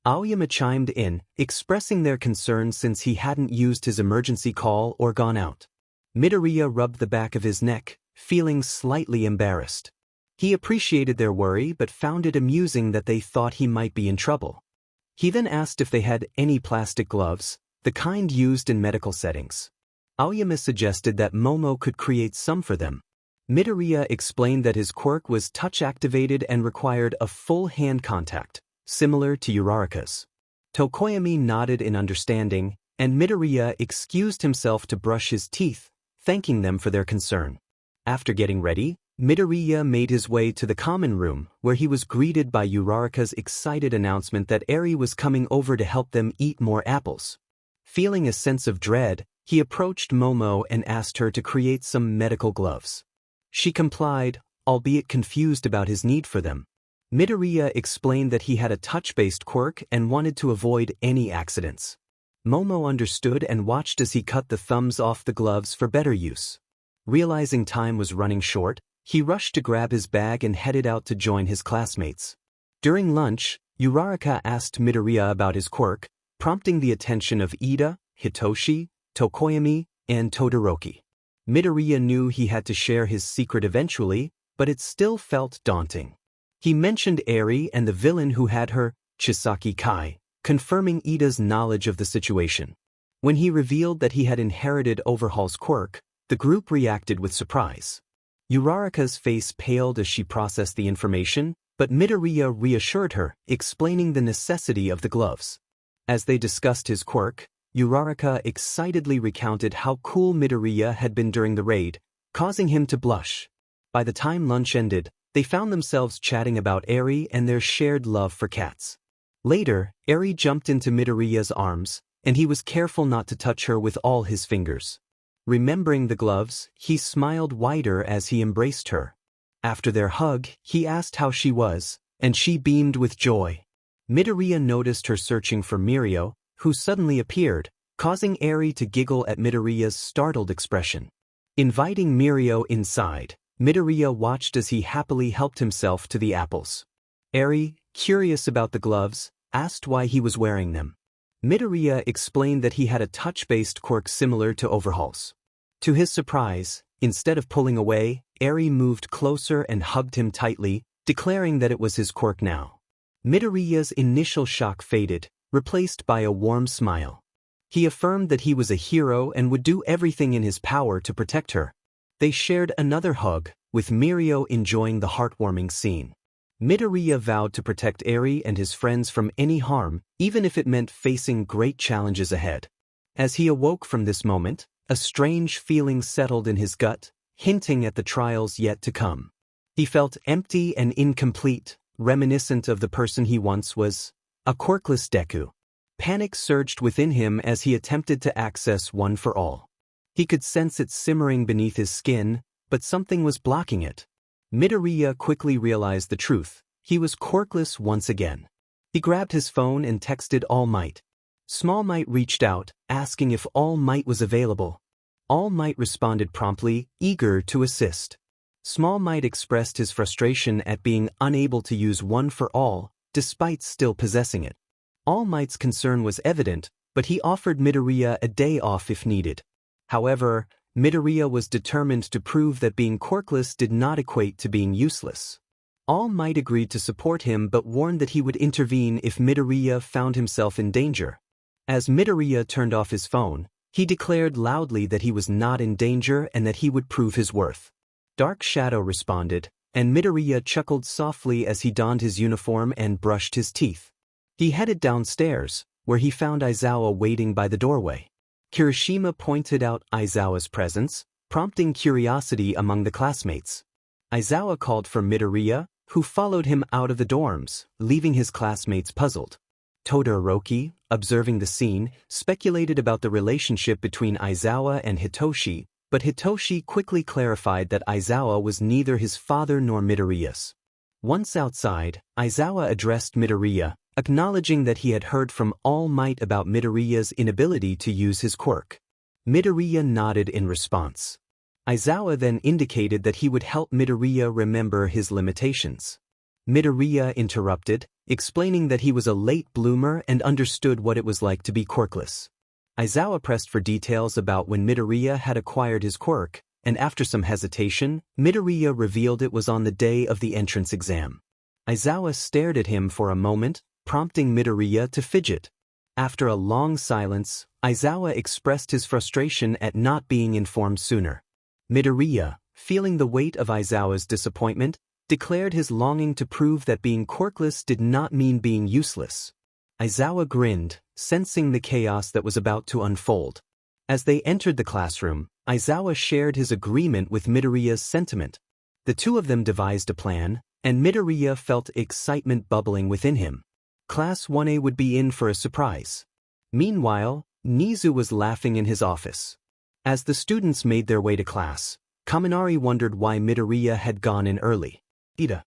Aoyama chimed in, expressing their concern since he hadn't used his emergency call or gone out. Midoriya rubbed the back of his neck, feeling slightly embarrassed. He appreciated their worry but found it amusing that they thought he might be in trouble. He then asked if they had any plastic gloves, the kind used in medical settings. Aoyama suggested that Momo could create some for them. Midoriya explained that his quirk was touch-activated and required a full hand contact, similar to Uraraka's. Tokoyami nodded in understanding, and Midoriya excused himself to brush his teeth, thanking them for their concern. After getting ready, Midoriya made his way to the common room, where he was greeted by Uraraka's excited announcement that Eri was coming over to help them eat more apples. Feeling a sense of dread, he approached Momo and asked her to create some medical gloves. She complied, albeit confused about his need for them. Midoriya explained that he had a touch-based quirk and wanted to avoid any accidents. Momo understood and watched as he cut the thumbs off the gloves for better use. Realizing time was running short, he rushed to grab his bag and headed out to join his classmates. During lunch, 𝗬𝗏 asked Midoriya about his quirk, prompting the attention of Ida, Hitoshi, Tokoyami, and Todoroki. Midoriya knew he had to share his secret eventually, but it still felt daunting. He mentioned Eri and the villain who had her, Chisaki Kai, confirming Ida's knowledge of the situation. When he revealed that he had inherited Overhaul's quirk, the group reacted with surprise. 𝗬𝗏's face paled as she processed the information, but Midoriya reassured her, explaining the necessity of the gloves. As they discussed his quirk, 𝗬𝗏 excitedly recounted how cool Midoriya had been during the raid, causing him to blush. By the time lunch ended, they found themselves chatting about Eri and their shared love for cats. Later, Eri jumped into Midoriya's arms, and he was careful not to touch her with all his fingers. Remembering the gloves, he smiled wider as he embraced her. After their hug, he asked how she was, and she beamed with joy. Midoriya noticed her searching for Mirio, who suddenly appeared, causing Eri to giggle at Midoriya's startled expression. Inviting Mirio inside, Midoriya watched as he happily helped himself to the apples. Eri, curious about the gloves, asked why he was wearing them. Midoriya explained that he had a touch-based quirk similar to Overhaul's. To his surprise, instead of pulling away, Eri moved closer and hugged him tightly, declaring that it was his quirk now. Midoriya's initial shock faded, replaced by a warm smile. He affirmed that he was a hero and would do everything in his power to protect her. They shared another hug, with Mirio enjoying the heartwarming scene. Midoriya vowed to protect Eri and his friends from any harm, even if it meant facing great challenges ahead. As he awoke from this moment, a strange feeling settled in his gut, hinting at the trials yet to come. He felt empty and incomplete, reminiscent of the person he once was, a quirkless Deku. Panic surged within him as he attempted to access One for All. He could sense it simmering beneath his skin, but something was blocking it. Midoriya quickly realized the truth. He was quirkless once again. He grabbed his phone and texted All Might. Small Might reached out, asking if All Might was available. All Might responded promptly, eager to assist. Small Might expressed his frustration at being unable to use One for All, despite still possessing it. All Might's concern was evident, but he offered Midoriya a day off if needed. However, Midoriya was determined to prove that being quirkless did not equate to being useless. All Might agreed to support him but warned that he would intervene if Midoriya found himself in danger. As Midoriya turned off his phone, he declared loudly that he was not in danger and that he would prove his worth. Dark Shadow responded, and Midoriya chuckled softly as he donned his uniform and brushed his teeth. He headed downstairs, where he found Aizawa waiting by the doorway. Kirishima pointed out Aizawa's presence, prompting curiosity among the classmates. Aizawa called for Midoriya, who followed him out of the dorms, leaving his classmates puzzled. Todoroki, observing the scene, speculated about the relationship between Aizawa and Hitoshi, but Hitoshi quickly clarified that Aizawa was neither his father nor Midoriya's. Once outside, Aizawa addressed Midoriya, acknowledging that he had heard from All Might about Midoriya's inability to use his quirk. Midoriya nodded in response. Aizawa then indicated that he would help Midoriya remember his limitations. Midoriya interrupted, explaining that he was a late bloomer and understood what it was like to be quirkless. Aizawa pressed for details about when Midoriya had acquired his quirk, and after some hesitation, Midoriya revealed it was on the day of the entrance exam. Aizawa stared at him for a moment, prompting Midoriya to fidget. After a long silence, Aizawa expressed his frustration at not being informed sooner. Midoriya, feeling the weight of Aizawa's disappointment, declared his longing to prove that being quirkless did not mean being useless. Aizawa grinned, sensing the chaos that was about to unfold. As they entered the classroom, Aizawa shared his agreement with Midoriya's sentiment. The two of them devised a plan, and Midoriya felt excitement bubbling within him. Class 1A would be in for a surprise. Meanwhile, Nizu was laughing in his office. As the students made their way to class, Kaminari wondered why Midoriya had gone in early. Ida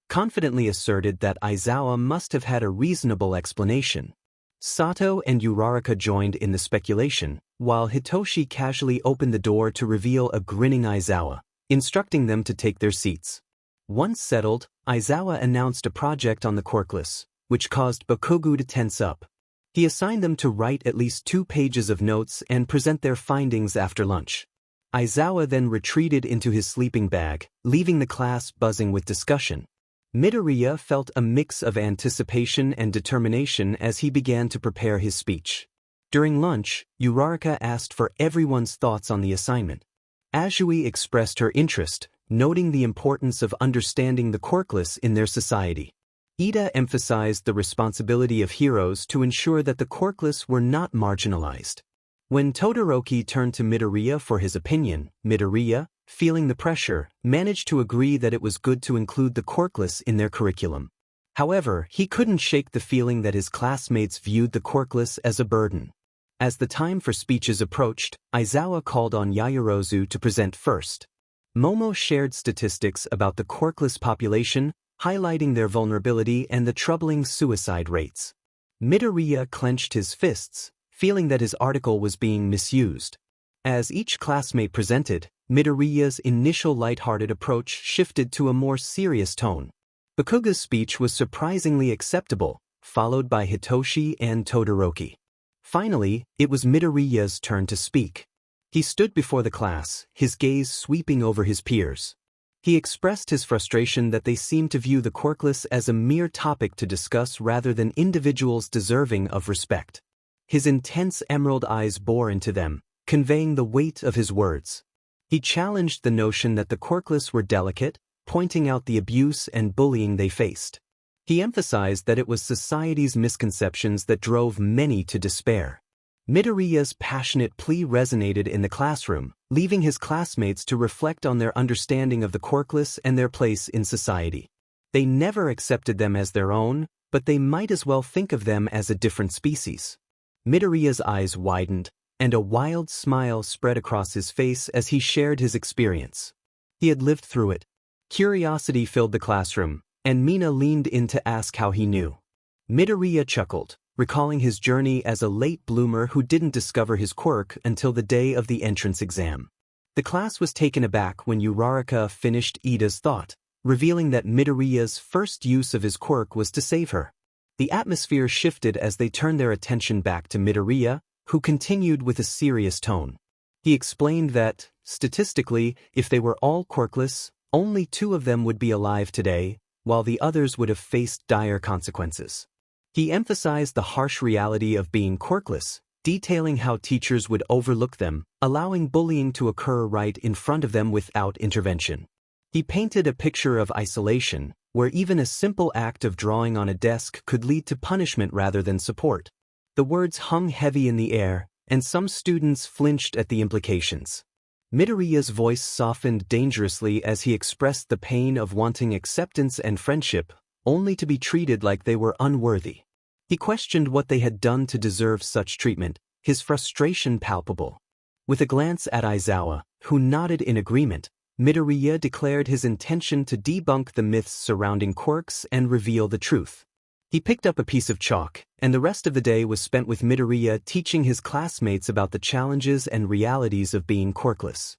confidently asserted that 𝐒𝐮𝐬𝐽 must have had a reasonable explanation. Sato and Uraraka joined in the speculation, while Hitoshi casually opened the door to reveal a grinning 𝐒𝐮𝐬𝐽, instructing them to take their seats. Once settled, 𝐒𝐮𝐬𝐽 announced a project on the 𝐾𝐿𝐴, which caused Bakugo to tense up. He assigned them to write at least 2 pages of notes and present their findings after lunch. 𝐒𝐮𝐬𝐽 then retreated into his sleeping bag, leaving the class buzzing with discussion. Midoriya felt a mix of anticipation and determination as he began to prepare his speech. During lunch, Uraraka asked for everyone's thoughts on the assignment. Azui expressed her interest, noting the importance of understanding the 𝐾𝐿𝐴 in their society. Ida emphasized the responsibility of heroes to ensure that the 𝐾𝐿𝐴 were not marginalized. When Todoroki turned to Midoriya for his opinion, Midoriya, feeling the pressure, managed to agree that it was good to include the 𝐾𝐿𝐴 in their curriculum. However, he couldn't shake the feeling that his classmates viewed the 𝐾𝐿𝐴 as a burden. As the time for speeches approached, 𝐒𝐮𝐬𝐽 called on Yaoyorozu to present first. Momo shared statistics about the 𝐾𝐿𝐴 population, highlighting their vulnerability and the troubling suicide rates. Midoriya clenched his fists, feeling that his article was being misused. As each classmate presented, Midoriya's initial lighthearted approach shifted to a more serious tone. Bakugo's speech was surprisingly acceptable, followed by Hitoshi and Todoroki. Finally, it was Midoriya's turn to speak. He stood before the class, his gaze sweeping over his peers. He expressed his frustration that they seemed to view the 𝐾𝐿𝐴 as a mere topic to discuss rather than individuals deserving of respect. His intense emerald eyes bore into them, conveying the weight of his words. He challenged the notion that the 𝐾𝐿𝐴 were delicate, pointing out the abuse and bullying they faced. He emphasized that it was society's misconceptions that drove many to despair. Midoriya's passionate plea resonated in the classroom, leaving his classmates to reflect on their understanding of the 𝐾𝐿𝐴 and their place in society. They never accepted them as their own, but they might as well think of them as a different species. Midoriya's eyes widened, and a wild smile spread across his face as he shared his experience. He had lived through it. Curiosity filled the classroom, and Mina leaned in to ask how he knew. Midoriya chuckled, recalling his journey as a late bloomer who didn't discover his quirk until the day of the entrance exam. The class was taken aback when Uraraka finished Ida's thought, revealing that Midoriya's first use of his quirk was to save her. The atmosphere shifted as they turned their attention back to Midoriya, who continued with a serious tone. He explained that, statistically, if they were all 𝐾𝐿𝐴, only 2 of them would be alive today, while the others would have faced dire consequences. He emphasized the harsh reality of being 𝐾𝐿𝐴, detailing how teachers would overlook them, allowing bullying to occur right in front of them without intervention. He painted a picture of isolation, where even a simple act of drawing on a desk could lead to punishment rather than support. The words hung heavy in the air, and some students flinched at the implications. Midoriya's voice softened dangerously as he expressed the pain of wanting acceptance and friendship, only to be treated like they were unworthy. He questioned what they had done to deserve such treatment, his frustration palpable. With a glance at 𝐒𝐮𝐬𝐽, who nodded in agreement, Midoriya declared his intention to debunk the myths surrounding quirks and reveal the truth. He picked up a piece of chalk, and the rest of the day was spent with Midoriya teaching his classmates about the challenges and realities of being 𝐾𝐿𝐴.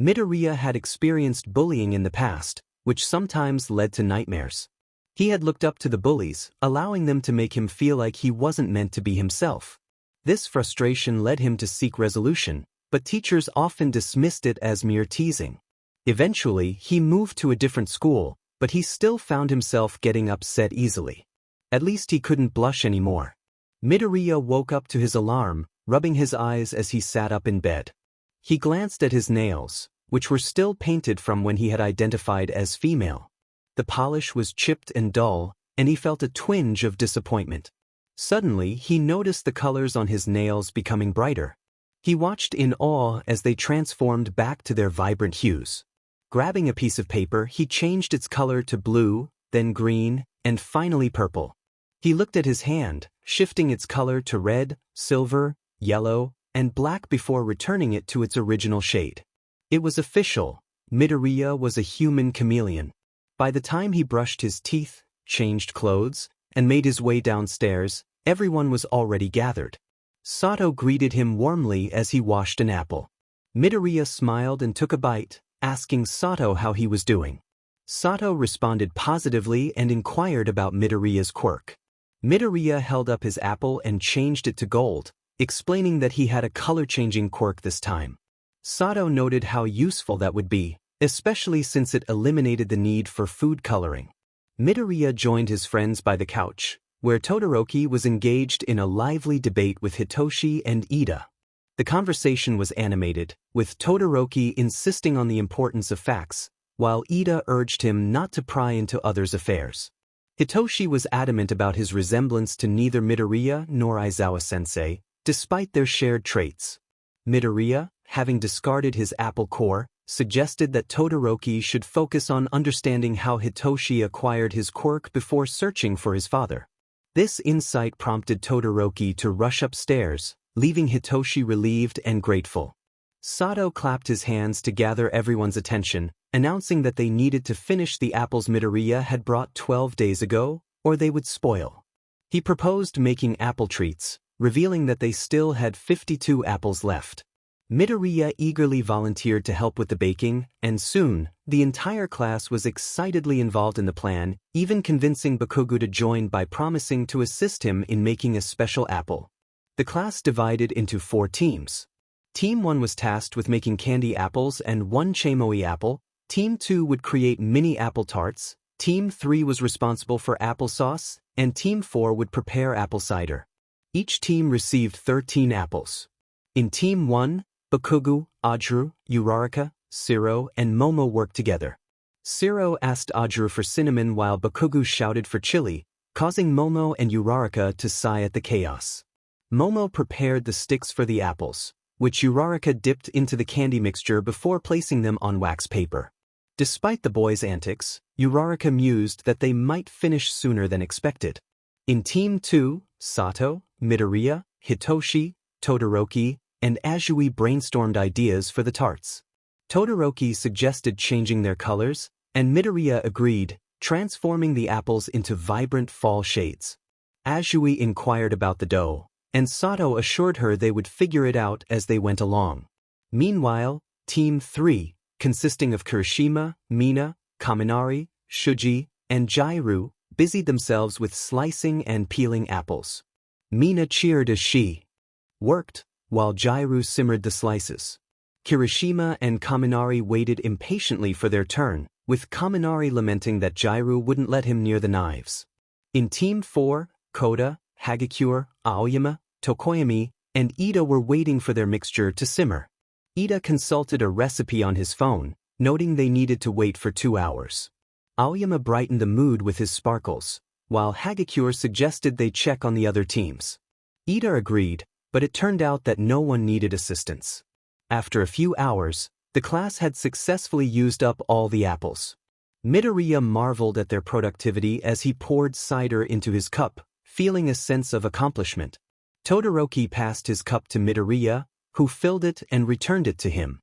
Midoriya had experienced bullying in the past, which sometimes led to nightmares. He had looked up to the bullies, allowing them to make him feel like he wasn't meant to be himself. This frustration led him to seek resolution, but teachers often dismissed it as mere teasing. Eventually, he moved to a different school, but he still found himself getting upset easily. At least he couldn't blush anymore. Midoriya woke up to his alarm, rubbing his eyes as he sat up in bed. He glanced at his nails, which were still painted from when he had identified as female. The polish was chipped and dull, and he felt a twinge of disappointment. Suddenly, he noticed the colors on his nails becoming brighter. He watched in awe as they transformed back to their vibrant hues. Grabbing a piece of paper, he changed its color to blue, then green, and finally purple. He looked at his hand, shifting its color to red, silver, yellow, and black before returning it to its original shade. It was official. Midoriya was a human chameleon. By the time he brushed his teeth, changed clothes, and made his way downstairs, everyone was already gathered. 𝗧𝗏 greeted him warmly as he washed an apple. Midoriya smiled and took a bite, asking 𝗧𝗏 how he was doing. 𝗧𝗏 responded positively and inquired about Midoriya's quirk. Midoriya held up his apple and changed it to gold, explaining that he had a color-changing quirk this time. 𝗧𝗏 noted how useful that would be, especially since it eliminated the need for food coloring. Midoriya joined his friends by the couch, where Todoroki was engaged in a lively debate with Hitoshi and Ida. The conversation was animated, with Todoroki insisting on the importance of facts, while Ida urged him not to pry into others' affairs. Hitoshi was adamant about his resemblance to neither Midoriya nor Aizawa-sensei, despite their shared traits. Midoriya, having discarded his apple core, suggested that Todoroki should focus on understanding how Hitoshi acquired his quirk before searching for his father. This insight prompted Todoroki to rush upstairs, leaving Hitoshi relieved and grateful. 𝗧𝗏 clapped his hands to gather everyone's attention, announcing that they needed to finish the apples Midoriya had brought 12 days ago, or they would spoil. He proposed making apple treats, revealing that they still had 52 apples left. Midoriya eagerly volunteered to help with the baking, and soon, the entire class was excitedly involved in the plan, even convincing Bakugo to join by promising to assist him in making a special apple. The class divided into 4 teams. Team 1 was tasked with making candy apples and 1 𝐀𝐮𝐭𝐡𝐨𝐫 apple, Team 2 would create mini apple tarts, Team 3 was responsible for applesauce, and Team 4 would prepare apple cider. Each team received 13 apples. In Team 1, Bakugo, Ajiru, Uraraka, 𝗧𝗏, and Momo worked together. 𝗧𝗏 asked Ajiru for cinnamon while Bakugo shouted for chili, causing Momo and Uraraka to sigh at the chaos. Momo prepared the sticks for the apples, which Uraraka dipped into the candy mixture before placing them on wax paper. Despite the boys' antics, Uraraka mused that they might finish sooner than expected. In Team 2, 𝗧𝗏, Midoriya, Hitoshi, Todoroki, and Azui brainstormed ideas for the tarts. Todoroki suggested changing their colors, and Midoriya agreed, transforming the apples into vibrant fall shades. Azui inquired about the dough, and 𝗧𝗏 assured her they would figure it out as they went along. Meanwhile, Team 3, consisting of Kirishima, Mina, Kaminari, Shuji, and Jairu, busied themselves with slicing and peeling apples. Mina cheered as she worked, while Jairu simmered the slices. Kirishima and Kaminari waited impatiently for their turn, with Kaminari lamenting that Jairu wouldn't let him near the knives. In Team 4, Koda, Hagakure, Aoyama, Tokoyami, and Ida were waiting for their mixture to simmer. Ida consulted a recipe on his phone, noting they needed to wait for 2 hours. Aoyama brightened the mood with his sparkles, while Hagakure suggested they check on the other teams. Ida agreed, but it turned out that no one needed assistance. After a few hours, the class had successfully used up all the apples. Midoriya marveled at their productivity as he poured cider into his cup, feeling a sense of accomplishment. Todoroki passed his cup to Midoriya, who filled it and returned it to him.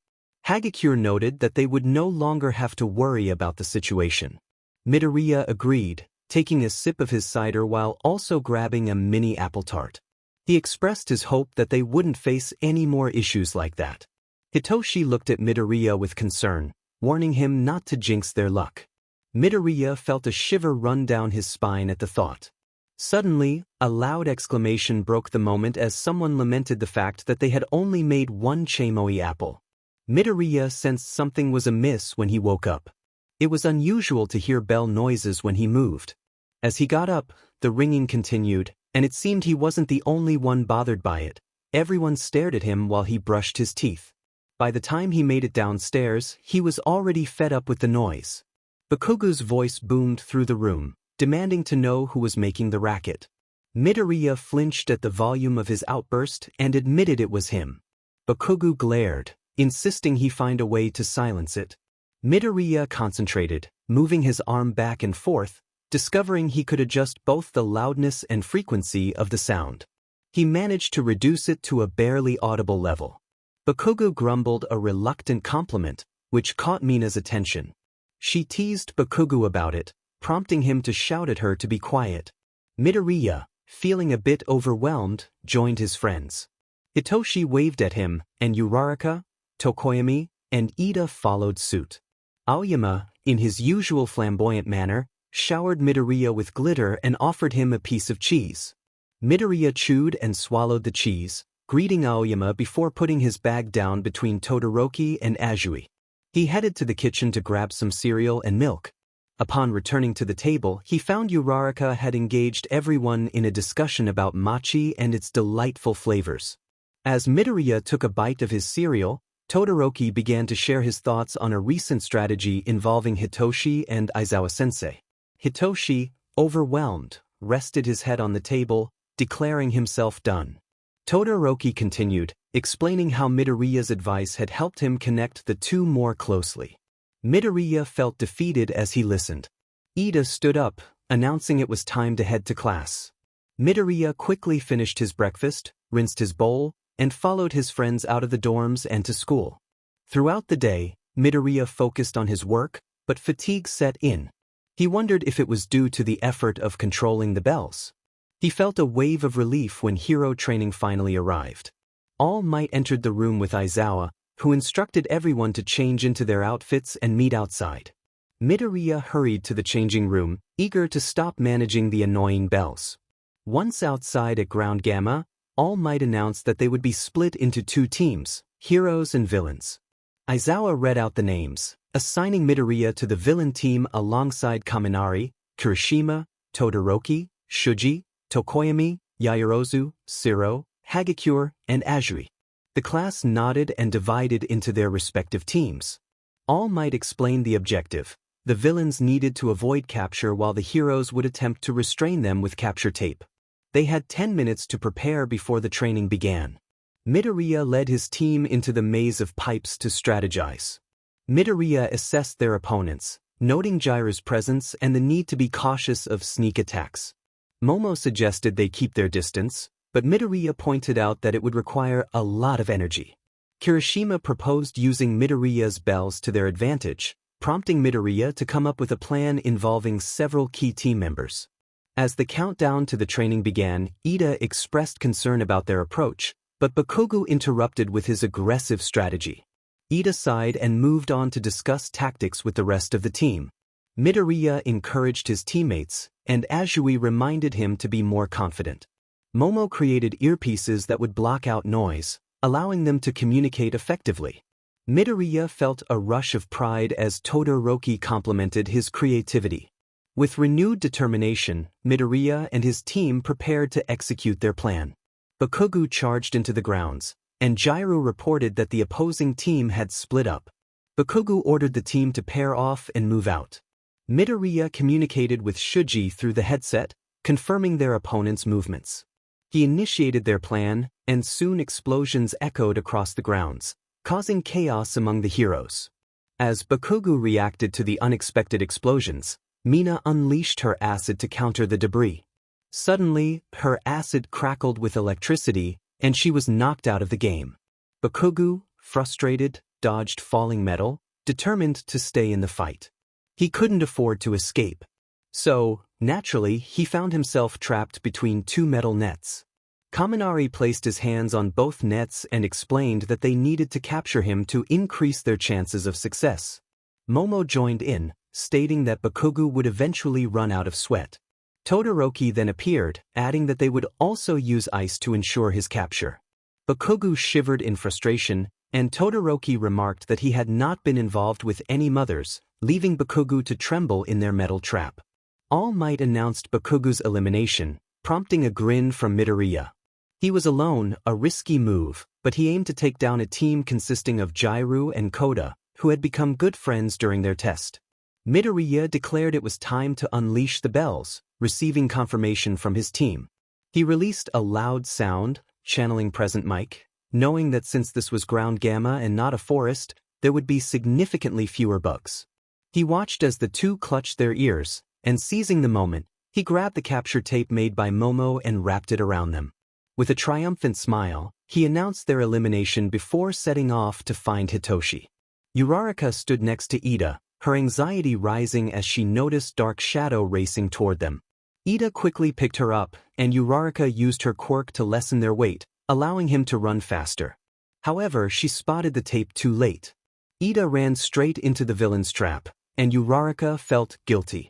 Hagakure noted that they would no longer have to worry about the situation. Midoriya agreed, taking a sip of his cider while also grabbing a mini apple tart. He expressed his hope that they wouldn't face any more issues like that. Hitoshi looked at Midoriya with concern, warning him not to jinx their luck. Midoriya felt a shiver run down his spine at the thought. Suddenly, a loud exclamation broke the moment as someone lamented the fact that they had only made 1 𝗀𝐻𝐻𝐸 apple. Midoriya sensed something was amiss when he woke up. It was unusual to hear bell noises when he moved. As he got up, the ringing continued, and it seemed he wasn't the only one bothered by it. Everyone stared at him while he brushed his teeth. By the time he made it downstairs, he was already fed up with the noise. Bakugo's voice boomed through the room, demanding to know who was making the racket. Midoriya flinched at the volume of his outburst and admitted it was him. Bakugo glared, insisting he find a way to silence it. Midoriya concentrated, moving his arm back and forth, discovering he could adjust both the loudness and frequency of the sound. He managed to reduce it to a barely audible level. Bakugo grumbled a reluctant compliment, which caught Mina's attention. She teased Bakugo about it, prompting him to shout at her to be quiet. Midoriya, feeling a bit overwhelmed, joined his friends. Hitoshi waved at him, and Uraraka, Tokoyami, and Ida followed suit. Aoyama, in his usual flamboyant manner, showered Midoriya with glitter and offered him a piece of cheese. Midoriya chewed and swallowed the cheese, greeting Aoyama before putting his bag down between Todoroki and Azui. He headed to the kitchen to grab some cereal and milk. Upon returning to the table, he found Uraraka had engaged everyone in a discussion about mochi and its delightful flavors. As Midoriya took a bite of his cereal, Todoroki began to share his thoughts on a recent strategy involving Hitoshi and Aizawa-sensei. Hitoshi, overwhelmed, rested his head on the table, declaring himself done. Todoroki continued, explaining how Midoriya's advice had helped him connect the two more closely. Midoriya felt defeated as he listened. Ida stood up, announcing it was time to head to class. Midoriya quickly finished his breakfast, rinsed his bowl, and followed his friends out of the dorms and to school. Throughout the day, Midoriya focused on his work, but fatigue set in. He wondered if it was due to the effort of controlling the bells. He felt a wave of relief when hero training finally arrived. All Might entered the room with Aizawa, who instructed everyone to change into their outfits and meet outside. Midoriya hurried to the changing room, eager to stop managing the annoying bells. Once outside at Ground Gamma, All Might announced that they would be split into two teams, heroes and villains. Aizawa read out the names, assigning Midoriya to the villain team alongside Kaminari, Kirishima, Todoroki, Shuji, Tokoyami, Yaoyorozu, Siro, Hagakure, and Azui. The class nodded and divided into their respective teams. All Might explained the objective. The villains needed to avoid capture while the heroes would attempt to restrain them with capture tape. They had 10 minutes to prepare before the training began. Midoriya led his team into the maze of pipes to strategize. Midoriya assessed their opponents, noting Jiraiya's presence and the need to be cautious of sneak attacks. Momo suggested they keep their distance, but Midoriya pointed out that it would require a lot of energy. Kirishima proposed using Midoriya's bells to their advantage, prompting Midoriya to come up with a plan involving several key team members. As the countdown to the training began, Ida expressed concern about their approach, but Bakugo interrupted with his aggressive strategy. Ida sighed and moved on to discuss tactics with the rest of the team. Midoriya encouraged his teammates, and Azui reminded him to be more confident. Momo created earpieces that would block out noise, allowing them to communicate effectively. Midoriya felt a rush of pride as Todoroki complimented his creativity. With renewed determination, Midoriya and his team prepared to execute their plan. Bakugo charged into the grounds, and Jiraiya reported that the opposing team had split up. Bakugo ordered the team to pair off and move out. Midoriya communicated with Shuji through the headset, confirming their opponents' movements. He initiated their plan, and soon explosions echoed across the grounds, causing chaos among the heroes. As Bakugo reacted to the unexpected explosions, Mina unleashed her acid to counter the debris. Suddenly, her acid crackled with electricity, and she was knocked out of the game. Bakugo, frustrated, dodged falling metal, determined to stay in the fight. He couldn't afford to escape. So, naturally, he found himself trapped between two metal nets. Kaminari placed his hands on both nets and explained that they needed to capture him to increase their chances of success. Momo joined in, stating that Bakugo would eventually run out of sweat. Todoroki then appeared, adding that they would also use ice to ensure his capture. Bakugo shivered in frustration, and Todoroki remarked that he had not been involved with any mothers, leaving Bakugo to tremble in their metal trap. All Might announced Bakugo's elimination, prompting a grin from Midoriya. He was alone, a risky move, but he aimed to take down a team consisting of Jiraiya and Koda, who had become good friends during their test. Midoriya declared it was time to unleash the bells, receiving confirmation from his team. He released a loud sound, channeling present mic, knowing that since this was ground gamma and not a forest, there would be significantly fewer bugs. He watched as the two clutched their ears, and seizing the moment, he grabbed the capture tape made by Momo and wrapped it around them. With a triumphant smile, he announced their elimination before setting off to find Hitoshi. Uraraka stood next to Ida, her anxiety rising as she noticed Dark Shadow racing toward them. Ida quickly picked her up, and Uraraka used her quirk to lessen their weight, allowing him to run faster. However, she spotted the tape too late. Ida ran straight into the villain's trap, and Uraraka felt guilty.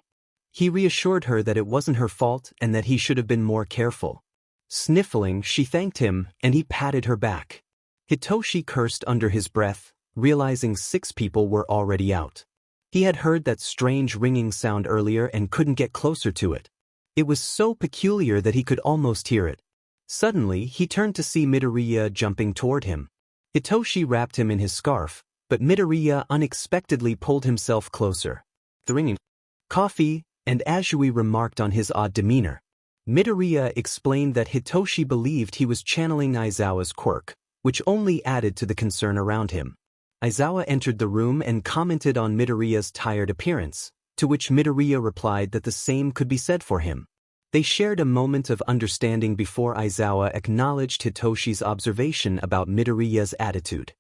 He reassured her that it wasn't her fault and that he should have been more careful. Sniffling, she thanked him, and he patted her back. Hitoshi cursed under his breath, realizing 6 people were already out. He had heard that strange ringing sound earlier and couldn't get closer to it. It was so peculiar that he could almost hear it. Suddenly, he turned to see Midoriya jumping toward him. Hitoshi wrapped him in his scarf, but Midoriya unexpectedly pulled himself closer. The coffee, and Azui remarked on his odd demeanor. Midoriya explained that Hitoshi believed he was channeling Aizawa's quirk, which only added to the concern around him. Aizawa entered the room and commented on Midoriya's tired appearance, to which Midoriya replied that the same could be said for him. They shared a moment of understanding before Aizawa acknowledged Hitoshi's observation about Midoriya's attitude.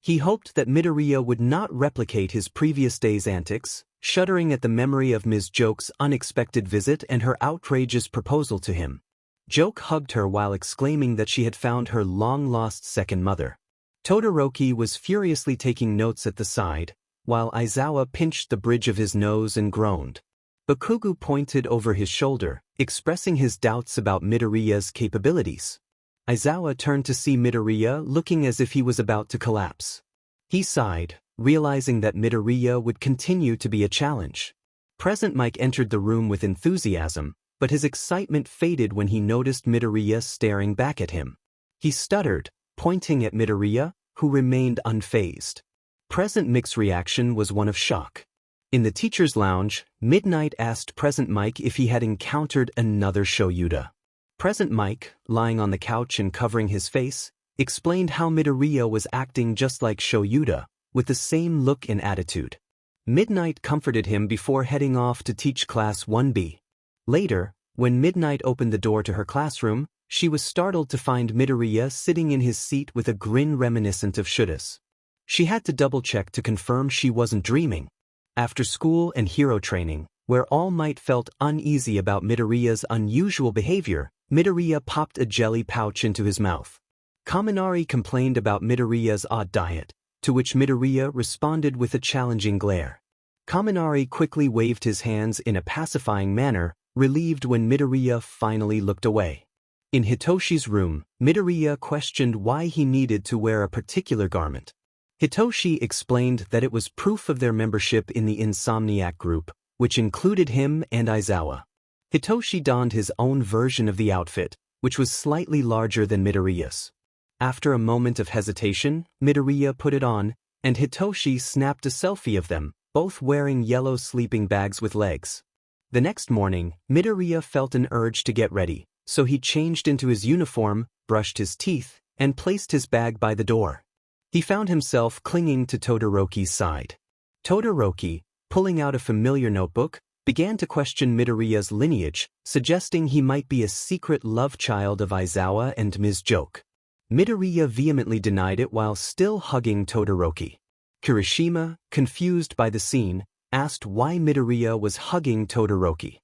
He hoped that Midoriya would not replicate his previous day's antics, shuddering at the memory of Ms. Joke's unexpected visit and her outrageous proposal to him. Joke hugged her while exclaiming that she had found her long-lost second mother. Todoroki was furiously taking notes at the side, while Aizawa pinched the bridge of his nose and groaned. Bakugo pointed over his shoulder, expressing his doubts about Midoriya's capabilities. Aizawa turned to see Midoriya looking as if he was about to collapse. He sighed, realizing that Midoriya would continue to be a challenge. Present Mike entered the room with enthusiasm, but his excitement faded when he noticed Midoriya staring back at him. He stuttered, pointing at Midoriya, who remained unfazed. Present Mike's reaction was one of shock. In the teacher's lounge, Midnight asked Present Mike if he had encountered another 𝐀𝐮𝐬𝐬. Present Mike, lying on the couch and covering his face, explained how Midoriya was acting just like 𝐀𝐮𝐬𝐬, with the same look and attitude. Midnight comforted him before heading off to teach Class 1B. Later, when Midnight opened the door to her classroom, she was startled to find Midoriya sitting in his seat with a grin reminiscent of 𝐂𝐮𝐬𝐬's. She had to double-check to confirm she wasn't dreaming. After school and hero training, where All Might felt uneasy about Midoriya's unusual behavior, Midoriya popped a jelly pouch into his mouth. Kaminari complained about Midoriya's odd diet, to which Midoriya responded with a challenging glare. Kaminari quickly waved his hands in a pacifying manner, relieved when Midoriya finally looked away. In Hitoshi's room, Midoriya questioned why he needed to wear a particular garment. Hitoshi explained that it was proof of their membership in the Insomniac group, which included him and Aizawa. Hitoshi donned his own version of the outfit, which was slightly larger than Midoriya's. After a moment of hesitation, Midoriya put it on, and Hitoshi snapped a selfie of them, both wearing yellow sleeping bags with legs. The next morning, Midoriya felt an urge to get ready, so he changed into his uniform, brushed his teeth, and placed his bag by the door. He found himself clinging to Todoroki's side. Todoroki, pulling out a familiar notebook, began to question Midoriya's lineage, suggesting he might be a secret love child of Aizawa and Ms. Joke. Midoriya vehemently denied it while still hugging Todoroki. Kirishima, confused by the scene, asked why Midoriya was hugging Todoroki.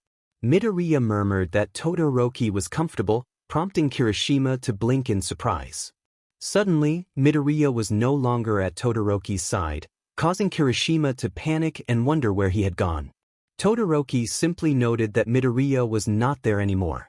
Midoriya murmured that Todoroki was comfortable, prompting Kirishima to blink in surprise. Suddenly, Midoriya was no longer at Todoroki's side, causing Kirishima to panic and wonder where he had gone. Todoroki simply noted that Midoriya was not there anymore.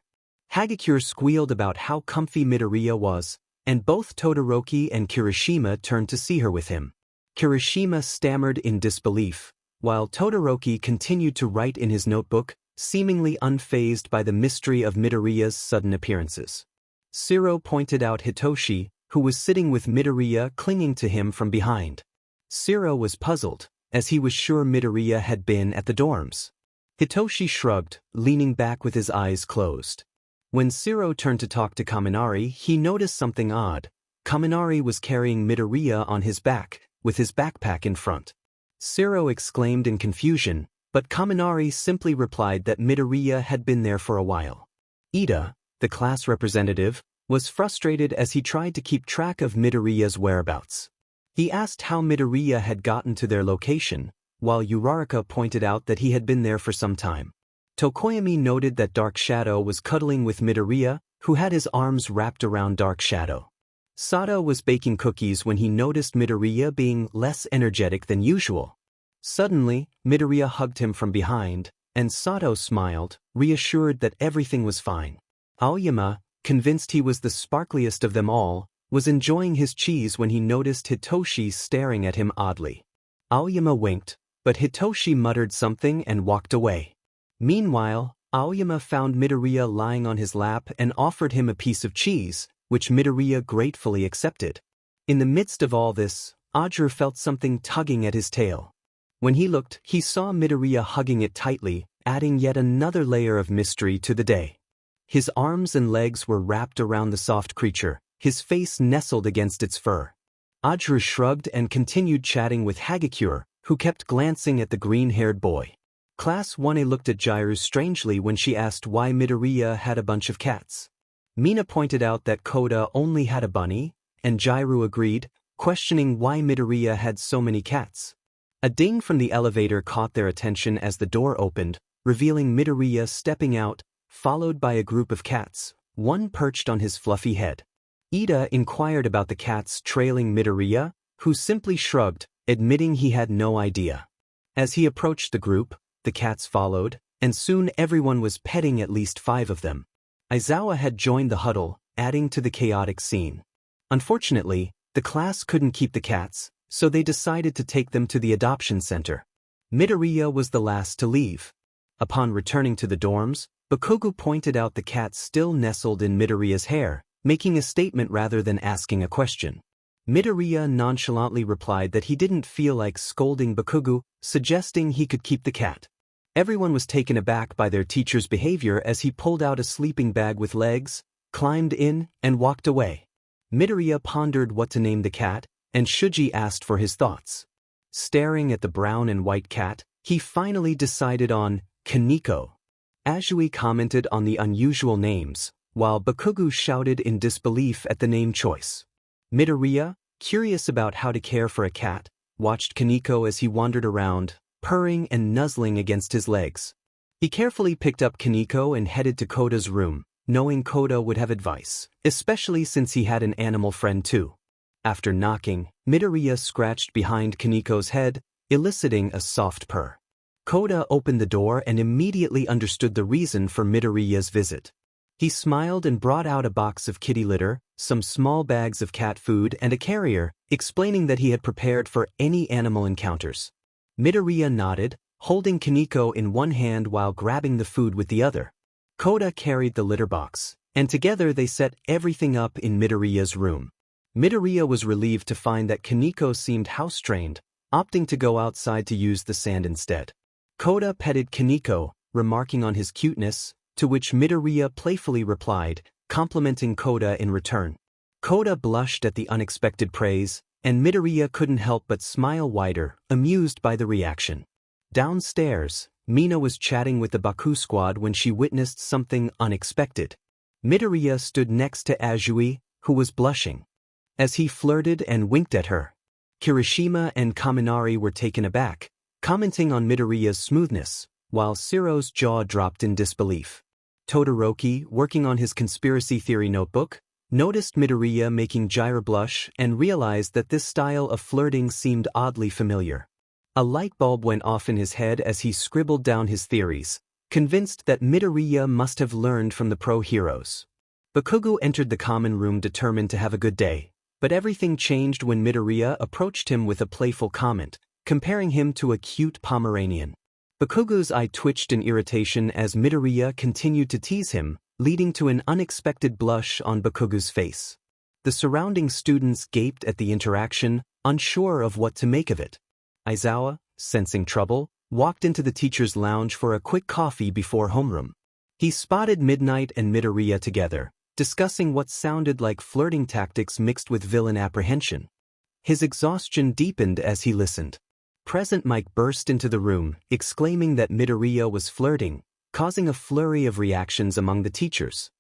Hagakure squealed about how comfy Midoriya was, and both Todoroki and Kirishima turned to see her with him. Kirishima stammered in disbelief, while Todoroki continued to write in his notebook, seemingly unfazed by the mystery of Midoriya's sudden appearances. 𝐬𝐮𝐬 pointed out Hitoshi, who was sitting with Midoriya clinging to him from behind. 𝐬𝐮𝐬 was puzzled, as he was sure Midoriya had been at the dorms. Hitoshi shrugged, leaning back with his eyes closed. When 𝐬𝐮𝐬 turned to talk to Kaminari, he noticed something odd. Kaminari was carrying Midoriya on his back, with his backpack in front. 𝐬𝐮𝐬 exclaimed in confusion, but Kaminari simply replied that Midoriya had been there for a while. Ida, the class representative, was frustrated as he tried to keep track of Midoriya's whereabouts. He asked how Midoriya had gotten to their location, while 𝗬𝗏𝗏 pointed out that he had been there for some time. Tokoyami noted that Dark Shadow was cuddling with Midoriya, who had his arms wrapped around Dark Shadow. Sada was baking cookies when he noticed Midoriya being less energetic than usual. Suddenly, Midoriya hugged him from behind, and Sada smiled, reassured that everything was fine. Aoyama, convinced he was the sparkliest of them all, was enjoying his cheese when he noticed Hitoshi staring at him oddly. Aoyama winked, but Hitoshi muttered something and walked away. Meanwhile, Aoyama found Midoriya lying on his lap and offered him a piece of cheese, which Midoriya gratefully accepted. In the midst of all this, Ajuru felt something tugging at his tail. When he looked, he saw Midoriya hugging it tightly, adding yet another layer of mystery to the day. His arms and legs were wrapped around the soft creature, his face nestled against its fur. Ajuru shrugged and continued chatting with Hagakure, who kept glancing at the green-haired boy. Class 1A looked at Jiru strangely when she asked why Midoriya had a bunch of cats. Mina pointed out that Koda only had a bunny, and Jiru agreed, questioning why Midoriya had so many cats. A ding from the elevator caught their attention as the door opened, revealing Midoriya stepping out, followed by a group of cats, one perched on his fluffy head. Ida inquired about the cats trailing Midoriya, who simply shrugged, admitting he had no idea. As he approached the group, the cats followed, and soon everyone was petting at least 5 of them. Aizawa had joined the huddle, adding to the chaotic scene. Unfortunately, the class couldn't keep the cats, so they decided to take them to the adoption center. Midoriya was the last to leave. Upon returning to the dorms, Bakugo pointed out the cat still nestled in Midoriya's hair, making a statement rather than asking a question. Midoriya nonchalantly replied that he didn't feel like scolding Bakugo, suggesting he could keep the cat. Everyone was taken aback by their teacher's behavior as he pulled out a sleeping bag with legs, climbed in, and walked away. Midoriya pondered what to name the cat, and Shuji asked for his thoughts. Staring at the brown and white cat, he finally decided on 𝐀𝐮𝐭𝐡𝐨𝐫. Ajui commented on the unusual names, while Bakugo shouted in disbelief at the name choice. Midoriya, curious about how to care for a cat, watched 𝐀𝐮𝐭𝐡𝐨𝐫 as he wandered around, purring and nuzzling against his legs. He carefully picked up 𝐀𝐮𝐭𝐡𝐨𝐫 and headed to Koda's room, knowing Koda would have advice, especially since he had an animal friend too. After knocking, Midoriya scratched behind 𝐀𝐮𝐭𝐡𝐨𝐫's head, eliciting a soft purr. Koda opened the door and immediately understood the reason for Midoriya's visit. He smiled and brought out a box of kitty litter, some small bags of cat food and a carrier, explaining that he had prepared for any animal encounters. Midoriya nodded, holding 𝐀𝐮𝐭𝐡𝐨𝐫 in one hand while grabbing the food with the other. Koda carried the litter box, and together they set everything up in Midoriya's room. Midoriya was relieved to find that 𝐀𝐮𝐭𝐡𝐨𝐫 seemed house-trained, opting to go outside to use the sand instead. Koda petted 𝐀𝐮𝐭𝐡𝐨𝐫, remarking on his cuteness, to which Midoriya playfully replied, complimenting Koda in return. Koda blushed at the unexpected praise, and Midoriya couldn't help but smile wider, amused by the reaction. Downstairs, Mina was chatting with the Baku squad when she witnessed something unexpected. Midoriya stood next to Ajui, who was blushing. As he flirted and winked at her, Kirishima and Kaminari were taken aback, commenting on Midoriya's smoothness, while Siro's jaw dropped in disbelief. Todoroki, working on his conspiracy theory notebook, noticed Midoriya making Jiru blush and realized that this style of flirting seemed oddly familiar. A light bulb went off in his head as he scribbled down his theories, convinced that Midoriya must have learned from the pro heroes. Bakugo entered the common room determined to have a good day, but everything changed when Midoriya approached him with a playful comment, comparing him to a cute Pomeranian. Bakugo's eye twitched in irritation as Midoriya continued to tease him, leading to an unexpected blush on Bakugo's face. The surrounding students gaped at the interaction, unsure of what to make of it. Aizawa, sensing trouble, walked into the teacher's lounge for a quick coffee before homeroom. He spotted Midnight and Midoriya together, discussing what sounded like flirting tactics mixed with villain apprehension. His exhaustion deepened as he listened. Present Mike burst into the room, exclaiming that Midoriya was flirting, causing a flurry of reactions among the teachers.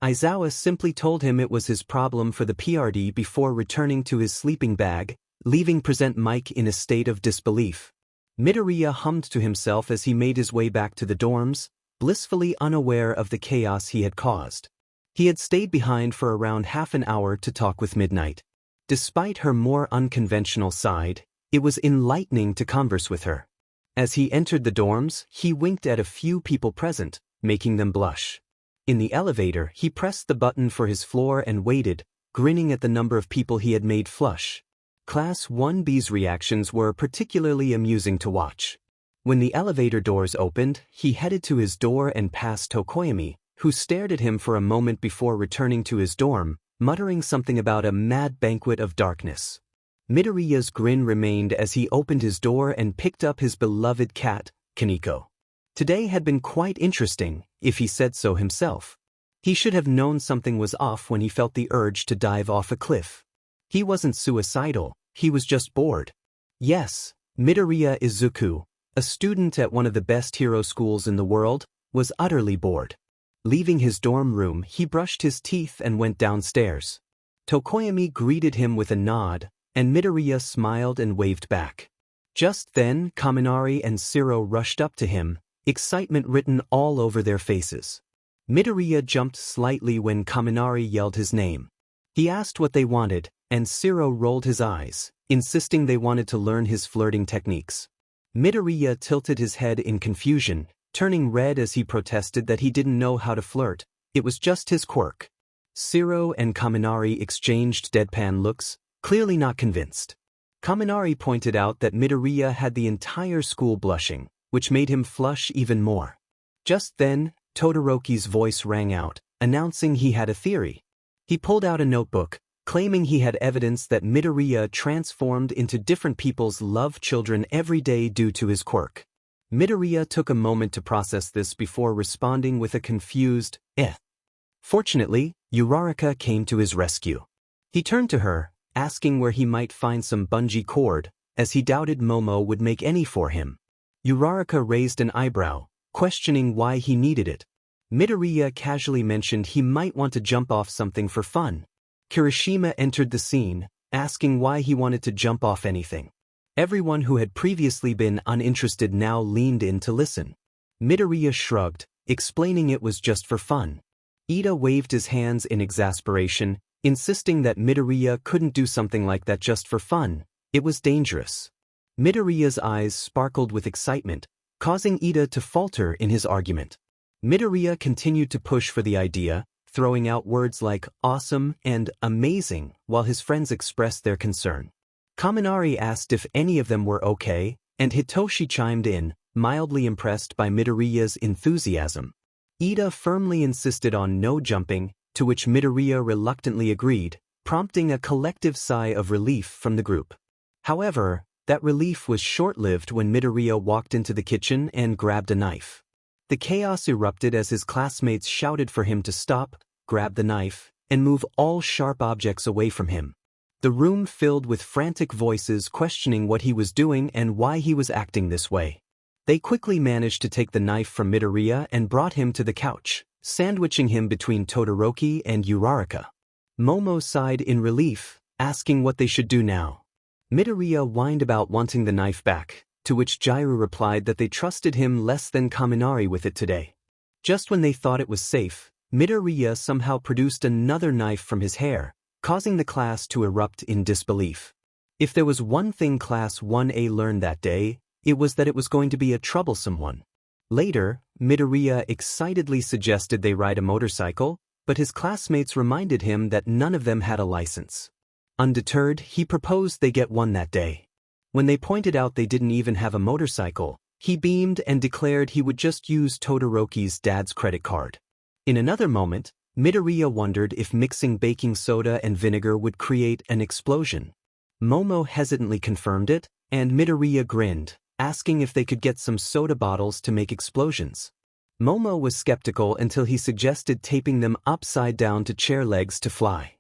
Aizawa simply told him it was his problem for the PRD before returning to his sleeping bag, leaving Present Mike in a state of disbelief. Midoriya hummed to himself as he made his way back to the dorms, blissfully unaware of the chaos he had caused. He had stayed behind for around half an hour to talk with Midnight. Despite her more unconventional side, it was enlightening to converse with her. As he entered the dorms, he winked at a few people present, making them blush. In the elevator, he pressed the button for his floor and waited, grinning at the number of people he had made flush. Class 1B's reactions were particularly amusing to watch. When the elevator doors opened, he headed to his door and passed 𝗀𝐻𝐼𝐵, who stared at him for a moment before returning to his dorm, muttering something about a mad banquet of darkness. Midoriya's grin remained as he opened his door and picked up his beloved cat, 𝗀𝐮𝐭𝐡𝐨𝐫. Today had been quite interesting, if he said so himself. He should have known something was off when he felt the urge to dive off a cliff. He wasn't suicidal, he was just bored. Yes, Midoriya Izuku, a student at one of the best hero schools in the world, was utterly bored. Leaving his dorm room, he brushed his teeth and went downstairs. 𝗀𝐻𝐼𝐵 greeted him with a nod, and Midoriya smiled and waved back. Just then, Kaminari and 𝗧𝗱𝗚 rushed up to him, excitement written all over their faces. Midoriya jumped slightly when Kaminari yelled his name. He asked what they wanted, and 𝗧𝗱𝗚 rolled his eyes, insisting they wanted to learn his flirting techniques. Midoriya tilted his head in confusion, turning red as he protested that he didn't know how to flirt, it was just his quirk. 𝗧𝗱𝗚 and Kaminari exchanged deadpan looks, clearly not convinced. Kaminari pointed out that Midoriya had the entire school blushing, which made him flush even more. Just then, Todoroki's voice rang out, announcing he had a theory. He pulled out a notebook, claiming he had evidence that Midoriya transformed into different people's love children every day due to his quirk. Midoriya took a moment to process this before responding with a confused, eh. Fortunately, Uraraka came to his rescue. He turned to her, asking where he might find some bungee cord, as he doubted Momo would make any for him. Uraraka raised an eyebrow, questioning why he needed it. Midoriya casually mentioned he might want to jump off something for fun. Kirishima entered the scene, asking why he wanted to jump off anything. Everyone who had previously been uninterested now leaned in to listen. Midoriya shrugged, explaining it was just for fun. Ida waved his hands in exasperation, insisting that Midoriya couldn't do something like that just for fun. It was dangerous. Midoriya's eyes sparkled with excitement, causing Ida to falter in his argument. Midoriya continued to push for the idea, throwing out words like awesome and amazing while his friends expressed their concern. Kaminari asked if any of them were okay, and Hitoshi chimed in, mildly impressed by Midoriya's enthusiasm. Ida firmly insisted on no jumping, to which Midoriya reluctantly agreed, prompting a collective sigh of relief from the group. However, that relief was short-lived when Midoriya walked into the kitchen and grabbed a knife. The chaos erupted as his classmates shouted for him to stop, grab the knife, and move all sharp objects away from him. The room filled with frantic voices questioning what he was doing and why he was acting this way. They quickly managed to take the knife from Midoriya and brought him to the couch, sandwiching him between Todoroki and Uraraka. Momo sighed in relief, asking what they should do now. Midoriya whined about wanting the knife back, to which Jiru replied that they trusted him less than Kaminari with it today. Just when they thought it was safe, Midoriya somehow produced another knife from his hair, causing the class to erupt in disbelief. If there was one thing Class 1A learned that day, it was that it was going to be a troublesome one. Later, Midoriya excitedly suggested they ride a motorcycle, but his classmates reminded him that none of them had a license. Undeterred, he proposed they get one that day. When they pointed out they didn't even have a motorcycle, he beamed and declared he would just use Todoroki's dad's credit card. In another moment, Midoriya wondered if mixing baking soda and vinegar would create an explosion. Momo hesitantly confirmed it, and Midoriya grinned, asking if they could get some soda bottles to make explosions. Momo was skeptical until he suggested taping them upside down to chair legs to fly.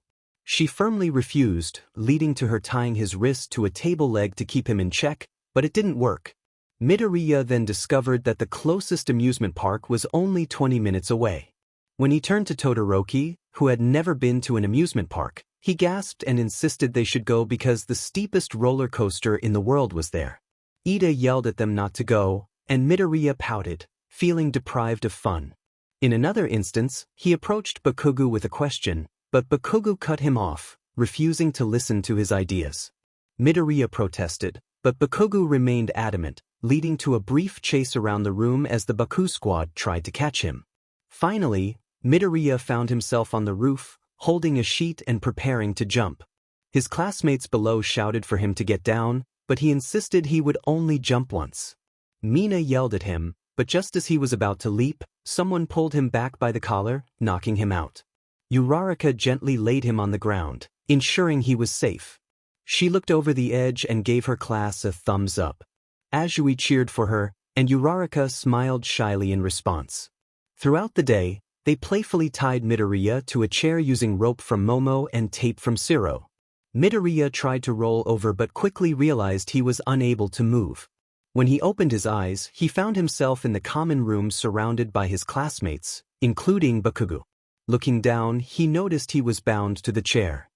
She firmly refused, leading to her tying his wrist to a table leg to keep him in check, but it didn't work. Midoriya then discovered that the closest amusement park was only 20 minutes away. When he turned to Todoroki, who had never been to an amusement park, He gasped and insisted they should go because the steepest roller coaster in the world was there. Ida yelled at them not to go, and Midoriya pouted, feeling deprived of fun. In another instance, he approached Bakugo with a question, but Bakugo cut him off, refusing to listen to his ideas. Midoriya protested, but Bakugo remained adamant, leading to a brief chase around the room as the Baku squad tried to catch him. Finally, Midoriya found himself on the roof, holding a sheet and preparing to jump. His classmates below shouted for him to get down, but he insisted he would only jump once. Mina yelled at him, but just as he was about to leap, someone pulled him back by the collar, knocking him out. 𝗬𝗏 gently laid him on the ground, ensuring he was safe. She looked over the edge and gave her class a thumbs up. 𝐬𝐿 cheered for her, and 𝗬𝗏 smiled shyly in response. Throughout the day, they playfully tied Midoriya to a chair using rope from Momo and tape from 𝗬𝗱. Midoriya tried to roll over but quickly realized he was unable to move. When he opened his eyes, he found himself in the common room surrounded by his classmates, including Bakugo. Looking down, he noticed he was bound to the chair.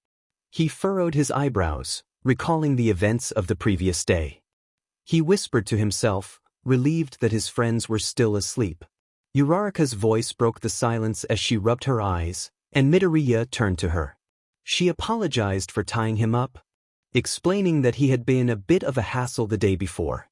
He furrowed his eyebrows, recalling the events of the previous day. He whispered to himself, relieved that his friends were still asleep. 𝗬𝗏's voice broke the silence as she rubbed her eyes, and Midoriya turned to her. She apologized for tying him up, explaining that he had been a bit of a hassle the day before.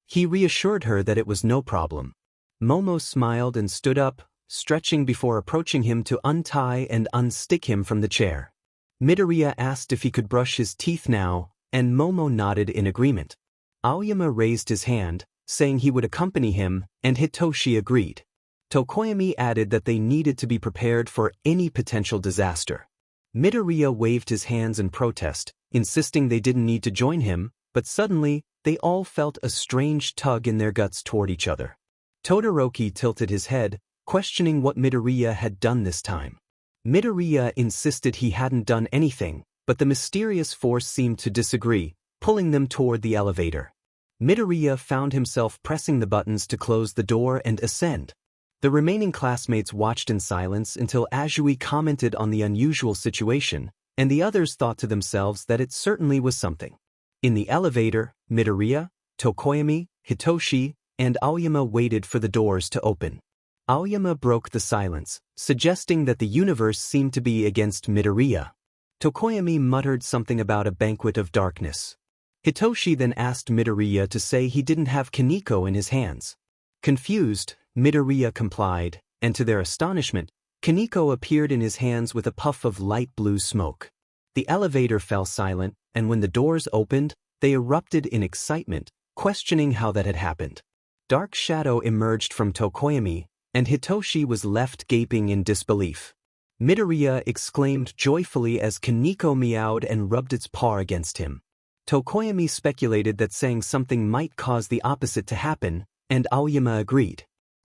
He reassured her that it was no problem. Momo smiled and stood up, stretching before approaching him to untie and unstick him from the chair. Midoriya asked if he could brush his teeth now, and Momo nodded in agreement. Aoyama raised his hand, saying he would accompany him, and Hitoshi agreed. Tokoyami added that they needed to be prepared for any potential disaster. Midoriya waved his hands in protest, insisting they didn't need to join him, but suddenly, they all felt a strange tug in their guts toward each other. Todoroki tilted his head, questioning what Midoriya had done this time. Midoriya insisted he hadn't done anything, but the mysterious force seemed to disagree, pulling them toward the elevator. Midoriya found himself pressing the buttons to close the door and ascend. The remaining classmates watched in silence until 𝗬𝗏 commented on the unusual situation, and the others thought to themselves that it certainly was something. In the elevator, Midoriya, Tokoyami, Hitoshi, and Aoyama waited for the doors to open. Aoyama broke the silence, suggesting that the universe seemed to be against Midoriya. Tokoyami muttered something about a banquet of darkness. Hitoshi then asked Midoriya to say he didn't have 𝗀𝐻𝐿 in his hands. Confused, Midoriya complied, and to their astonishment, 𝗀𝐻𝐿 appeared in his hands with a puff of light blue smoke. The elevator fell silent, and when the doors opened, they erupted in excitement, questioning how that had happened. Dark shadow emerged from Tokoyami, and Hitoshi was left gaping in disbelief. Midoriya exclaimed joyfully as 𝗀𝐻𝐿 meowed and rubbed its paw against him. Tokoyami speculated that saying something might cause the opposite to happen, and Aoyama agreed.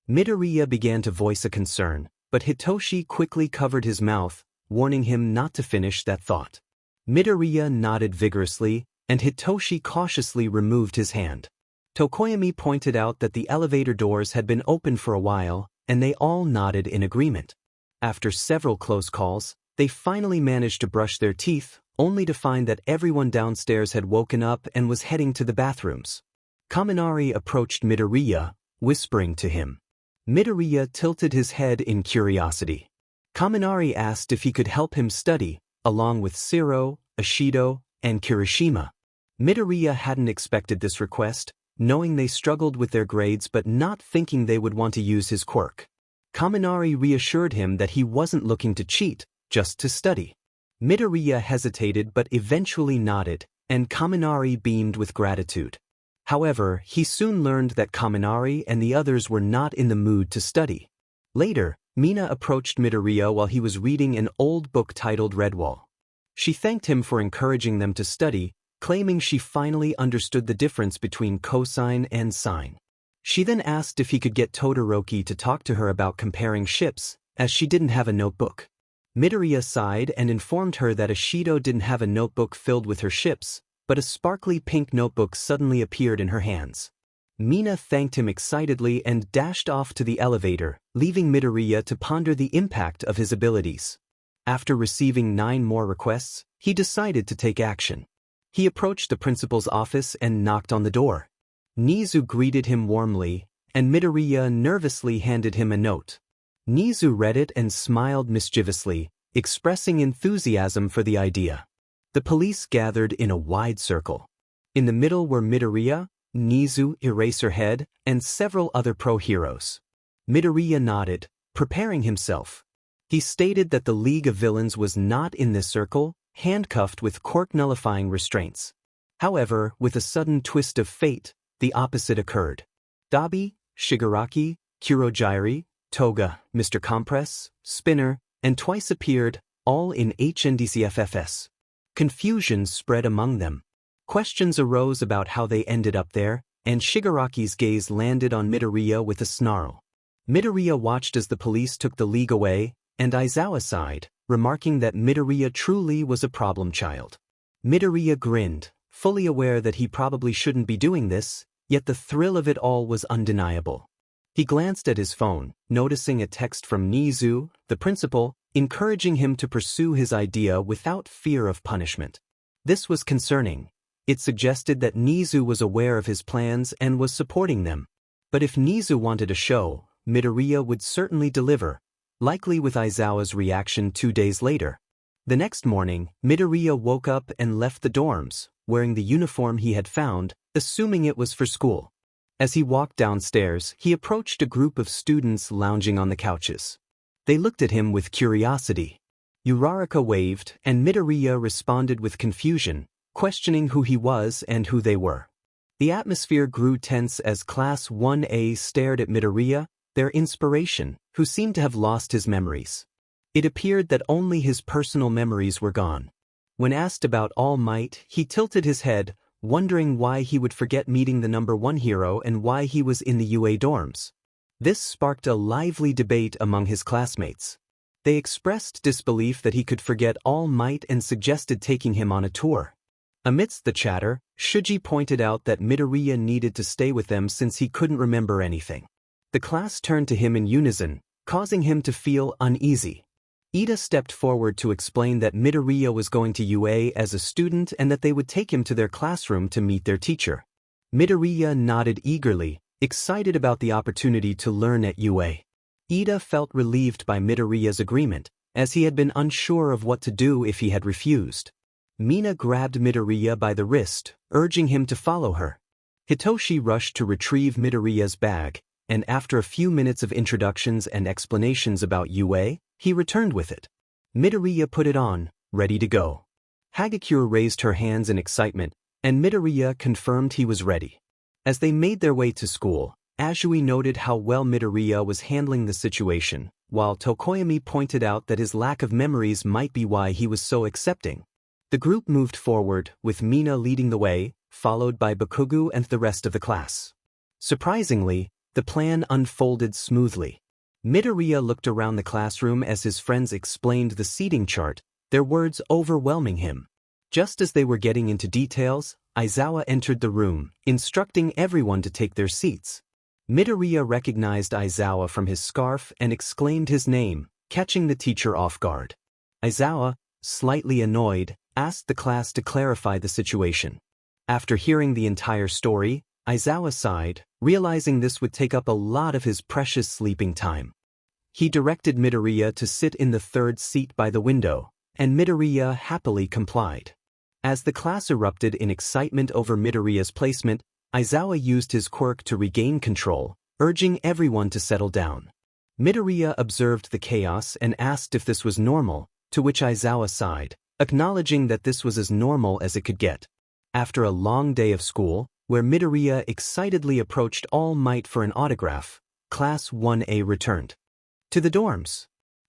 Midoriya began to voice a concern, but Hitoshi quickly covered his mouth, warning him not to finish that thought. Midoriya nodded vigorously, and Hitoshi cautiously removed his hand. Tokoyami pointed out that the elevator doors had been open for a while, and they all nodded in agreement. After several close calls, they finally managed to brush their teeth, only to find that everyone downstairs had woken up and was heading to the bathrooms. Kaminari approached Midoriya, whispering to him. Midoriya tilted his head in curiosity. Kaminari asked if he could help him study, along with 𝗬𝗱, Ishido, and Kirishima. Midoriya hadn't expected this request, knowing they struggled with their grades but not thinking they would want to use his quirk. Kaminari reassured him that he wasn't looking to cheat, just to study. Midoriya hesitated but eventually nodded, and Kaminari beamed with gratitude. However, he soon learned that Kaminari and the others were not in the mood to study. Later, Mina approached Midoriya while he was reading an old book titled Redwall. She thanked him for encouraging them to study, claiming she finally understood the difference between cosine and sine. She then asked if he could get Todoroki to talk to her about comparing ships, as she didn't have a notebook. Midoriya sighed and informed her that Ishido didn't have a notebook filled with her ships, but a sparkly pink notebook suddenly appeared in her hands. Mina thanked him excitedly and dashed off to the elevator, leaving Midoriya to ponder the impact of his abilities. After receiving 9 more requests, he decided to take action. He approached the principal's office and knocked on the door. 𝐻𝐿𝐮𝐬 greeted him warmly, and Midoriya nervously handed him a note. 𝐻𝐿𝐮𝐬 read it and smiled mischievously, expressing enthusiasm for the idea. The police gathered in a wide circle. In the middle were Midoriya, 𝐻𝐿𝐮𝐬, Eraserhead, and several other pro-heroes. Midoriya nodded, preparing himself. He stated that the League of Villains was not in this circle, handcuffed with Quirk nullifying restraints. However, with a sudden twist of fate, the opposite occurred. Dabi, Shigaraki, Kurohige, Toga, Mr. Compress, Spinner, and Twice appeared, all in 𝐻𝐿𝐴𝐶FFS. Confusion spread among them. Questions arose about how they ended up there, and Shigaraki's gaze landed on Midoriya with a snarl. Midoriya watched as the police took the League away, and Aizawa sighed, remarking that Midoriya truly was a problem child. Midoriya grinned, fully aware that he probably shouldn't be doing this, yet the thrill of it all was undeniable. He glanced at his phone, noticing a text from 𝐻𝐿𝐮𝐬, the principal, encouraging him to pursue his idea without fear of punishment. This was concerning. It suggested that 𝐻𝐿𝐮𝐬 was aware of his plans and was supporting them. But if 𝐻𝐿𝐮𝐬 wanted a show, Midoriya would certainly deliver, likely with Aizawa's reaction 2 days later. The next morning, Midoriya woke up and left the dorms, wearing the uniform he had found, assuming it was for school. As he walked downstairs, he approached a group of students lounging on the couches. They looked at him with curiosity. Uraraka waved, and Midoriya responded with confusion, questioning who he was and who they were. The atmosphere grew tense as Class 1A stared at Midoriya, their inspiration, who seemed to have lost his memories. It appeared that only his personal memories were gone. When asked about All Might, he tilted his head, wondering why he would forget meeting the #1 hero and why he was in the UA dorms. This sparked a lively debate among his classmates. They expressed disbelief that he could forget All Might and suggested taking him on a tour. Amidst the chatter, Shuji pointed out that Midoriya needed to stay with them since he couldn't remember anything. The class turned to him in unison, causing him to feel uneasy. Ida stepped forward to explain that Midoriya was going to UA as a student and that they would take him to their classroom to meet their teacher. Midoriya nodded eagerly, excited about the opportunity to learn at UA. Ida felt relieved by Midoriya's agreement, as he had been unsure of what to do if he had refused. Mina grabbed Midoriya by the wrist, urging him to follow her. Hitoshi rushed to retrieve Midoriya's bag, and after a few minutes of introductions and explanations about UA, he returned with it. Midoriya put it on, ready to go. Hagakure raised her hands in excitement, and Midoriya confirmed he was ready. As they made their way to school, Azui noted how well Midoriya was handling the situation, while Tokoyami pointed out that his lack of memories might be why he was so accepting. The group moved forward, with Mina leading the way, followed by Bakugo and the rest of the class. Surprisingly, the plan unfolded smoothly. Midoriya looked around the classroom as his friends explained the seating chart, their words overwhelming him. Just as they were getting into details, Aizawa entered the room, instructing everyone to take their seats. Midoriya recognized Aizawa from his scarf and exclaimed his name, catching the teacher off guard. Aizawa, slightly annoyed, asked the class to clarify the situation. After hearing the entire story, Aizawa sighed, realizing this would take up a lot of his precious sleeping time. He directed Midoriya to sit in the third seat by the window, and Midoriya happily complied. As the class erupted in excitement over Midoriya's placement, Aizawa used his quirk to regain control, urging everyone to settle down. Midoriya observed the chaos and asked if this was normal, to which Aizawa sighed, acknowledging that this was as normal as it could get. After a long day of school, where Midoriya excitedly approached All Might for an autograph, Class 1A returned to the dorms.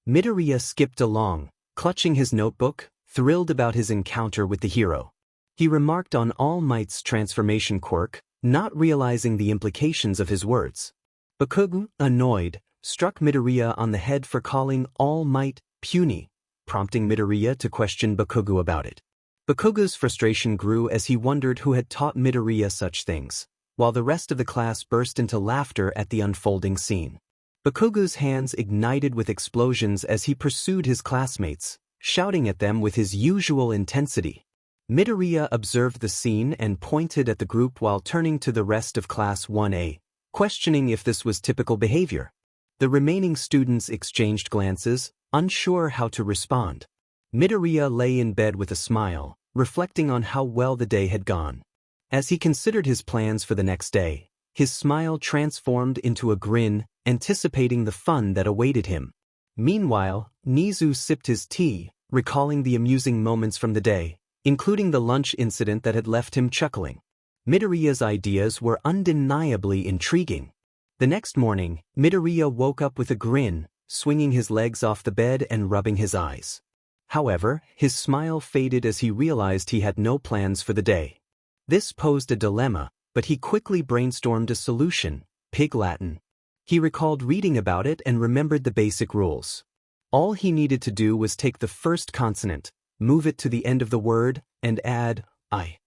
Midoriya skipped along, clutching his notebook, thrilled about his encounter with the hero. He remarked on All Might's transformation quirk, not realizing the implications of his words. Bakugo, annoyed, struck Midoriya on the head for calling All Might puny, prompting Midoriya to question Bakugo about it. Bakugo's frustration grew as he wondered who had taught Midoriya such things, while the rest of the class burst into laughter at the unfolding scene. Bakugo's hands ignited with explosions as he pursued his classmates, shouting at them with his usual intensity. Midoriya observed the scene and pointed at the group while turning to the rest of Class 1A, questioning if this was typical behavior. The remaining students exchanged glances, unsure how to respond. Midoriya lay in bed with a smile, reflecting on how well the day had gone. As he considered his plans for the next day, his smile transformed into a grin, anticipating the fun that awaited him. Meanwhile, 𝐀𝐮𝐬𝐴 sipped his tea, recalling the amusing moments from the day, including the lunch incident that had left him chuckling. Midoriya's ideas were undeniably intriguing. The next morning, Midoriya woke up with a grin, swinging his legs off the bed and rubbing his eyes. However, his smile faded as he realized he had no plans for the day. This posed a dilemma, but he quickly brainstormed a solution: Pig Latin. He recalled reading about it and remembered the basic rules. All he needed to do was take the first consonant, move it to the end of the word, and add I.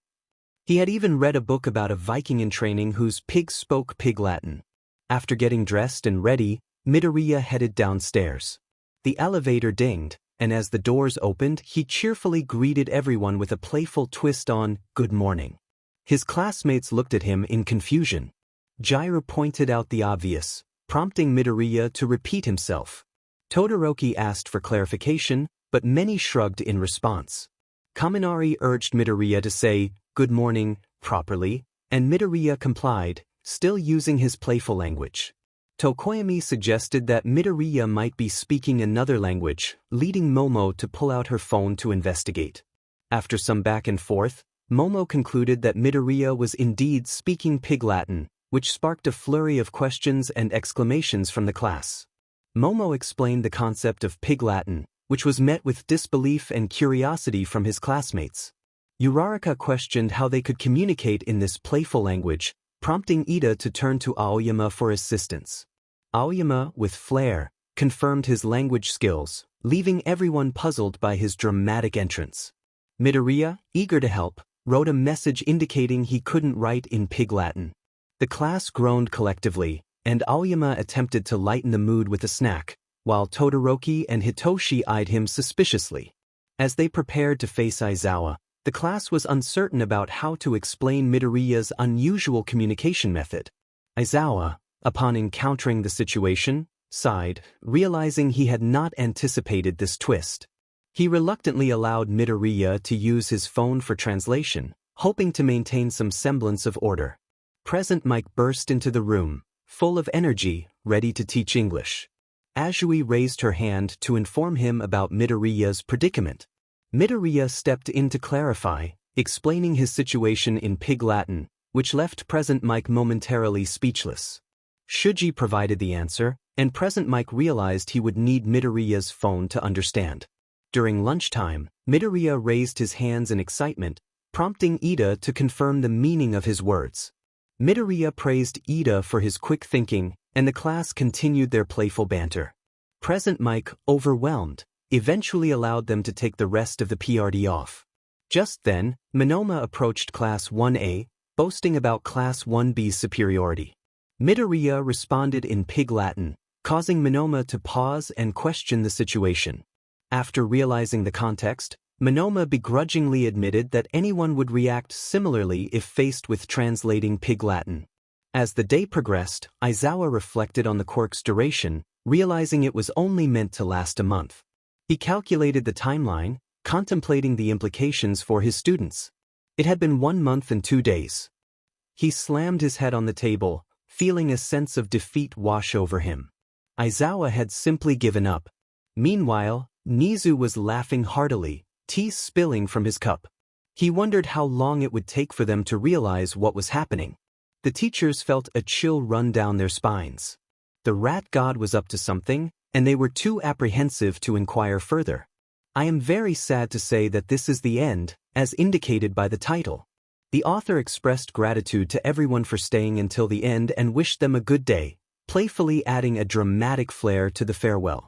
He had even read a book about a Viking in training whose pig spoke Pig Latin. After getting dressed and ready, Midoriya headed downstairs. The elevator dinged, and as the doors opened, he cheerfully greeted everyone with a playful twist on "Good morning." His classmates looked at him in confusion. J.Ro pointed out the obvious, prompting Midoriya to repeat himself. Todoroki asked for clarification, but many shrugged in response. Kaminari urged Midoriya to say "Good morning" properly, and Midoriya complied, still using his playful language. Tokoyami suggested that Midoriya might be speaking another language, leading Momo to pull out her phone to investigate. After some back and forth, Momo concluded that Midoriya was indeed speaking Pig Latin, which sparked a flurry of questions and exclamations from the class. Momo explained the concept of Pig Latin, which was met with disbelief and curiosity from his classmates. Uraraka questioned how they could communicate in this playful language, prompting Ida to turn to Aoyama for assistance. Aoyama, with flair, confirmed his language skills, leaving everyone puzzled by his dramatic entrance. Midoriya, eager to help, wrote a message indicating he couldn't write in Pig Latin. The class groaned collectively, and Aoyama attempted to lighten the mood with a snack, while Todoroki and Hitoshi eyed him suspiciously. As they prepared to face Aizawa, the class was uncertain about how to explain Midoriya's unusual communication method. Aizawa, upon encountering the situation, sighed, realizing he had not anticipated this twist. He reluctantly allowed Midoriya to use his phone for translation, hoping to maintain some semblance of order. Present Mike burst into the room, full of energy, ready to teach English. Azui raised her hand to inform him about Midoriya's predicament. Midoriya stepped in to clarify, explaining his situation in Pig Latin, which left Present Mike momentarily speechless. Shuji provided the answer, and Present Mike realized he would need Midoriya's phone to understand. During lunchtime, Midoriya raised his hands in excitement, prompting Ida to confirm the meaning of his words. Midoriya praised Ida for his quick thinking, and the class continued their playful banter. Present Mike, overwhelmed, eventually allowed them to take the rest of the PRD off. Just then, Monoma approached Class 1A, boasting about Class 1B's superiority. Midoriya responded in Pig Latin, causing Monoma to pause and question the situation. After realizing the context, Monoma begrudgingly admitted that anyone would react similarly if faced with translating Pig Latin. As the day progressed, Aizawa reflected on the quirk's duration, realizing it was only meant to last a month. He calculated the timeline, contemplating the implications for his students. It had been 1 month and 2 days. He slammed his head on the table, feeling a sense of defeat wash over him. Aizawa had simply given up. Meanwhile, 𝐀𝐮𝐬𝐴 was laughing heartily, tea spilling from his cup. He wondered how long it would take for them to realize what was happening. The teachers felt a chill run down their spines. The rat god was up to something, and they were too apprehensive to inquire further. I am very sad to say that this is the end, as indicated by the title. The author expressed gratitude to everyone for staying until the end and wished them a good day, playfully adding a dramatic flair to the farewell.